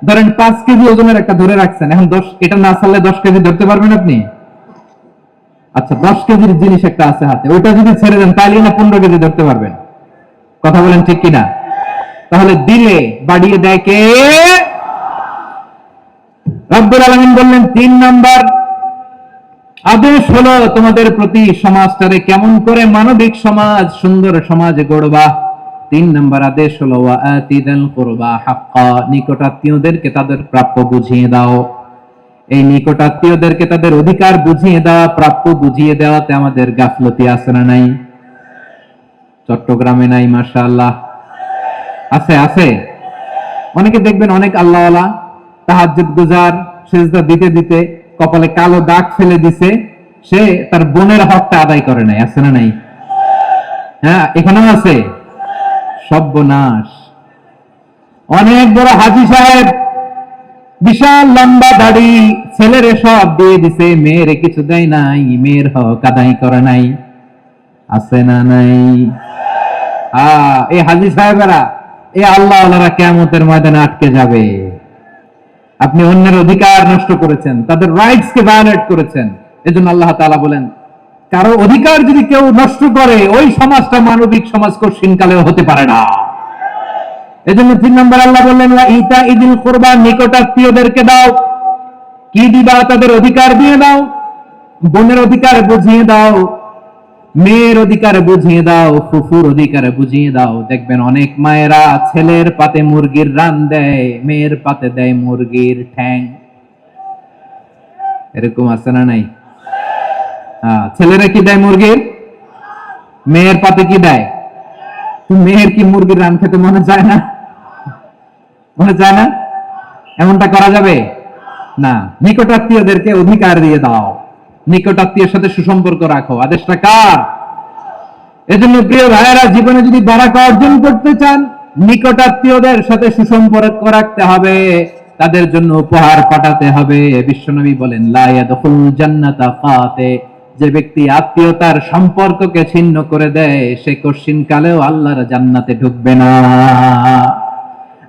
ধরেন 5 কেজি ওজনের একটা ধরে রাখছেন, এখন 10, এটা না ছাড়লে 10 কেজি ধরতে পারবেন আপনি? আচ্ছা 10 কেজির জিনিস একটা আছে হাতে, ওইটা যদি ছেড়ে দেন তাহলে না 15 কেজি ধরতে পারবেন। কথা বলেন ঠিক কিনা? তাহলে দিলে বাড়িয়ে দেয় কে? রব্বুল আলামিন বললেন 3 নাম্বার আদেশ হলো তোমাদের প্রতি সমাজটারে কেমন করে মানবিক সমাজ, সুন্দর সমাজ গড়বা। তিন নম্বর আদেশ হলো ওয়া আতিদাল কুরবা হাক্কা, নিকটাত্মীয়দেরকে তাদের প্রাপ্য বুঝিয়ে দাও। এই নিকটাত্মীয়দেরকে তাদের অধিকার বুঝিয়ে দেওয়া, প্রাপ্য বুঝিয়ে দেওয়াতে আমাদের গাফলতি আছে না নাই? চট্টগ্রামে নাই? মাশাআল্লাহ আছে, আছে। অনেকে দেখবেন অনেক আল্লাহওয়ালা তাহাজ্জুদ গুজার, সিজদা দিতে দিতে কপালে কালো দাগ ফেলে দিছে, সে তার বোনের হকটা আদায় করে নাই। আছে না নাই? হ্যাঁ, এখানেও আছে। সর্বনাশ। অনেক বড় হাজী সাহেব, বিশাল লম্বা দাড়ি, ছেলের সব দিয়ে দিছে, মেয়ের কিছু দেয় নাই, মেয়ের হক আদায় করে নাই। আছে না নাই? এই হাজী সাহেবেরা, এই আল্লাহ আল্লাহরা কিয়ামতের ময়দানে আটকে যাবে। আপনি অন্যের অধিকার নষ্ট করেছেন, তাদের রাইটস কে ভায়োলেট করেছেন। এজন্য আল্লাহ তাআলা বলেন, কারো অধিকার যদি কেউ নষ্ট করে, ওই সমাজটা মানবিক সমাজ কঠিনকালেও হতে পারে না। এজন্য 3 নম্বর আল্লাহ বললেন ওয়া ইতা ইদিল কুরবা, নিকটাত্মীয়দেরকে দাও। কি দিবা? তাদের অধিকার দিয়ে দাও। বোনের অধিকার বুঝিয়ে দাও, মেয়ের অধিকার বুঝিয়ে দাও, ফুফুর অধিকার বুঝিয়ে দাও। দেখবেন অনেক মায়েরা ছেলের পাতে মুরগির রান দেয়, মেয়ের পাতে দেয় মুরগির ঠ্যাং। এরকম আছে না নাই? ছেলেরা কি দেয়? মুরগির। মেয়ের পাতে কি দেয়? মেয়ের কি মুরগির রান খেতে মনে চায় না? মনে চায় না? এমনটা করা যাবে না। নিকটাত্মীয়দেরকে অধিকার দিয়ে দাও, নিকটাত্মীয়ের সাথে সুসম্পর্ক রাখো। আদেশটা কার? এজন্য প্রিয় ভাইয়েরা, জীবনে যদি বারাকা অর্জন করতে চান, নিকটাত্মীয়দের সাথে সুসম্পর্ক রাখতে হবে, তাদের জন্য উপহার পাঠাতে হবে। বিশ্বনবী বলেন লা ইয়াদখুল জান্নাতা ফাতে, যে ব্যক্তি আত্মীয়তার সম্পর্ককে ছিন্ন করে দেয়, সে কঠিন কালেও আল্লাহর জান্নাতে ঢুকবে না।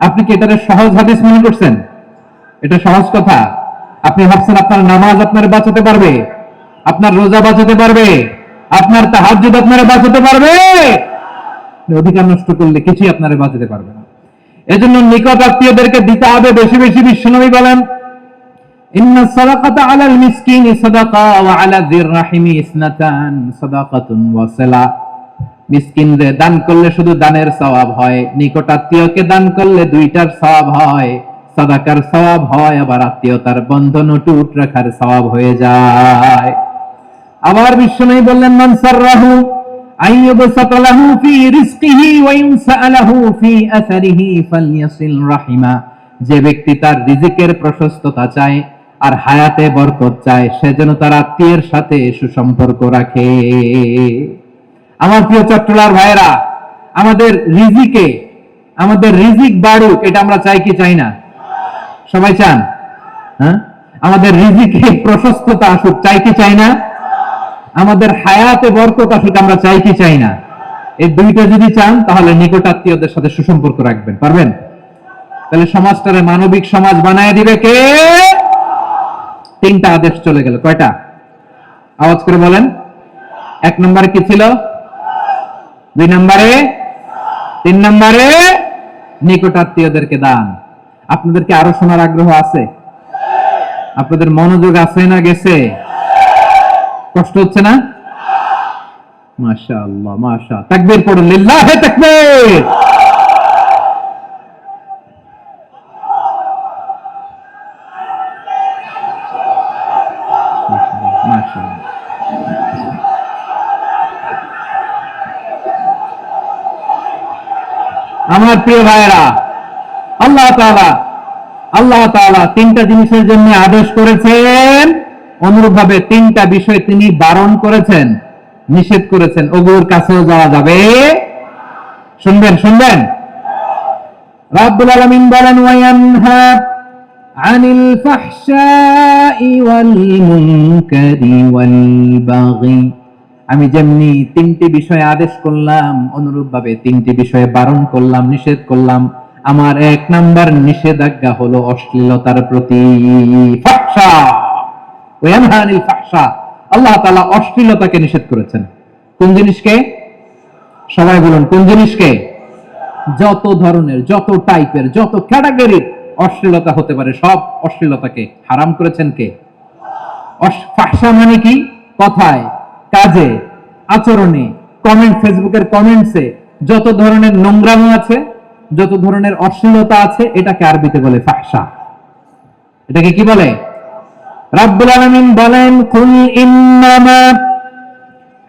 আপনি কি এটারে সহজ হাদিস মনে করছেন? এটা সহজ কথা? আপনি ভাবছেন আপনার নামাজ আপনার বাঁচাতে পারবে, আপনার রোজা বাঁচাতে পারবে, আপনার তাহাজ্জুদ আপনারা বাঁচাতে পারবে? অধিকার নষ্ট করলে কিছুই আপনারা বাঁচাতে পারবে না। এজন্য নিকট আত্মীয়দেরকে দিতে হবে বেশি বেশি। বিশ্বনবী বলেন ইন্না সাদাকাতা আলাল মিসকিনি সাদাকা ওয়া আলা যির রাহিমি ইসনাতান সাদাকাতুন ওয়া সিলা। মিসকিনদের দান করলে শুধু দানের সওয়াব হয়, নিকট আত্মীয়কে দান করলে দুইটার সওয়াব হয়। সাদাকার সওয়াব হয়, আবার আত্মীয়তার বন্ধন অটুট রাখার সওয়াব হয়ে যায়। আবার বিশ্বনবী বললেন মান সাররাহু আইয়ুবসাতা লাহু ফি রিজকিহি ওয়া ইনসাআলাহু ফি আসারিহি ফালইয়াসিল রাহিমা। যে ব্যক্তি তার রিজিকের প্রশস্ততা চায় আর হায়াতে বরকত চায়, সে যেন তার আত্মীয়ের সাথে সুসম্পর্ক রাখে। আমার প্রিয় চট্টলার ভাইয়েরা, আমাদের রিজিক বাড়ুক, এটা আমরা চাই কি চাই না? সবাই চান? হ্যাঁ, আমাদের রিজিকে প্রশস্ততা আসুক, চাই কি চাই না? আমাদের হায়াতে বরকত আসুক, আমরা চাই কি চাই না? এই দুইটা যদি চান, তাহলে নিকট আত্মীয়দের সাথে সুসম্পর্ক রাখবেন, পারবেন? তাহলে সমাজটারে মানবিক সমাজ বানায় দিবে কে? 3টা আদেশ চলে গেল। কয়টা? আওয়াজ করে বলেন। 1 নম্বরে কি ছিল? 2 নম্বরে, 3 নম্বরে নিকট আত্মীয়দেরকে দান। আপনাদেরকে আরো শোনার আগ্রহ আছে? আপনাদের মনোযোগ আছে না গেছে? কষ্ট হচ্ছে না? মাশাআল্লাহ, মাশাআল্লাহ। তাকবীর পড়ুন, লিল্লাহি তাকবীর। মাশাআল্লাহ। আমার প্রিয় ভাইয়েরা, আল্লাহ তাআলা 3টা জিনিসের জন্য আদেশ করেছেন, অনুরূপভাবে 3টা বিষয় তিনি বারণ করেছেন, নিষেধ করেছেন। ওগুলোর কাছেও যাওয়া যাবে। শুনবেন। রাব্বুল আলামিন বলেন ওয়ায়ানহা আনিল ফাহশাই ওয়াল মুনকারি ওয়াল বাগি। আমি যেমনি 3টি বিষয়ে আদেশ করলাম, অনুরূপভাবে 3টি বিষয়ে বারণ করলাম, নিষেধ করলাম। আমার 1 নাম্বার নিষেধাজ্ঞা হলো অশ্লীলতার প্রতি। ফাহশা, ওয়ায়ানহা আনিল ফাহশা, আল্লাহ তাআলা অশ্লীলতাকে নিষেধ করেছেন। কোন জিনিসকে? সবাই বলুন, কোন জিনিসকে? যত ধরনের, যত টাইপের, যত ক্যাটাগরির অশ্লীলতা হতে পারে, সব অশ্লীলতাকে হারাম করেছেন কে? ফাহশা মানে কি? কথায়, কাজে, আচরণে, কমেন্ট, ফেসবুকের কমেন্টসে, যত ধরনের নোংরামো আছে, যত ধরনের অশ্লীলতা আছে, এটাকে আরবিতে বলে ফাহশা। এটাকে কি বলে? রাব্বুল আলামিন বলেন, কুল ইন্নামা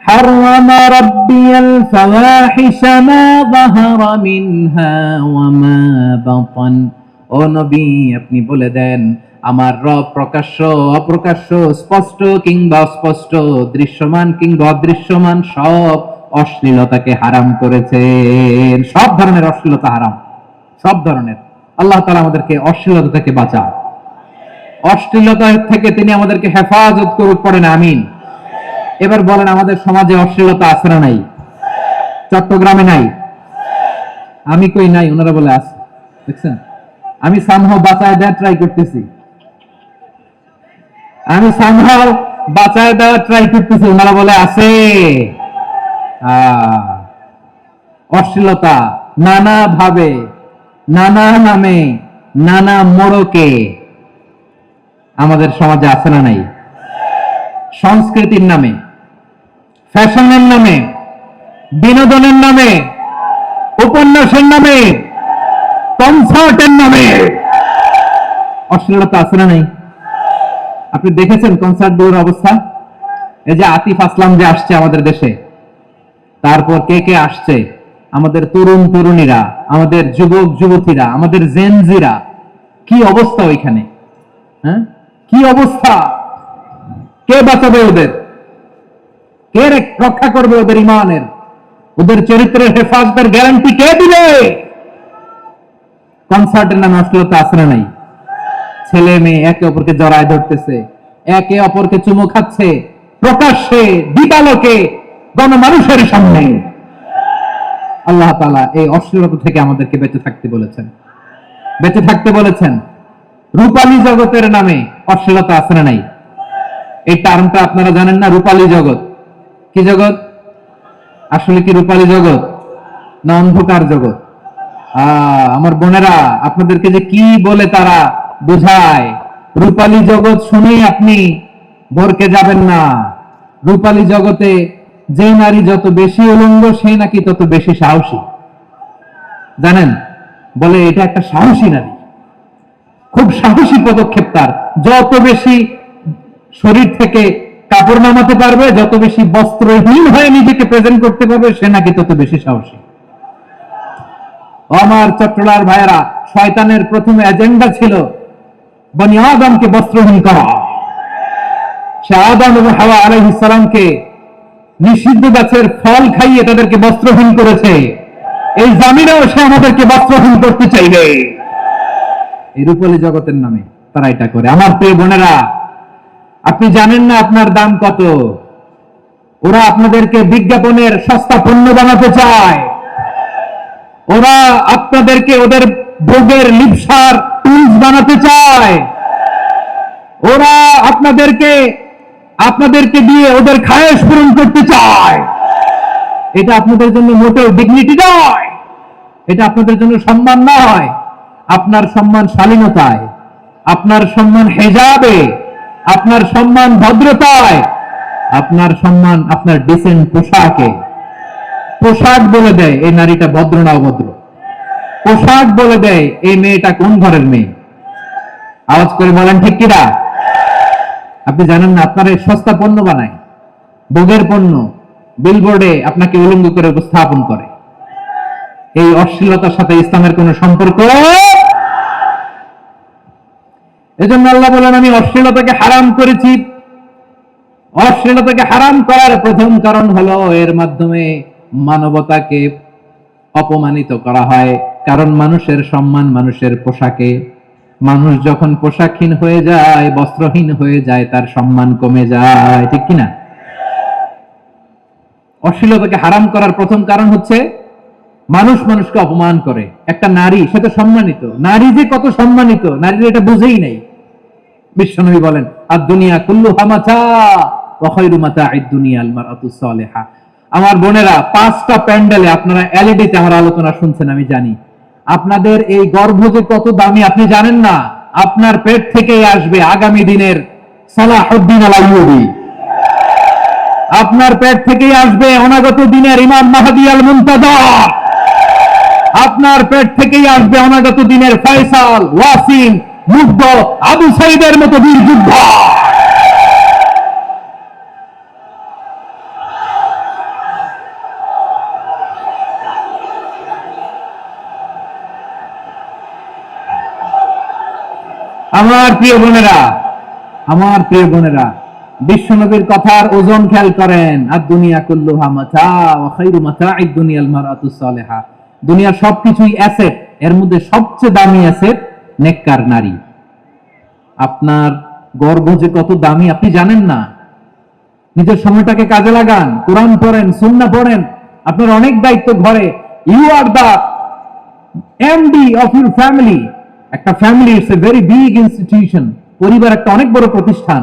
হাররামা রাব্বিয়াল ফাওয়াহিশা মা যাহারা মিনহা ওয়া মা বাতান। ও নবী, আপনি বলে দেন, আমার রব প্রকাশ্য অপ্রকাশ্য, স্পষ্ট কিংবা অস্পষ্ট, দৃশ্যমান কিংবা অদৃশ্যমান সব অশ্লীলতাকে হারাম করেছেন। সব ধরনের অশ্লীলতা হারাম, সব ধরনের। আল্লাহ তাআলা আমাদেরকে অশ্লীলতা থেকে বাঁচান, অশ্লীলতা থেকে তিনি আমাদেরকে হেফাজত করুক, পড়েন আমিন। এবার বলেন, আমাদের সমাজে অশ্লীলতা আছে না নাই? চট্টগ্রামে নাই? আমি কই নাই, ওনারা বলে আছে। দেখছেন, আমি সামহাও বাঁচায় দেওয়ার ট্রাই করতেছি, ওনারা বলে আছে। অশ্লীলতা নানা ভাবে, নানা নামে, নানা মোড়কে আমাদের সমাজে আছে না নাই? সংস্কৃতির নামে, ফ্যাশনের নামে, বিনোদনের নামে, উপন্যাসের নামে, কনসার্টের নামে অশ্লীলতা আছে না নাই? আপনি দেখেছেন কনসার্টগুলোর অবস্থা? এই যে আতিফ আসলাম যে আসছে আমাদের দেশে, তারপর কে কে আসছে, আমাদের তরুণ তরুণীরা, আমাদের যুবক যুবতীরা, আমাদের জেনজিরা, কি অবস্থা ওইখানে? হ্যাঁ, কি অবস্থা? কে বাঁচাবে ওদের? কে রক্ষা করবে ওদের ইমানের, ওদের চরিত্রের হেফাজতের গ্যারান্টি কে দিবে? কনসার্টের নামে অশ্লীলতা আছে না নাই? ছেলে মেয়ে একে অপরকে জড়ায় ধরতেছে, একে অপরকে চুমু খাচ্ছে, প্রকাশ্যে দিবালোকে গণমানুষের সামনে। আল্লাহ তাআলা এই অশ্লীলতা থেকে আমাদেরকে বেঁচে থাকতে বলেছেন, বেঁচে থাকতে বলেছেন। রূপালী জগতের নামে অশ্লীলতা আছে না নাই? এই টার্মটা আপনারা জানেন না? রূপালী জগৎ কি জগৎ? আসলে কি রূপালী জগৎ না অন্ধকার জগৎ? আমার বোনেরা, আপনাদেরকে যে কি বলে তারা বোঝায়, রূপালী জগৎ শুনেই আপনি ভরকে যাবেন না। রূপালী জগতে যে নারী যত বেশি উলঙ্গ, সে নাকি তত বেশি সাহসী। জানেন, বলে এটা একটা সাহসী নারী, খুব সাহসী পদক্ষেপ তার। যত বেশি শরীর থেকে কাপড় নামাতে পারবে, যত বেশি বস্ত্রহীন হয়ে নিজেকে প্রেজেন্ট করতে পারবে, সে নাকি তত বেশি সাহসী। আমার চট্টলার ভাইয়েরা, শয়তানের প্রথম এজেন্ডা ছিল বনি আদমকে বস্ত্রহীন করা। সে আদম এবং হাওয়া আলাইহিস সালামকে নিষিদ্ধ গাছের ফল খাইয়ে তাদেরকে বস্ত্রহীন করেছে। এই জামিনেও সে আমাদেরকে বস্ত্রহীন করতে চাইবে। এই রূপালী জগতের নামে তারা এটা করে। আমার প্রিয় বোনেরা, আপনি জানেন না আপনার দাম কত। ওরা আপনাদেরকে বিজ্ঞাপনের সস্তা পণ্য বানাতে চায়। ওরা আপনাদেরকে ওদের ভোগের লিপসার টুলস বানাতে চায়। ওরা আপনাদেরকে দিয়ে ওদের খায়েশ পূরণ করতে চায়। এটা আপনাদের জন্য মোটেও ডিগনিটি নয়, এটা আপনাদের জন্য সম্মান নয়। আপনার সম্মান শালীনতায়, আপনার সম্মান হেজাবে, আপনার সম্মান ভদ্রতায়, আপনার সম্মান আপনার ডিসেন্ট পোশাকে। পোশাক বলে দেয় এই নারীটা ভদ্র না অভদ্র। পোশাক বলে দেয় এই মেয়েটা কোন ঘরের মেয়ে। আওয়াজ করে বলেন ঠিক কিনা? আপনি জানেন না, আপনার সস্তা পণ্য বানায়, ভোগের পণ্য, বিলবোর্ডে আপনাকে উলঙ্গ করে উপস্থাপন করে। এই অশ্লীলতার সাথে ইসলামের কোন সম্পর্ক। এজন্য আল্লাহ বলেন, আমি অশ্লীলতাকে হারাম করেছি। অশ্লীলতাকে হারাম করার প্রথম কারণ হলো এর মাধ্যমে মানবতাকে অপমানিত করা হয়। কারণ মানুষের সম্মান মানুষের পোশাকে। মানুষ যখন পোশাকহীন হয়ে যায়, বস্ত্রহীন হয়ে যায়, তার সম্মান কমে যায়, ঠিক কিনা? অশ্লীলতাকে হারাম করার প্রথম কারণ হচ্ছে মানুষ মানুষকে অপমান করে। একটা নারী, সে তো সম্মানিত, নারী যে কত সম্মানিত, নারীর এটা বুঝেই নাই। বিশ্বনবী বলেন, আর দুনিয়া কুল্লুহা মাতা ওয়া খায়রু মাতা'আদ দুনিয়া আল মারআতুস সালিহা। আমার বোনেরা, 5টা প্যান্ডেলে আপনারা এলইডিতে আমার আলোচনা শুনছেন, আমি জানি। আপনাদের এই গর্ভ যে কত দামি আপনি জানেন না। আপনার পেট থেকেই আসবে আগামী দিনের সালাহুদ্দিন আল আইয়ুবী। আপনার পেট থেকেই আসবে অনাগত দিনের ইমাম মাহদী আল মুনতাযা। আপনার পেট থেকেই আসবে অনাগত দিনের ফয়সাল, ওয়াসিম, মুগ্ধ, আবু সাইদের মতো বীর যোদ্ধা। আমার প্রিয় বোনেরা, আমার প্রিয় বোনেরা, বিশ্বনবীর কথার ওজন খেয়াল করেন। আর দুনিয়া কুল্লুহা মাতা ওয়া খায়রু মাতা'আদ দুনিয়াল মারআতুস সালিহা। দুনিয়ার সবকিছুই অ্যাসেট, এর মধ্যে সবচেয়ে দামি অ্যাসেট নেককার নারী। আপনার গর্ভ যে কত দামি আপনি জানেন না। নিজের সময়টাকে কাজে লাগান, কোরআন পড়েন, সুন্নাহ পড়েন। আপনার অনেক দায়িত্ব ঘরে। You are the MD of your family. একটা family it's a very big institution. পরিবার একটা অনেক বড় প্রতিষ্ঠান।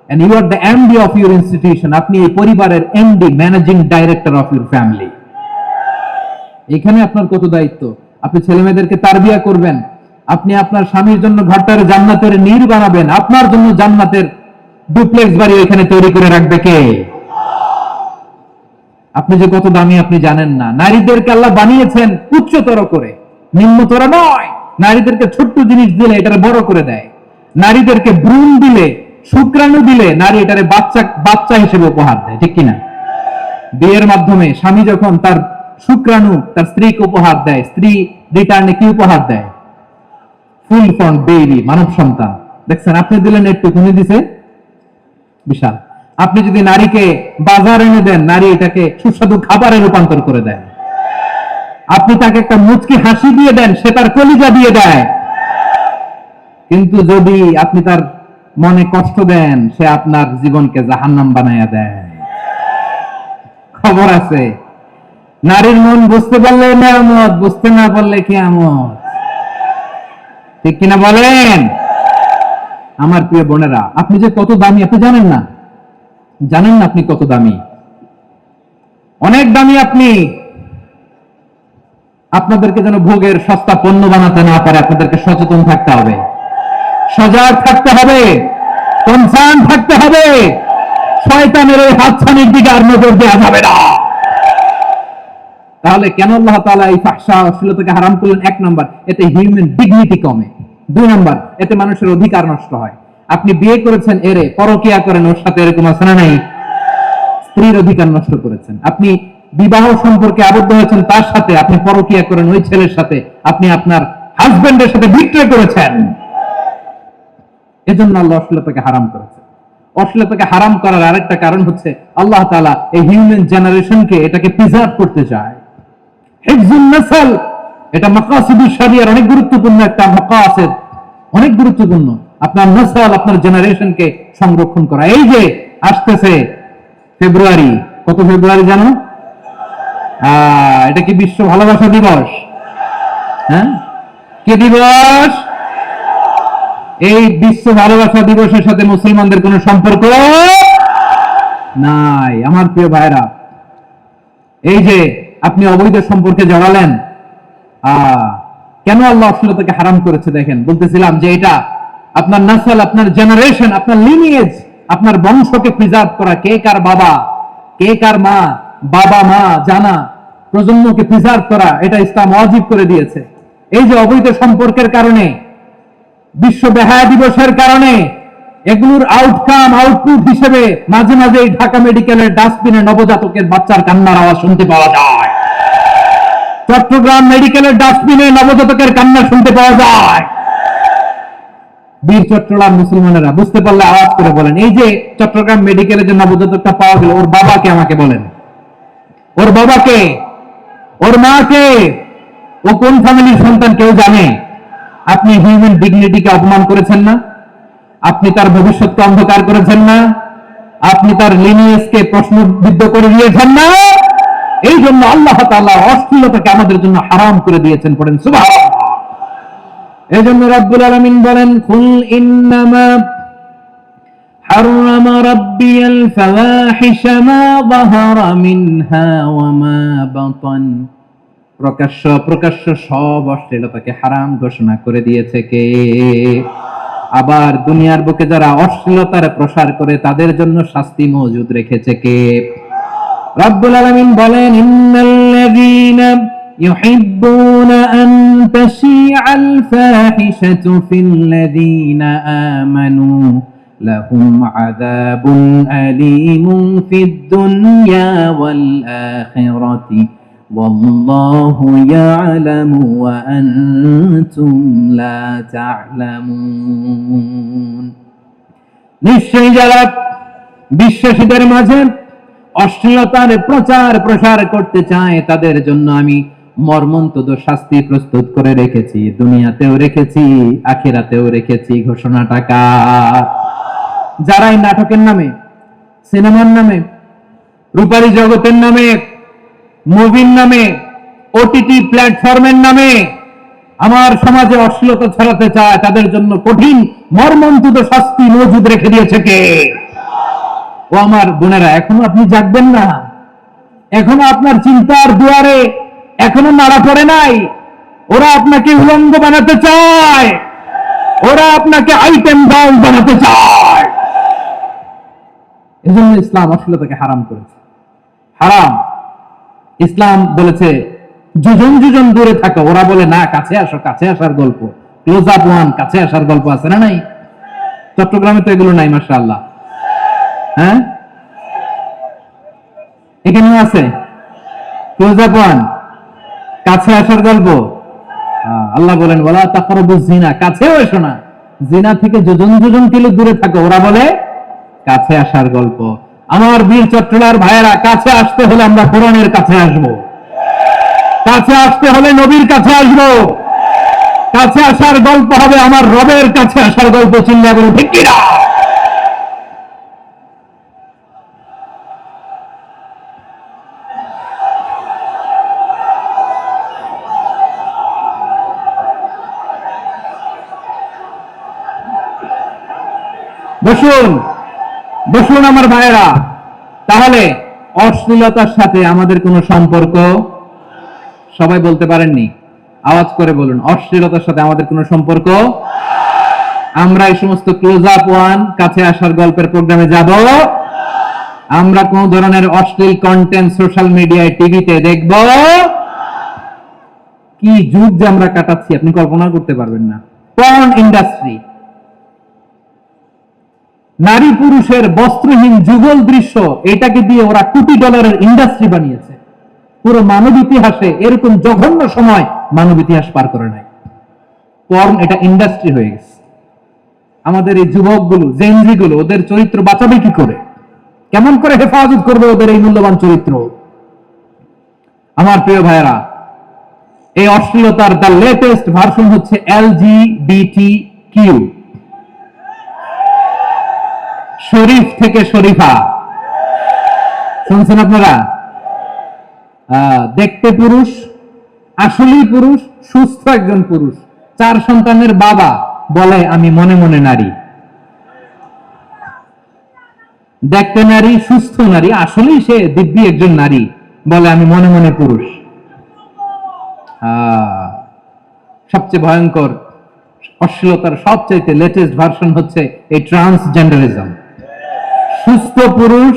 and you are the MD of your institution. আপনি এই পরিবারের MD, managing director of your family. এখানে আপনার কত দায়িত্ব। আপনি ছেলেমেয়েদেরকে তারবিয়া করবেন, আপনি আপনার স্বামীর জন্য ঘরটার জান্নাতের নীড় বানাবেন, আপনার জন্য জান্নাতের ডুপ্লেক্স বাড়ি এখানে তৈরি করে রাখবে কে? আপনি যে কত দামি আপনি জানেন না। নারীদেরকে আল্লাহ বানিয়েছেন উচ্চতর করে, নিম্নতর নয়। নারীদেরকে ছোট্ট জিনিস দিলে এটারে বড় করে দেয়। নারীদেরকে ভ্রূণ দিলে, শুক্রাণু দিলে নারী এটারে বাচ্চা বাচ্চা হিসেবে উপহার দেয়, ঠিক কিনা? বিয়ের মাধ্যমে স্বামী যখন তার শুক্রাণু তার স্ত্রীকে উপহার দেয়, স্ত্রী রিটার্নে কি উপহার দেয়? ফুল ফর্ম বেবি, মানব সন্তান। দেখছেন, আপনি দিলেন একটু, উনি দিছে বিশাল। আপনি যদি নারীকে বাজার এনে দেন, নারী এটাকে সুস্বাদু খাবারে রূপান্তর করে দেয়। আপনি তাকে একটা মুচকি হাসি দিয়ে দেন, সে তার কলিজা দিয়ে দেয়। কিন্তু যদি আপনি তার মনে কষ্ট দেন, সে আপনার জীবনকে জাহান্নাম বানায়া দেয়। খবর আছে, নারীর মন বুঝতে পারলে নিয়ামত, বুঝতে না পারলে কিয়ামত। ঠিক কিনা বলেন? আমার প্রিয় বোনেরা, আপনি যে কত দামি আপনি জানেন না। জানেন না আপনি কত দামি, অনেক দামি আপনি। আপনাদেরকে যেন ভোগের সস্তা পণ্য বানাতে না পারে, আপনাদেরকে সচেতন থাকতে হবে, সজাগ থাকতে হবে, কনসার্ন থাকতে হবে। শয়তানের ওই হাতছানির দিকে আর নজর দেওয়া যাবে না। তাহলে কেন আল্লাহ তাআলা এই ফাহশা অশ্লীলতাকে হারাম করলেন? এক নাম্বার, এতে হিউম্যান ডিগনিটি কমে। দুই নাম্বার, এতে মানুষের অধিকার নষ্ট হয়। আপনি বিয়ে করেছেন এরে, পরকিয়া করেন ওর সাথে, এরকম আছে না নাই? স্ত্রীর অধিকার নষ্ট করেছেন। আপনি বিবাহ সম্পর্কে আবদ্ধ হয়েছেন তার সাথে, আপনি পরকিয়া করেন ওই ছেলের সাথে, আপনি আপনার হাজবেন্ডের সাথে বিক্রয় করেছেন। এজন্য আল্লাহ অশ্লীলতাকে হারাম করেছে। অশ্লীলতাকে হারাম করার আরেকটা কারণ হচ্ছে আল্লাহ তাআলা এই হিউম্যান জেনারেশনকে এটাকে প্রিজার্ভ করতে চায়। হিফজুন নাসল, এটা মাকাসিদুশ শরিয়ার অনেক গুরুত্বপূর্ণ একটা মাকাসিদ, অনেক গুরুত্বপূর্ণ। আপনার নসল, আপনার জেনারেশনকে সংরক্ষণ করা। এই যে আসতেছে ফেব্রুয়ারি, কত ফেব্রুয়ারি জানো? এটা কি বিশ্ব ভালোবাসা দিবস? হ্যাঁ, কি দিবস? এই বিশ্ব ভালোবাসা দিবসের সাথে মুসলমানদের কোনো সম্পর্ক নাই। আমার প্রিয় ভাইরা, এই যে আপনি অবৈধ সম্পর্কে জড়ালেন, কেন আল্লাহ অশ্লীলতাকে হারাম করেছে দেখেন। বলতেছিলাম যে এটা আপনার নাসল, আপনার জেনারেশন, আপনার লিনিয়েজ, আপনার বংশকে প্রিজার্ভ করা। কে কার বাবা, কে কার মা, বাবা মা জানা, প্রজন্মকে প্রিজার্ভ করা, এটা ইসলাম ওয়াজিব করে দিয়েছে। এই যে অবৈধ সম্পর্কের কারণে, বিশ্ব বেহায়া দিবসের কারণে, এগুলোর আউটকাম, আউটপুট হিসেবে মাঝে মাঝে এই ঢাকা মেডিকেলের ডাস্টবিনে নবজাতকের বাচ্চার কান্নার আওয়াজ শুনতে পাওয়া যায়। চট্টগ্রাম মেডিকেলের ডাস্টবিনে নবজাতকের কান্না শুনতে পাওয়া যায়। বীর চট্টগ্রাম মুসলমানেরা বুঝতে পারলে আওয়াজ করে বলেন। এই যে চট্টগ্রাম মেডিকেলে যে নবজাতকটা পাওয়া গেল, ওর বাবাকে আমাকে বলেন, ওর বাবাকে, ওর মাকে, ও কোন ফ্যামিলির সন্তান কেউ জানে? আপনি হিউম্যান ডিগনিটিকে অপমান করেছেন না? আপনি তার ভবিষ্যৎকে অন্ধকার করেছেন না? আপনি তার লিনিয়েজকে প্রশ্নবিদ্ধ করে দিয়েছেন না? এই জন্য আল্লাহ তাআলা অশ্লীলতাকে আমাদের জন্য হারাম করে দিয়েছেন। পড়েন সুবহানাল্লাহ। এই জন্য রব্বুল আলামিন বলেন, কুল ইন্নামা হারামা রাব্বিয়াল ফাওয়াহিশা মা যাহারা মিনহা ওয়া মা বাতান। প্রকাশ্য প্রকাশ্য সব অশ্লীলতাকে হারাম ঘোষণা করে দিয়েছে কে? আবার দুনিয়ার বুকে যারা অশ্লীলতার প্রসার করে তাদের জন্য শাস্তি মজুদ রেখেছে কে? রব্বুল আলামিন বলেন, ইন্নাল্লাযীনা يحبون أن تشيع الفاحشة في الذين آمنوا لهم عذاب أليم في الدنيا والآخرة والله يعلم وأنتم لا تعلمون নিশ্চয়ই যারা বিশ্বাসীদের মাঝে অশ্লীলতার প্রচার প্রসার করতে চায় তাদের জন্য আমি মর্মন্তুদ শাস্তি প্রস্তুত করে রেখেছি, দুনিয়াতেও রেখেছি, আখিরাতেও রেখেছি। ঘোষণাটা কার? যারা এই নাটকের নামে, সিনেমার নামে, রূপালী জগতের নামে, মুভির নামে, ওটিটি প্ল্যাটফর্মের নামে আমার সমাজে অশ্লীলতা ছড়াতে চায় তাদের জন্য কঠিন মর্মন্তুদ শাস্তি মজুদ রেখে দিয়েছে কে? ও আমার বোনেরা, এখনো আপনি জাগবেন না? এখনো আপনার চিন্তার দুয়ারে এখনো নাড়া পড়ে নাই? ওরা আপনাকে উলঙ্গ বানাতে চায়, ওরা আপনাকে আইটেম বল বানাতে চায়। এজন্য ইসলাম অশ্লীলতাকে হারাম করেছে। হারাম। ইসলাম বলেছে যুজন যুজন দূরে থাকো, ওরা বলে না কাছে আসো, কাছে আসার গল্প, ক্লোজ আপ ওয়ান, কাছে আসার গল্প আছে না নাই? চট্টগ্রামে তো এগুলো নাই মাশাআল্লাহ। হ্যাঁ, এখানে আছে ক্লোজ আপ ওয়ান, কাছে আসার গল্প। আল্লাহ বলেন ওয়ালা তাকরাবুজ জিনা, কাছেও এসো না, জিনা থেকে যোজন যোজন কিলো দূরে থাকো, ওরা বলে কাছে আসার গল্প। আমার বীর চট্টলার ভাইয়েরা, কাছে আসতে হলে আমরা কোরআনের কাছে আসব, কাছে আসতে হলে নবীর কাছে আসব, কাছে আসার গল্প হবে আমার রবের কাছে আসার গল্প। চিন্তা করুন ঠিক কিনা? বসুন বসুন আমার ভাইয়েরা। তাহলে অশ্লীলতার সাথে আমাদের কোনো সম্পর্ক? সবাই বলতে পারেননি, আওয়াজ করে বলুন, অশ্লীলতার সাথে আমাদের কোনো সম্পর্ক? আমরা এই সমস্ত ক্লোজ আপ ওয়ান, কাছে আসার গল্পের প্রোগ্রামে যাব? আমরা কোন ধরনের অশ্লীল কন্টেন্ট সোশ্যাল মিডিয়ায়, টিভিতে দেখব? কি যুগ যে আমরা কাটাচ্ছি আপনি কল্পনা করতে পারবেন না। পর্ন ইন্ডাস্ট্রি, নারী পুরুষের বস্ত্রহীন যুগল দৃশ্য, এটাকে দিয়ে ওরা কোটি ডলারের ইন্ডাস্ট্রি বানিয়েছে। পুরো মানব ইতিহাসে এরকম জঘন্য সময় মানব ইতিহাস পার করে নাই। পর্ন এটা ইন্ডাস্ট্রি হয়ে গেছে। আমাদের এই যুবকগুলো, জেনজিগুলো, ওদের চরিত্র বাঁচাবে কি করে? কেমন করে হেফাজত করবে ওদের এই মূল্যবান চরিত্র? আমার প্রিয় ভাইয়েরা, এই অশ্লীলতার দ্য লেটেস্ট ভার্সন হচ্ছে LGBTQ, শরীফ থেকে শরীফা। শুনছেন আপনারা? দেখতে পুরুষ, আসলেই পুরুষ, সুস্থ একজন পুরুষ, 4 সন্তানের বাবা, বলে আমি মনে মনে নারী। দেখতে নারী, সুস্থ নারী, আসলেই সে দিব্যি একজন নারী, বলে আমি মনে মনে পুরুষ। সবচেয়ে ভয়ঙ্কর অশ্লীলতার সবচেয়ে লেটেস্ট ভার্সন হচ্ছে এই ট্রান্সজেন্ডারিজম। সুস্থ পুরুষ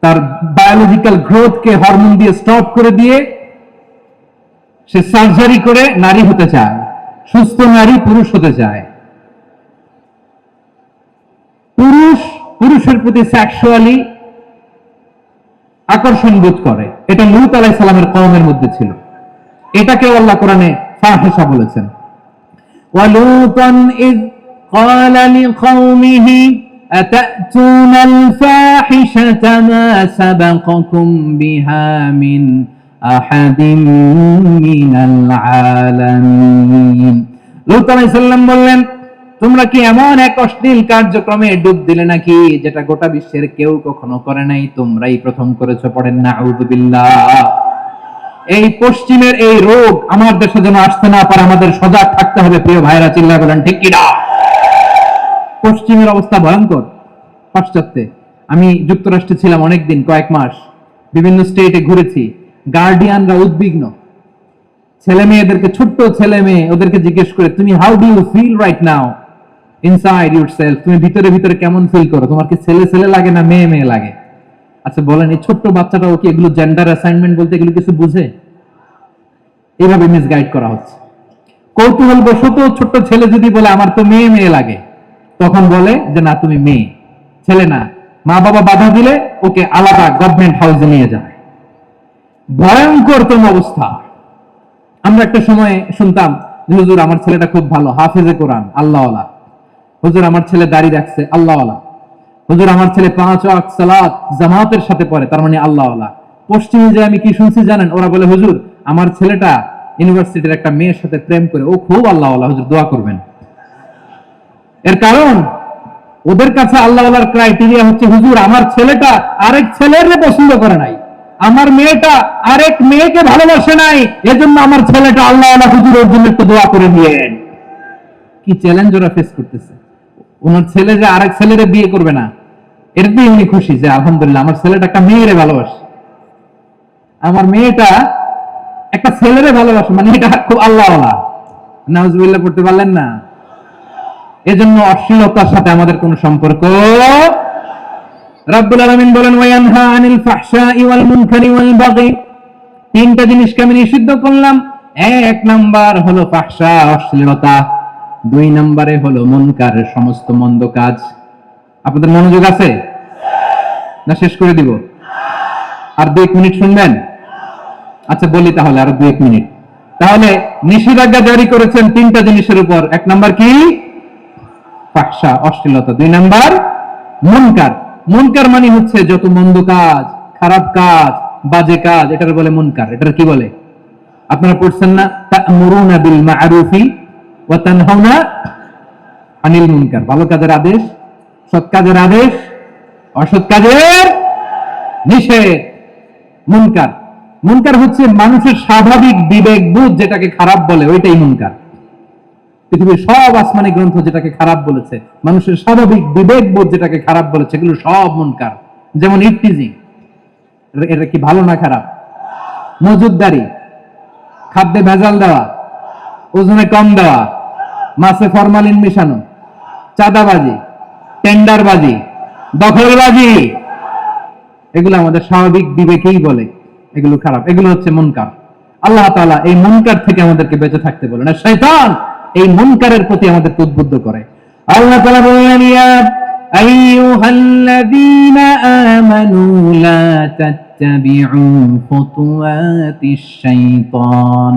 তার বায়োলজিক্যাল গ্রোথকে হরমোন দিয়ে স্টপ করে দিয়ে সে সার্জারি করে নারী হতে চায়, সুস্থ নারী পুরুষ হতে চায়। পুরুষ পুরুষের প্রতি সেক্সুয়ালি আকর্ষণ বোধ করে, এটা লূত আলাইহিস সালামের কওমের মধ্যে ছিল। এটাকে আল্লাহ কোরআনে ফাহিশা বলেছেন। ওয়ালুতান ইয ক্বালা লিকওমিহি আতাতুনাল ফাহিশাতা মা সাবাকাকুম বিহা মিন আহাদিন মিনাল আলামিন। লূত আলাইহিস সালাম বললেন, তোমরা কি এমন এক অশ্লীল কার্যক্রমে ডুব দিলে নাকি যেটা গোটা বিশ্বের কেউ কখনো করে নাই, তোমরাই প্রথম করেছো? পড়েন না আউযুবিল্লাহ। এই পশ্চিমের এই রোগ আমার দেশে যেন আসতে না পারে, আমাদের সজাগ থাকতে হবে। প্রিয় ভাইরা, চিল্লায় বলেন ঠিক কি না? পশ্চিমের অবস্থা ভয়ঙ্কর। পাশ্চাত্যে, আমি যুক্তরাষ্ট্রে ছিলাম অনেকদিন, কয়েক মাস, বিভিন্ন স্টেটে ঘুরেছি। গার্ডিয়ানরা উদ্বিগ্ন, ছেলে মেয়েদেরকে, ছোট্ট ছেলে মেয়ে, ওদেরকে জিজ্ঞেস করে তুমি how do you feel right now inside yourself, তুমি ভিতরে ভিতরে কেমন ফিল করো, তোমার কি ছেলে ছেলে লাগে না মেয়ে মেয়ে লাগে? আচ্ছা বলেন, এই ছোট্ট বাচ্চাটাও কি এগুলো জেন্ডার অ্যাসাইনমেন্ট বলতে এগুলো কিছু বুঝে? এইভাবে মিসগাইড করা হচ্ছে। কৌতূহল বশত ছোট্ট ছেলে যদি বলে আমার তো মেয়ে মেয়ে লাগে, তখন বলে যে না তুমি মেয়ে, ছেলে না। মা বাবা বাধা দিলে ওকে আলাদা গভর্নমেন্ট হাউসে নিয়ে যায়। ভয়ঙ্করতম অবস্থা। আমরা একটা সময় শুনতাম যে হুজুর আমার ছেলেটা খুব ভালো, হাফেজে কোরআন, আল্লাহওয়ালা। হুজুর আমার ছেলে দাড়ি রাখছে, আল্লাহওয়ালা। হুজুর আমার ছেলে 5 ওয়াক্ত সালাত জামাতের সাথে পড়ে, তার মানে আল্লাহওয়ালা। পশ্চিমে যে আমি কি শুনছি জানেন? ওরা বলে হুজুর আমার ছেলেটা ইউনিভার্সিটির একটা মেয়ের সাথে প্রেম করে, ও খুব আল্লাহওয়ালা, হুজুর দোয়া করবেন। এর কারণ ওদের কাছে আল্লাহওয়ালার ক্রাইটেরিয়া হচ্ছে হুজুর আমার ছেলেটা আরেক ছেলের পছন্দ করে নাই, আমার মেয়েটা আরেক মেয়েকে ভালোবাসে নাই, এজন্য আমার ছেলেটা আল্লাহওয়ালা, হুজুর ওর জন্য একটু দোয়া করে দিয়েন। কি চ্যালেঞ্জ ওরা ফেস করতেছে। ওনার ছেলে যে আরেক ছেলেরে বিয়ে করবে না, এটাতেই উনি খুশি যে আলহামদুলিল্লাহ আমার ছেলেটা একটা মেয়েরে ভালোবাসে, আমার মেয়েটা একটা ছেলেরে ভালোবাসে, মানে এটা খুব আল্লাহওয়ালা। নাউজুবিল্লাহ পড়তে পারলেন না? এজন্য অশ্লীলতার সাথে আমাদের কোনো সম্পর্ক। রাব্বুল আলামিন বলেন ওয়ায়ানহা আনিল ফাহশাই ওয়াল মুনকারি ওয়াল বাগি, তিনটা জিনিসকে আমি নিষিদ্ধ করলাম। এক নাম্বার হলো ফাহশা, অশ্লীলতা। 2 নম্বরে হলো মুনকার, সমস্ত মন্দ কাজ। আপনাদের মনোযোগ আছে না? শেষ করে দিব? আর 2 মিনিট শুনবেন? আচ্ছা বলি তাহলে আর 2 মিনিট। তাহলে নিষেধাজ্ঞা জারি করেছেন 3টা জিনিসের উপর। 1 নাম্বার কি? ফাহশা, অশ্লীলতা। 2 নাম্বার মুনকার। মুনকার মানে হচ্ছে যত মন্দ কাজ, খারাপ কাজ, বাজে কাজ, এটার বলে মুনকার। এটার কি বলে? আপনারা পড়ছেন না তা'মুরুনা বিল মা'রুফি ওয়া তানহাউনা আনিল মুনকার। ভালো কাজের আদেশ, সৎ কাজের আদেশ, অসৎ কাজের নিষেধ। মুনকার, মুনকার হচ্ছে মানুষের স্বাভাবিক বিবেকবোধ যেটাকে খারাপ বলে, ওইটাই মুনকার। পৃথিবীর সব আসমানি গ্রন্থ যেটাকে খারাপ বলেছে, মানুষের স্বাভাবিক বিবেকবোধ যেটাকে খারাপ বলেছে, এগুলো সব মুনকার। যেমন ইফতিজিং, এটা কি ভালো না খারাপ? মজুদদারি, খাদ্যে ভেজাল দেওয়া, ওজনে কম দেওয়া, মাছে ফরমালিন মেশানো, চাঁদাবাজি, টেন্ডারবাজি, দখলবাজি, এগুলো আমাদের স্বাভাবিক বিবেকেই বলে এগুলো খারাপ, এগুলো হচ্ছে মুনকার। আল্লাহ তাআলা এই মুনকার থেকে আমাদেরকে বেঁচে থাকতে বলেন, আর শয়তান এই মুনকারের প্রতি আমাদেরকে উদ্বুদ্ধ করে। আল্লাহ তাআলা বললেন ইয়া আইয়ুহাল্লাযীনা আমানু লা তাত্তাবিউ খুতুওয়াতিশ শাইতান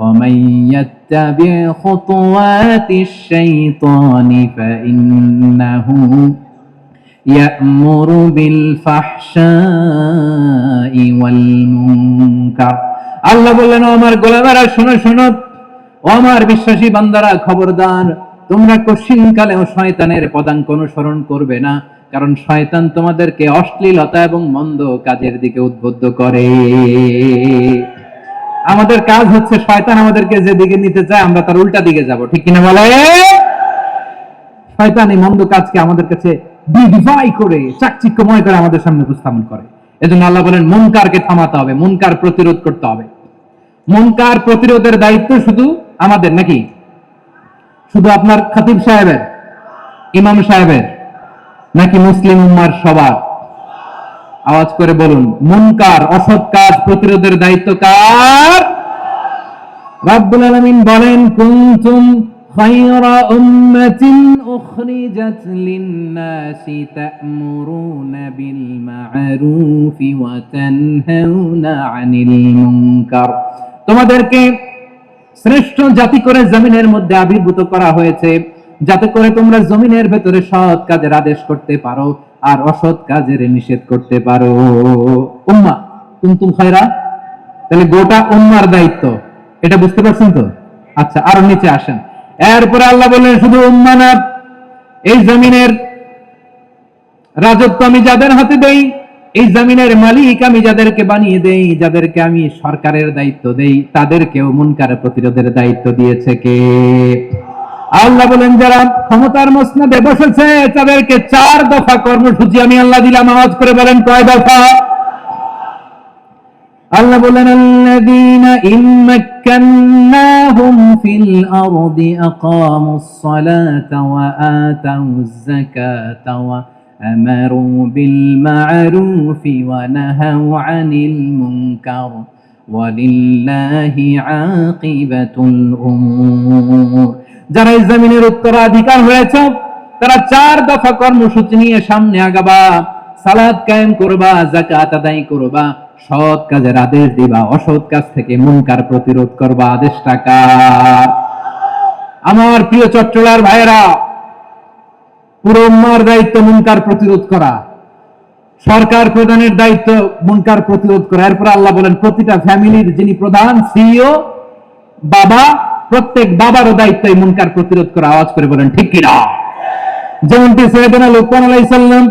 ومن يتبع خطوات الشيطان فإنه يأمر بالفحشاء والمنكر। আল্লাহ বললেন আমার গোলামেরা শোনো শোনো, ও আমার বিশ্বাসী বান্দারা খবরদার, তোমরা কশিনকালেও শয়তানের পদাঙ্ক অনুসরণ করবে না, কারণ শয়তান তোমাদেরকে অশ্লীলতা এবং মন্দ কাজের দিকে উদ্বুদ্ধ করে। আমাদের কাজ হচ্ছে শয়তান আমাদেরকে যেদিকে নিতে চায় আমরা তার উল্টা দিকে যাব, ঠিক কিনা বলে? শয়তান এই মন্দ কাজকে আমাদের কাছে বিউটিফাই করে, চাকচিক্যময় করে আমাদের সামনে উপস্থাপন করে। এজন্য আল্লাহ বলেন মুনকারকে থামাতে হবে, মুনকার প্রতিরোধ করতে হবে। মুনকার প্রতিরোধের দায়িত্ব শুধু আমাদের নাকি? শুধু আপনার খতিব সাহেবের, ইমাম সাহেবের, নাকি মুসলিম উম্মার সবার? আওয়াজ করে বলুন, মুনকার, অসৎ কাজ প্রতিরোধের দায়িত্ব কার? রাব্বুল আলামিন বলেন কুনতুম খায়রা উম্মাতিন উখরিজাত লিন-নাসি তা'মুরুনা বিল মা'রুফি ওয়া তানহাউনা আনিল মুনকার। তোমাদেরকে শ্রেষ্ঠ জাতি করে জমিনের মধ্যে আবির্ভূত করা হয়েছে, যাতে করে তোমরা জমিনের ভেতরে সৎ কাজের আদেশ করতে পারো আর অসৎ কাজের নিষেধ করতে পারো। উম্মাহ কুনতুম খায়রা, তাহলে গোটা উম্মার দায়িত্ব, এটা বুঝতে পারছেন তো? আচ্ছা আরো নিচে আসেন। এরপরে আল্লাহ বললেন শুধু উম্মাহ না, এই জমিনের রাজত্ব আমি যাদের হাতে দেই, এই জমিনের মালিক আমি যাদেরকে বানিয়ে দেই, যাদেরকে আমি সরকারের দায়িত্ব দেই, তাদেরকেও মুনকার প্রতিরোধের দায়িত্ব দিয়েছে কে? আল্লাহ বলেন যারা ক্ষমতার মসনদে বসেছে তাদেরকে 4 দফা কর্মসূচি আমি আল্লাহ দিলাম। আওয়াজ করে বলেন কয় দফা? আল্লাহ বলেন আল্লাযীনা ইম্মাক্কান্নাহুম ফিল আরদি আকামুস সালাতা ওয়া আতাউয যাকাতা ওয়া আমারু বিল মা'রুফি ওয়া নাহাউ আনিল মুনকার ওয়ালিল্লাহি আকিবাতুল উমুর। যারা এই জমিনের উত্তরাধিকার হয়েছে তারা 4 দফা কর্মসূচি নিয়ে সামনে আগাবা। সালাত কায়েম করবা, যাকাত আদায় করবা, সৎ কাজের আদেশ দিবা, অসৎ কাজ থেকে মুনকার প্রতিরোধ করবা। আদেশটা কার? আমার প্রিয় চট্টলার ভাইয়েরা, পুরো উম্মার দায়িত্ব মুনকার প্রতিরোধ করা, সরকার প্রধানের দায়িত্ব মুনকার প্রতিরোধ করা। এরপর আল্লাহ বলেন প্রতিটা ফ্যামিলির যিনি প্রধান সিইও বাবা, প্রত্যেক বাবারও দায়িত্ব এই মুনকার প্রতিরোধ করা। আওয়াজ করে বলেন ঠিক কিনা? যেমনটি সাইয়েদনা লুকমান আলাইহিস সালাম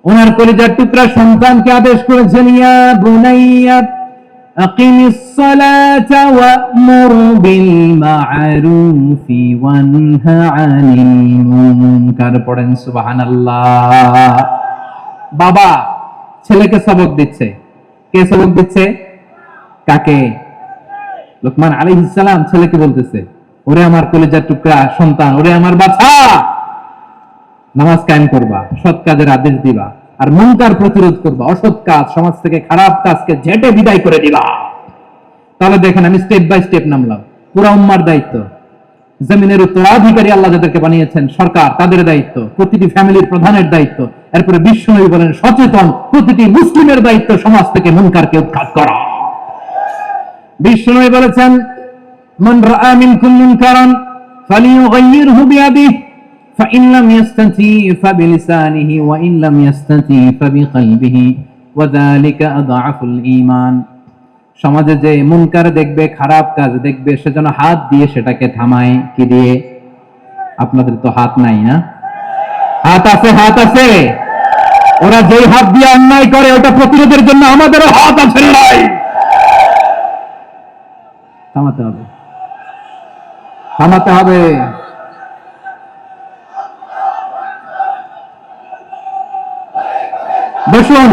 ওনার কলিজার টুকরা সন্তানকে আদেশ করেছেন, ইয়া বুনাইয়া আকিমিস সালাতা ওয়া'মুর বিল মা'রুফি ওয়ানহা আনিল মুনকার। পড়েন সুবহানাল্লাহ। বাবা ছেলেকে সবক দিচ্ছে। কে সবক দিচ্ছে? কাকে? লুকমান আলাইহিস সালাম ছেলেকে বলতেছে, ওরে আমার কলিজার টুকরা সন্তান, ওরে আমার বাছা, নামাজ কায়েম করবা, সৎ কাজের আদেশ দিবা, আর মুনকার প্রতিরোধ করবা, অসৎ কাজ, সমাজ থেকে খারাপ কাজকে ঝেঁটে বিদায় করে দিবা। তাহলে দেখেন আমি স্টেপ বাই স্টেপ নামলাম। পুরা উম্মার দায়িত্ব, জমিনের উত্তরাধিকারী আল্লাহ যাদেরকে বানিয়েছেন সরকার, তাদের দায়িত্ব, প্রতিটি ফ্যামিলির প্রধানের দায়িত্ব, এরপরে বিশ্বনবী বলেন সচেতন প্রতিটি মুসলিমের দায়িত্ব সমাজ থেকে মুনকারকে উৎখাত করা। বিশ্বনবী বলেছেন, মান রাআ মিনকুম মুনকারান ফালিয়ুগাইয়িরহু বিয়াদিহি فإن لم يستطع فبلسانه وإن لم يستطع فبقلبه وذلك أضعف الإيمان। সমাজে যে মুনকার দেখবে, খারাপ কাজ দেখবে, সেজন্য হাত দিয়ে সেটাকে থামায়। কি দিয়ে? আপনাদের তো হাত নাই না? হাত আছে, হাত আছে। ওরা যেই হাত দিয়ে অন্যায় করে ওটা প্রতিরোধের জন্য আমাদেরও হাত আছে নাই? থামাতে হবে, থামাতে হবে। বসুন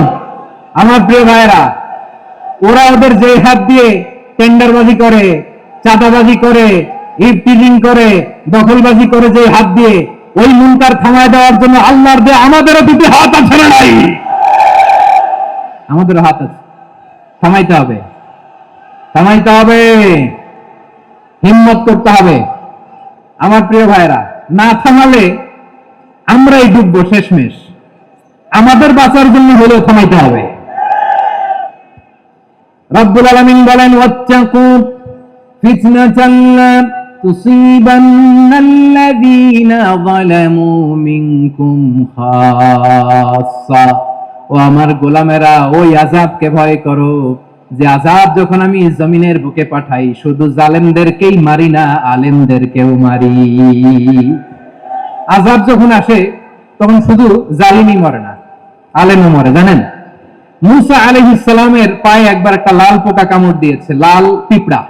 আমার প্রিয় ভাইয়েরা, ওরা ওদের যে হাত দিয়ে টেন্ডারবাজি করে, চাঁদাবাজি করে, ইফটিজিং করে, দখলবাজি করে, যে হাত দিয়ে, ওই মুনকার থামায় দেওয়ার জন্য আল্লাহর দেয়া আমাদেরও দুটি হাত আছে না নাই? আমাদেরও হাত আছে। থামাইতে হবে, থামাইতে হবে, হিম্মত করতে হবে। আমার প্রিয় ভাইয়েরা, না থামালে আমরাই ডুববো শেষমেশ। আমাদের বাঁচার জন্য হলেও থামাইতে হবে। রব্বুল আলামিন বলেন, ওয়াত্তাকু ফিতনাতান লা তুসিবান্নাল্লাযীনা যালামু মিনকুম খাসসা। ও আমার গোলামেরা, ওই আযাবকে ভয় করো যে আযাব যখন আমি জমিনের বুকে পাঠাই শুধু জালেমদেরকেই মারি না, আলেমদেরকেও মারি। আযাব যখন আসে তখন শুধু জালিমই মরে না, আলেমও মরে। জানেন, মুসা আলাইহিস সালামের পায়ে একবার একটা লাল পোকা কামড় দিয়েছে, লাল পিঁপড়া।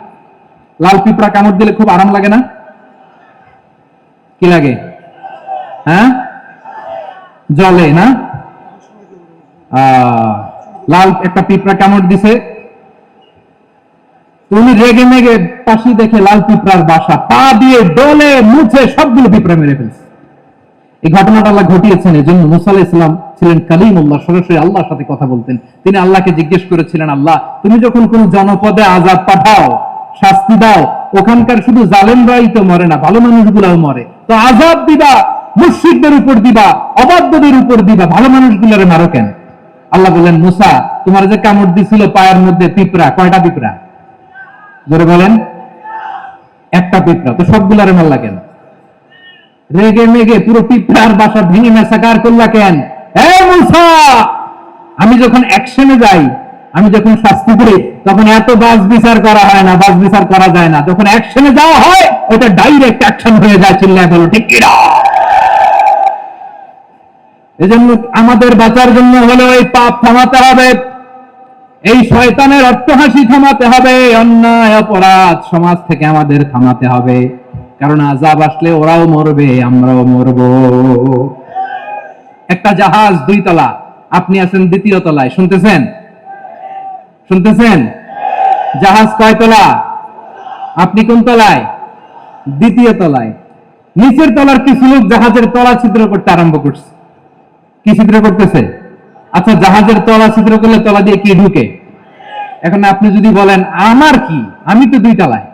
লাল পিঁপড়া কামড় দিলে খুব আরাম লাগে না? কি লাগে? হ্যাঁ, জলে না? লাল একটা পিঁপড়া কামড় দিছে, উনি রেগে মেগে পাশি দেখে লাল পিঁপড়ার বাসা, পা দিয়ে ডলে মুছে সবগুলো পিঁপড়া মেরে ফেলছে। এই ঘটনাটা আল্লাহ ঘটিয়েছেন। এই জন্য মুসা আলাইহিস সালাম ছিলেন কালিমুল্লাহ, সরাসরি আল্লাহর সাথে কথা বলতেন। তিনি আল্লাহকে জিজ্ঞেস করেছিলেন, আল্লাহ তুমি যখন কোন জনপদে আযাব পাঠাও, শাস্তি দাও, ওখানকার শুধু জালেমরাই তো মরে না, ভালো মানুষগুলাও মরে, তো আযাব দিবা মুশরিকদের উপর দিবা, অবাধ্যদের উপর দিবা, ভালো মানুষগুলোরে মারো কেন? আল্লাহ বললেন, মুসা তোমার যে কামড় দিছিল পায়ের মধ্যে পিঁপড়া, কয়টা পিঁপড়া? জোরে বলেন। একটা পিঁপড়া, তো সবগুলারে মারলা কেন? রেগে মেগে পুরো পিঁপড়ার বাসা ভেঙে মেসাকার করলা কেন? মুসা, আমি যখন অ্যাকশনে যাই, আমি যখন শাস্তি করি, তখন এত বাস বিচার করা হয় না, বাস বিচার করা যায় না। যখন অ্যাকশনে যাওয়া হয় ওটা ডাইরেক্ট অ্যাকশন হয়ে যায়। চিল্লায় বলো ঠিক কিনা? এজন্য আমাদের বাঁচার জন্য হলো এই পাপ থামাতে হবে, এই শয়তানের অট্টহাসি থামাতে হবে, অন্যায় অপরাধ সমাজ থেকে আমাদের থামাতে হবে। কারণ আযাব আসলে ওরাও মরবে, আমরাও মরব। একটা জাহাজ 2 তলা, আপনি আছেন 2য় তলায়, শুনতেছেন? শুনতেছেন? জাহাজ কয় তলা? আপনি কোন তলায়? 2য় তলায়। নিচের তলার কিছু লোক জাহাজের তলা ছিদ্র করতে আরম্ভ করছে। কি ছিদ্র করতেছে? আচ্ছা, জাহাজের তলা ছিদ্র করলে তলা দিয়ে কি ঢুকে? এখন আপনি যদি বলেন আমার কি, আমি তো 2 তলায়,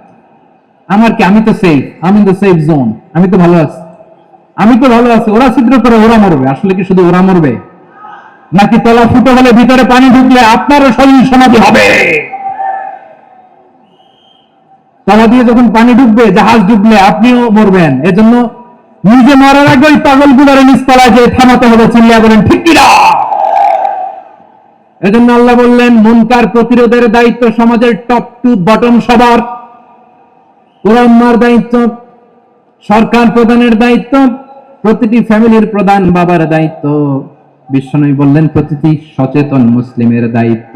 আমার কি, আমি তো সেফ, আমি তো সেফ জোন, আমি তো ভালো আছি, আমি তো ভালো আছি, ওরা ছিদ্র করে ওরা মরবে। আসলে কি শুধু ওরা মরবে, নাকি তলা ফুটো হলে ভিতরে পানি ঢুকলে আপনারও শরীর সমাধি হবে? তলা দিয়ে যখন পানি ঢুকবে, জাহাজ ডুবলে আপনিও মরবেন। এজন্য নিজে মরার আগে ওই পাগল গুলারে নিচতলায় যে থামাতে হবে, চিল্লিয়া বলেন ঠিক কিনা? এজন্য আল্লাহ বললেন মুনকার প্রতিরোধের দায়িত্ব সমাজের টপ টু বটম সবার। উলামার দায়িত্ব, সরকার প্রধানের দায়িত্ব, প্রতিটি ফ্যামিলির প্রধান বাবার দায়িত্ব, বিশ্বনবী বললেন প্রতিটি সচেতন মুসলিমের দায়িত্ব।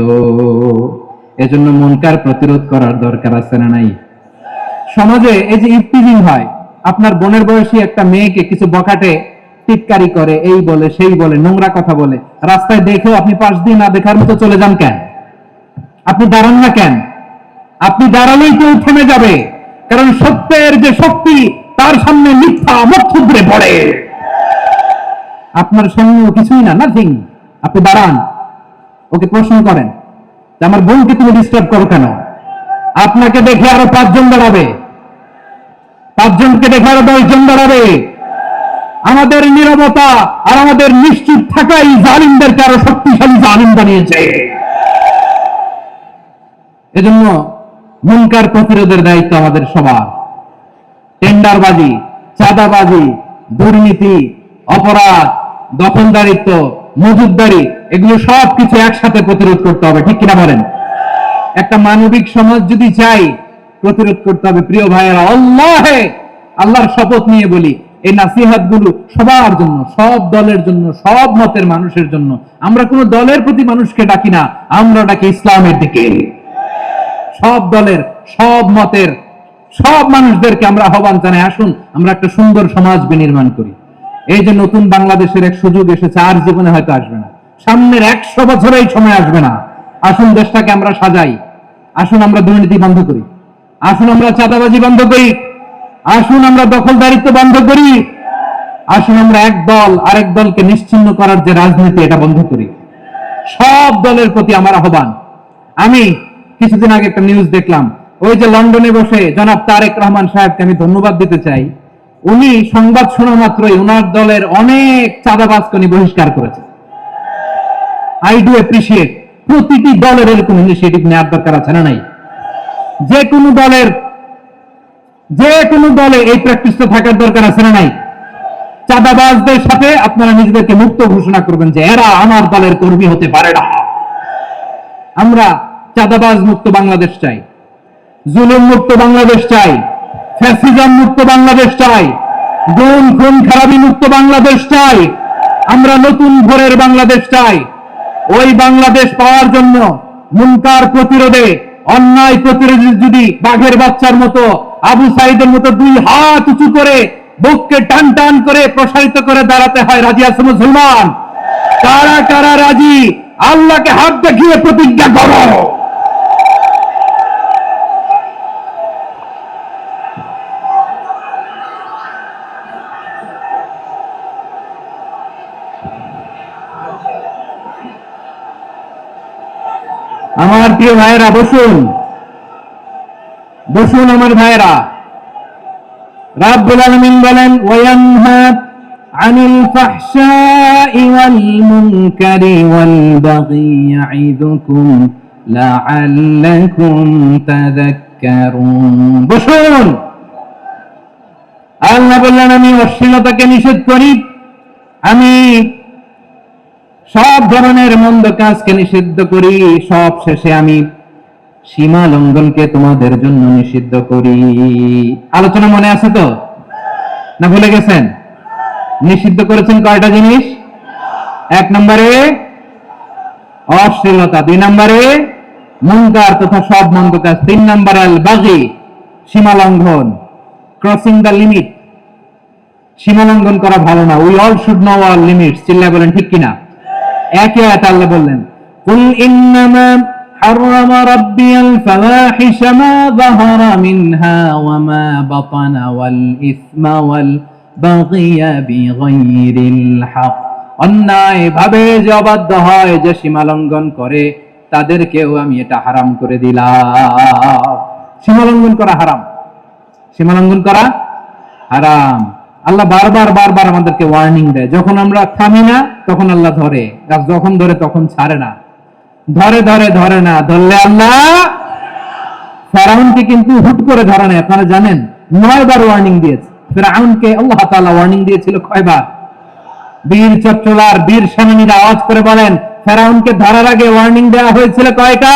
এজন্য মুনকার প্রতিরোধ করার দরকার আছে না নাই? সমাজে এই যে ইফতিজিং হয়, আপনার বোনের বয়সী একটা মেয়েকে কিছু বকাটে টিটকারি করে, এই বলে সেই বলে, নোংরা কথা বলে, রাস্তায় দেখেও আপনি পাশ দিয়ে না দেখার মতো চলে যান কেন? আপনি দাঁড়ান না কেন? আপনি দাঁড়ালেই কেউ থেমে যাবে, কারণ সত্যের যে শক্তি তার সামনে মিথ্যা মুখ থুবড়ে পড়ে। আপনার সামনে কিছুই না, নাথিং। আপনি দাঁড়ান, ওকে প্রশ্ন করেন যে আমার বোনকে তুমি ডিস্টার্ব করো কেন? আপনাকে দেখে আরো 5 জন দাঁড়াবে, 5 জনকে দেখে আরো 10 জন দাঁড়াবে। আমাদের নীরবতা আর আমাদের নিশ্চুপ থাকাই জালিমদেরকে আরো শক্তিশালী জালিম বানিয়েছে। এজন্য মুনকার প্রতিরোধের দায়িত্ব আমাদের সবার। টেন্ডারবাজি, চাঁদাবাজি, দুর্নীতি, অপরাধ, দখলদারিত্ব, মজুদদারি, এগুলো সবকিছু একসাথে প্রতিরোধ করতে হবে, ঠিক কিনা বলেন? একটা মানবিক সমাজ যদি চাই, প্রতিরোধ করতে হবে। প্রিয় ভাইয়েরা, আল্লাহর শপথ নিয়ে বলি, এই নাসিহাত গুলো সবার জন্য, সব দলের জন্য, সব মতের মানুষের জন্য। আমরা কোন দলের প্রতি মানুষকে ডাকি না, আমরা ডাকি ইসলামের দিকে। সব দলের, সব মতের, সব মানুষদেরকে আমরা আহ্বান জানাই, আসুন আমরা একটা সুন্দর সমাজ বিনির্মাণ করি। এই যে নতুন বাংলাদেশের এক সুযোগ এসেছে, আর জীবনে হয়তো আসবে না, সামনের 100 বছরে এই সময় আসবে না। আসুন দেশটাকে আমরা সাজাই, আসুন আমরা দুর্নীতি বন্ধ করি, আসুন আমরা চাঁদাবাজি বন্ধ করি, আসুন আমরা দখলদারিত্ব বন্ধ করি, আসুন আমরা এক দল আরেক দলকে নিশ্চিহ্ন করার যে রাজনীতি, এটা বন্ধ করি। সব দলের প্রতি আমার আহ্বান। আমি কিছুদিন আগে একটা নিউজ দেখলাম, ওই যে লন্ডনে বসে জনাব তারেক রহমান সাহেবকে আমি ধন্যবাদ দিতে চাই। উনি সংবাদ শোনা মাত্রই ওনার দলের অনেক চাঁদাবাজকে উনি বহিষ্কার করেছে। I do appreciate. প্রতিটি দলের এরকম ইনিশিয়েটিভ নেওয়ার দরকার আছে না নাই? যে কোনো দলে এই প্র্যাকটিসটা থাকার দরকার আছে না নাই? চাঁদাবাজদের সাথে আপনারা নিজেদেরকে মুক্ত ঘোষণা করবেন যে এরা আমার দলের কর্মী হতে পারে না। আমরা চাঁদাবাজ মুক্ত বাংলাদেশ চাই, জুলুম মুক্ত বাংলাদেশ চাই, ফ্যাসিজম মুক্ত বাংলাদেশ চাই, গুম খুন খারাপি মুক্ত বাংলাদেশ চাই। আমরা নতুন ভোরের বাংলাদেশ চাই। ওই বাংলাদেশ পাওয়ার জন্য মুনকার প্রতিরোধে, অন্যায় প্রতিরোধে যদি বাঘের বাচ্চার মতো, আবু সাইদের মতো 2 হাত উঁচু করে, বুককে টান টান করে প্রসারিত করে দাঁড়াতে হয়, রাজি আছে মুসলমান? কারা কারা রাজি? আল্লাহকে হাত দেখিয়ে প্রতিজ্ঞা করো। আমার প্রিয় ভাইয়েরা, বসুন বসুন আমার ভাইয়েরা। রাব্বুল আলামিন বলেন, ওয়ায়ানহা আনিল ফাহশাই ওয়াল মুনকারি ওয়াল বাগি ইয়াইদুকুম লাআল্লাকুম তাযাক্কারুন। বসুন। আল্লাহ বললেন, আমি অশ্লীলতাকে নিষেধ করি, আমি সব ধরনের মন্দ কাজকে নিষিদ্ধ করি, সব শেষে আমি সীমা লঙ্ঘনকে তোমাদের জন্য নিষিদ্ধ করি। আলোচনা মনে আছে তো, না ভুলে গেছেন? নিষিদ্ধ করেছেন কয়টা জিনিস? 1 নম্বরে অশ্লীলতা, 2 নম্বরে মুনকার তথা সব মন্দ কাজ, 3 নম্বর আল বাগি, সীমা লঙ্ঘন, ক্রসিং দ্য লিমিট। সীমা লঙ্ঘন করা ভালো না। We all should know our limits. চিল্লা বলেন ঠিক কিনা? একই আয়াত আল্লাহ বললেন, কুল ইন্নামা হারামা রাব্বিয়াল ফাওয়াহিশা মা যাহারা মিনহা ওয়া মা বাতানা ওয়াল ইসমা ওয়াল বাগিয়া বিগাইরিল হক। অন্যায় ভাবে যে অবাধ্য হয়, যে সীমা লঙ্ঘন করে, তাদেরকেও আমি এটা হারাম করে দিলাম। সীমালঙ্ঘন করা হারাম, সীমালঙ্ঘন করা হারাম। আল্লাহ বারবার বারবার আমাদেরকে ওয়ার্নিং দেয়। যখন আমরা থামি না তখন আল্লাহ ধরে, আর যখন ধরে তখন ছাড়ে না। ধরে ধরে ধরে না, ধরলে আল্লাহ ফেরাউনকে কিন্তু হুট করে ধরে না। আপনারা জানেন 9 বার ওয়ার্নিং দিয়েছে ফেরাউনকে। আল্লাহ তাআলা ওয়ার্নিং দিয়েছিল কয়বার? বীর চট্টলার বীর সেনানীরা আওয়াজ করে বলেন, ফেরাউনকে ধরার আগে ওয়ার্নিং দেওয়া হয়েছিল কয়টা?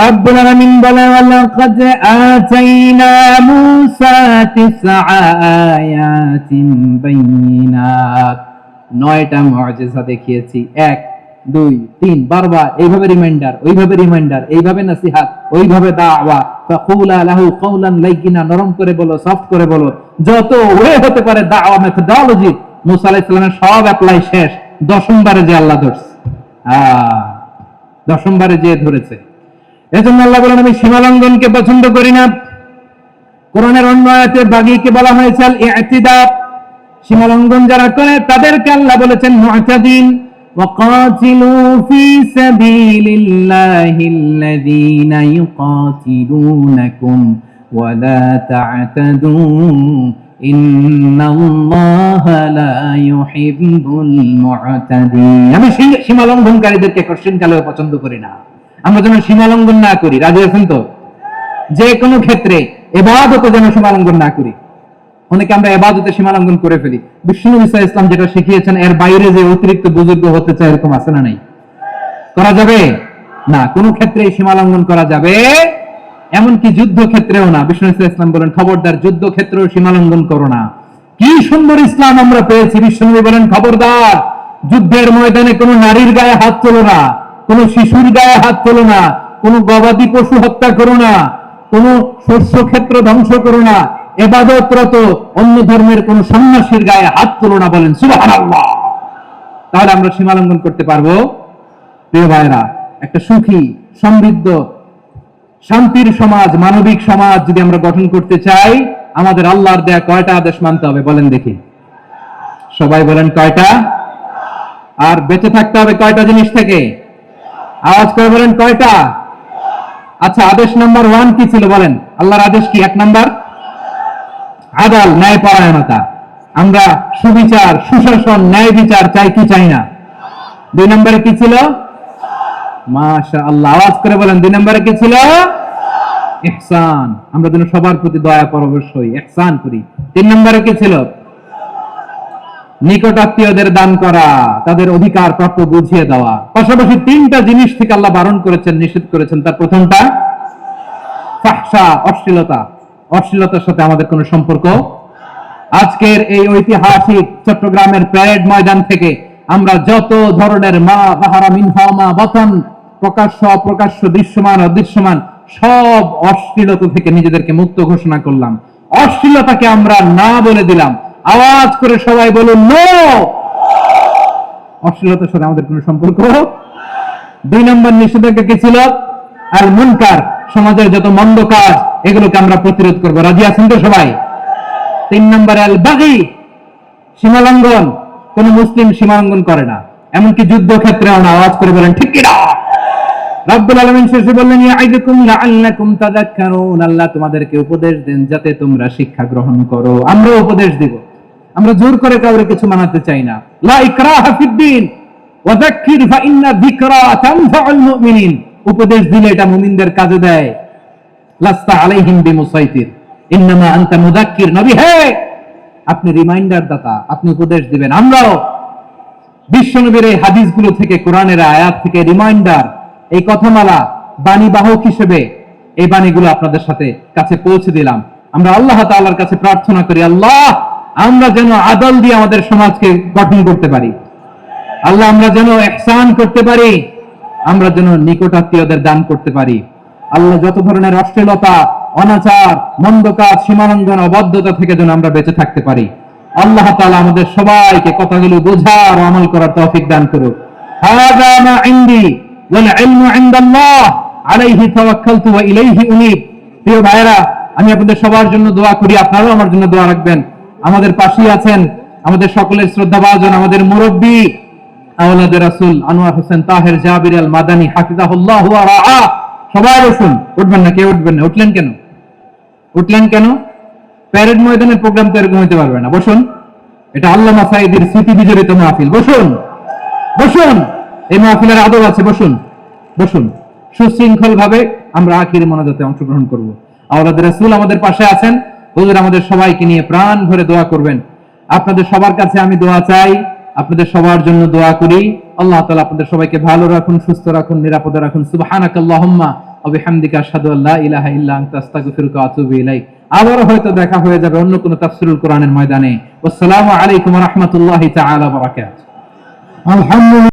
রব্বুল আলামিন বলেন, ওয়ালাকাদ আতাইনা মূসা 9 আয়াতিন বাইয়িনাত, 9টা মুআজিজা দেখিয়েছি। 1 2 3 বারবার এইভাবে রিমাইন্ডার, ওইভাবে রিমাইন্ডার, এইভাবে নসিহত, ওইভাবে দাওয়া। ফাকুলা লাহু কাওলান লাইয়িনা, নরম করে বলো, সফট করে বলো, যত ওয়ে হতে পারে দাওয়া মেথোডোলজি। মুসা আলাইহিস সালামের সব অ্যাপ্লাই শেষ, 10ম বারে যে আল্লাহ ধরছে। 10ম বারে যে ধরেছে। এজন্য আল্লাহ বলেন, আমি সীমালঙ্ঘনকে পছন্দ করি না। কোরআনের অন্য আয়াতে বাগীকে বলা হয়েছে আল ইতিদা, সীমালঙ্ঘন যারা করে তাদেরকে আল্লাহ বলেছেন মুআতাদিন। ওয়াকাতিলু ফি সাবিলিল্লাহিল্লাযীনা ইউকাতিলুনাকুম ওয়া লা তা'তাদু ইন্নাল্লাহা লা ইউহিব্বুল মুআতাদিন। আমি সীমালঙ্ঘনকারীদেরকে কোশ্চেন কালেও পছন্দ করি না। আমরা যেন সীমালঙ্ঘন না করি, রাজি আছেন তো? যে কোনো ক্ষেত্রে ইবাদতে যেন সীমালঙ্ঘন না করি। অনেকে আমরা ইবাদতে সীমালঙ্ঘন করে ফেলি। বিশ্বনবী সাল্লাল্লাহু আলাইহি ওয়াসাল্লাম যেটা শিখিয়েছেন এর বাইরে যে অতিরিক্ত বুজুর্গ হতে চায়, এরকম আছে না নাই? করা যাবে না, কোন ক্ষেত্রে সীমালঙ্ঘন করা যাবে, এমনকি যুদ্ধ ক্ষেত্রেও না। বিশ্বনবী সাল্লাল্লাহু আলাইহি ওয়াসাল্লাম বলেন, খবরদার যুদ্ধ ক্ষেত্রেও সীমালঙ্ঘন করো না। কি সুন্দর ইসলাম আমরা পেয়েছি। বিশ্বনবী বলেন, খবরদার যুদ্ধের ময়দানে কোনো নারীর গায়ে হাত তোলো না, কোন শিশুর গায়ে হাত তোলো না, কোন গবাদি পশু হত্যা করো না, কোন শস্য ক্ষেত্র ধ্বংস করো না, ইবাদতরত অন্য ধর্মের কোন সন্ন্যাসীর গায়ে হাত তোলো না। বলেন সুবহানাল্লাহ। তাহলে আমরা সীমালঙ্ঘন করতে পারবো? প্রিয় ভাইরা, একটা সুখী, সমৃদ্ধ, শান্তির সমাজ, মানবিক সমাজ যদি আমরা গঠন করতে চাই, আমাদের আল্লাহর দেয়া কয়টা আদেশ মানতে হবে বলেন দেখি? সবাই বলেন কয়টা? আর বেঁচে থাকতে হবে কয়টা জিনিস থেকে? আওয়াজ করে বলেন কয়টা? আচ্ছা, আদেশ নাম্বার 1 কি ছিল বলেন? আল্লাহর আদেশ কি? 1 নাম্বার আদাল, ন্যায়পরায়ণতা। আমরা সুবিচার, সুশাসন, ন্যায় বিচার চাই কি চাই না? 2 নম্বরে কি ছিল? মাশাআল্লাহ, আওয়াজ করে বলেন 2 নম্বরে কি ছিল? ইহসান। আমরা যেন সবার প্রতি দয়া পরবশ হই, ইহসান করি। 3 নম্বরে কি ছিল? নিকট আত্মীয়দের দান করা, তাদের অধিকার প্রাপ্য বুঝিয়ে দেওয়া। পাশাপাশি 3টা জিনিস থেকে আল্লাহ বারণ করেছেন, নিষেধ করেছেন। তার প্রথমটা ফাহশা, অশ্লীলতা। অশ্লীলতার সাথে আমাদের কোনো সম্পর্ক। আজকের এই ঐতিহাসিক চট্টগ্রামের প্যারেড ময়দান থেকে আমরা যত ধরনের মা যাহারা মিনহা মা বাতান, প্রকাশ্য অপ্রকাশ্য, দৃশ্যমান অদৃশ্যমান সব অশ্লীলতা থেকে নিজেদেরকে মুক্ত ঘোষণা করলাম। অশ্লীলতাকে আমরা না বলে দিলাম। আওয়াজ করে সবাই বলুন নো। অশ্লীলতার সাথে আমাদের কোনো সম্পর্ক। 2 নম্বর নিষেধাজ্ঞা কি ছিল? আল মুনকার, সমাজের যত মন্দ কাজ এগুলোকে আমরা প্রতিরোধ করব। রাজি আছেন তো সবাই? 3 নম্বরে আল বাগী, সীমালঙ্ঘন। কোন মুসলিম সীমালঙ্ঘন করে না, এমনকি যুদ্ধ ক্ষেত্রেও না। আওয়াজ করে বলেন ঠিক কি না? রব্বুল আলামিন শেষে বললেন, ইয়াইদুকুম লাআল্লাকুম তাযাক্কারুন, আল্লাহ তোমাদেরকে উপদেশ দেন যাতে তোমরা শিক্ষা গ্রহণ করো। আমরা উপদেশ দিব, আমরা জোর করে কাউকে কিছু মানাতে চাই না। লা ইকরাহা ফিদ্দিন ওয়া যাক্কির ফা ইন্না যিকরা তানফাউল মুমিনিন। উপদেশ দিলে এটা মুমিনদের কাজে দেয়। লাস্তা আলাইহিম বিমুসাইতির ইন্নামা আনতা মুযাক্কির। নবী হে, আপনি রিমাইন্ডার দাতা, আপনি উপদেশ দিবেন। আমরাও বিশ্বনবীর এই হাদিসগুলো থেকে, কোরআনের আয়াত থেকে রিমাইন্ডার, এই কথামালা, বাণীবাহক হিসেবে এই বাণীগুলো আপনাদের সাথে কাছে পৌঁছে দিলাম। আমরা আল্লাহ তাআলার কাছে প্রার্থনা করি, আল্লাহ আমরা যেন আদল দিয়ে আমাদের সমাজকে গঠন করতে পারি। আল্লাহ আমরা যেন ইহসান করতে পারি, আমরা যেন নিকট আত্মীয়দের দান করতে পারি। আল্লাহ যত ধরনের অশ্লীলতা, অনাচার, মন্দ কাজ, সীমালঙ্ঘন, অবাধ্যতা থেকে যেন আমরা বেঁচে থাকতে পারি। আল্লাহ তাআলা আমাদের সবাইকে কথাগুলো বোঝার ও আমল করার তৌফিক দান করুক। হাযা মা ইনদি ওয়াল ইলমু ইনদাল্লাহ আলাইহি তাওয়াক্কালতু ওয়া ইলাইহি উনীব। প্রিয় ভাইরা, আমি আপনাদের সবার জন্য দোয়া করি, আপনারাও আমার জন্য দোয়া রাখবেন। আমাদের পাশেই আছেন আমাদের সকলের শ্রদ্ধাভাজন আমাদের মুরব্বী আওলাদে রাসূল আনোয়ার হোসেন তাহের জাবির আল মাদানী হাফিজাহুল্লাহ ওয়া রাআ। সবাই বসুন। উঠবেন না, কেউ উঠবেন না। উঠলেন কেন? উঠলেন কেন? প্যারেড ময়দানের প্রোগ্রাম তো এরকম হইতে পারবে না। বসুন। এটা আল্লামা সাঈদীর স্মৃতি বিজড়িত মাহফিল। বসুন, বসুন। এই মাহফিলের আদব আছে। বসুন, বসুন। সুশৃঙ্খল ভাবে আমরা আখির মোনাজাতে অংশগ্রহণ করব। আওলাদে রাসূল আমাদের পাশে আছেন। হুজুর আমাদের সবাইকে নিয়ে প্রাণ ভরে দোয়া করবেন। আপনাদের সবার কাছে আমি দোয়া চাই, আপনাদের সবার জন্য দোয়া করি। আল্লাহ তাআলা আপনাদের সবাইকে ভালো রাখুন, সুস্থ রাখুন, নিরাপদে রাখুন। সুবহানাকাল্লাহুম্মা ওয়া বিহামদিকা আশহাদু আল্লা ইলাহা ইল্লা আনতা আস্তাগফিরুকা ওয়া আতুবু ইলাইক। আবারো হয়তো দেখা হয়ে যাবে অন্য কোনো তাফসীরুল কোরআনের ময়দানে। আসসালামু আলাইকুম ওয়া রাহমাতুল্লাহি তাআলা ওয়া বারাকাতুহু। আলহামদুলিল্লাহ।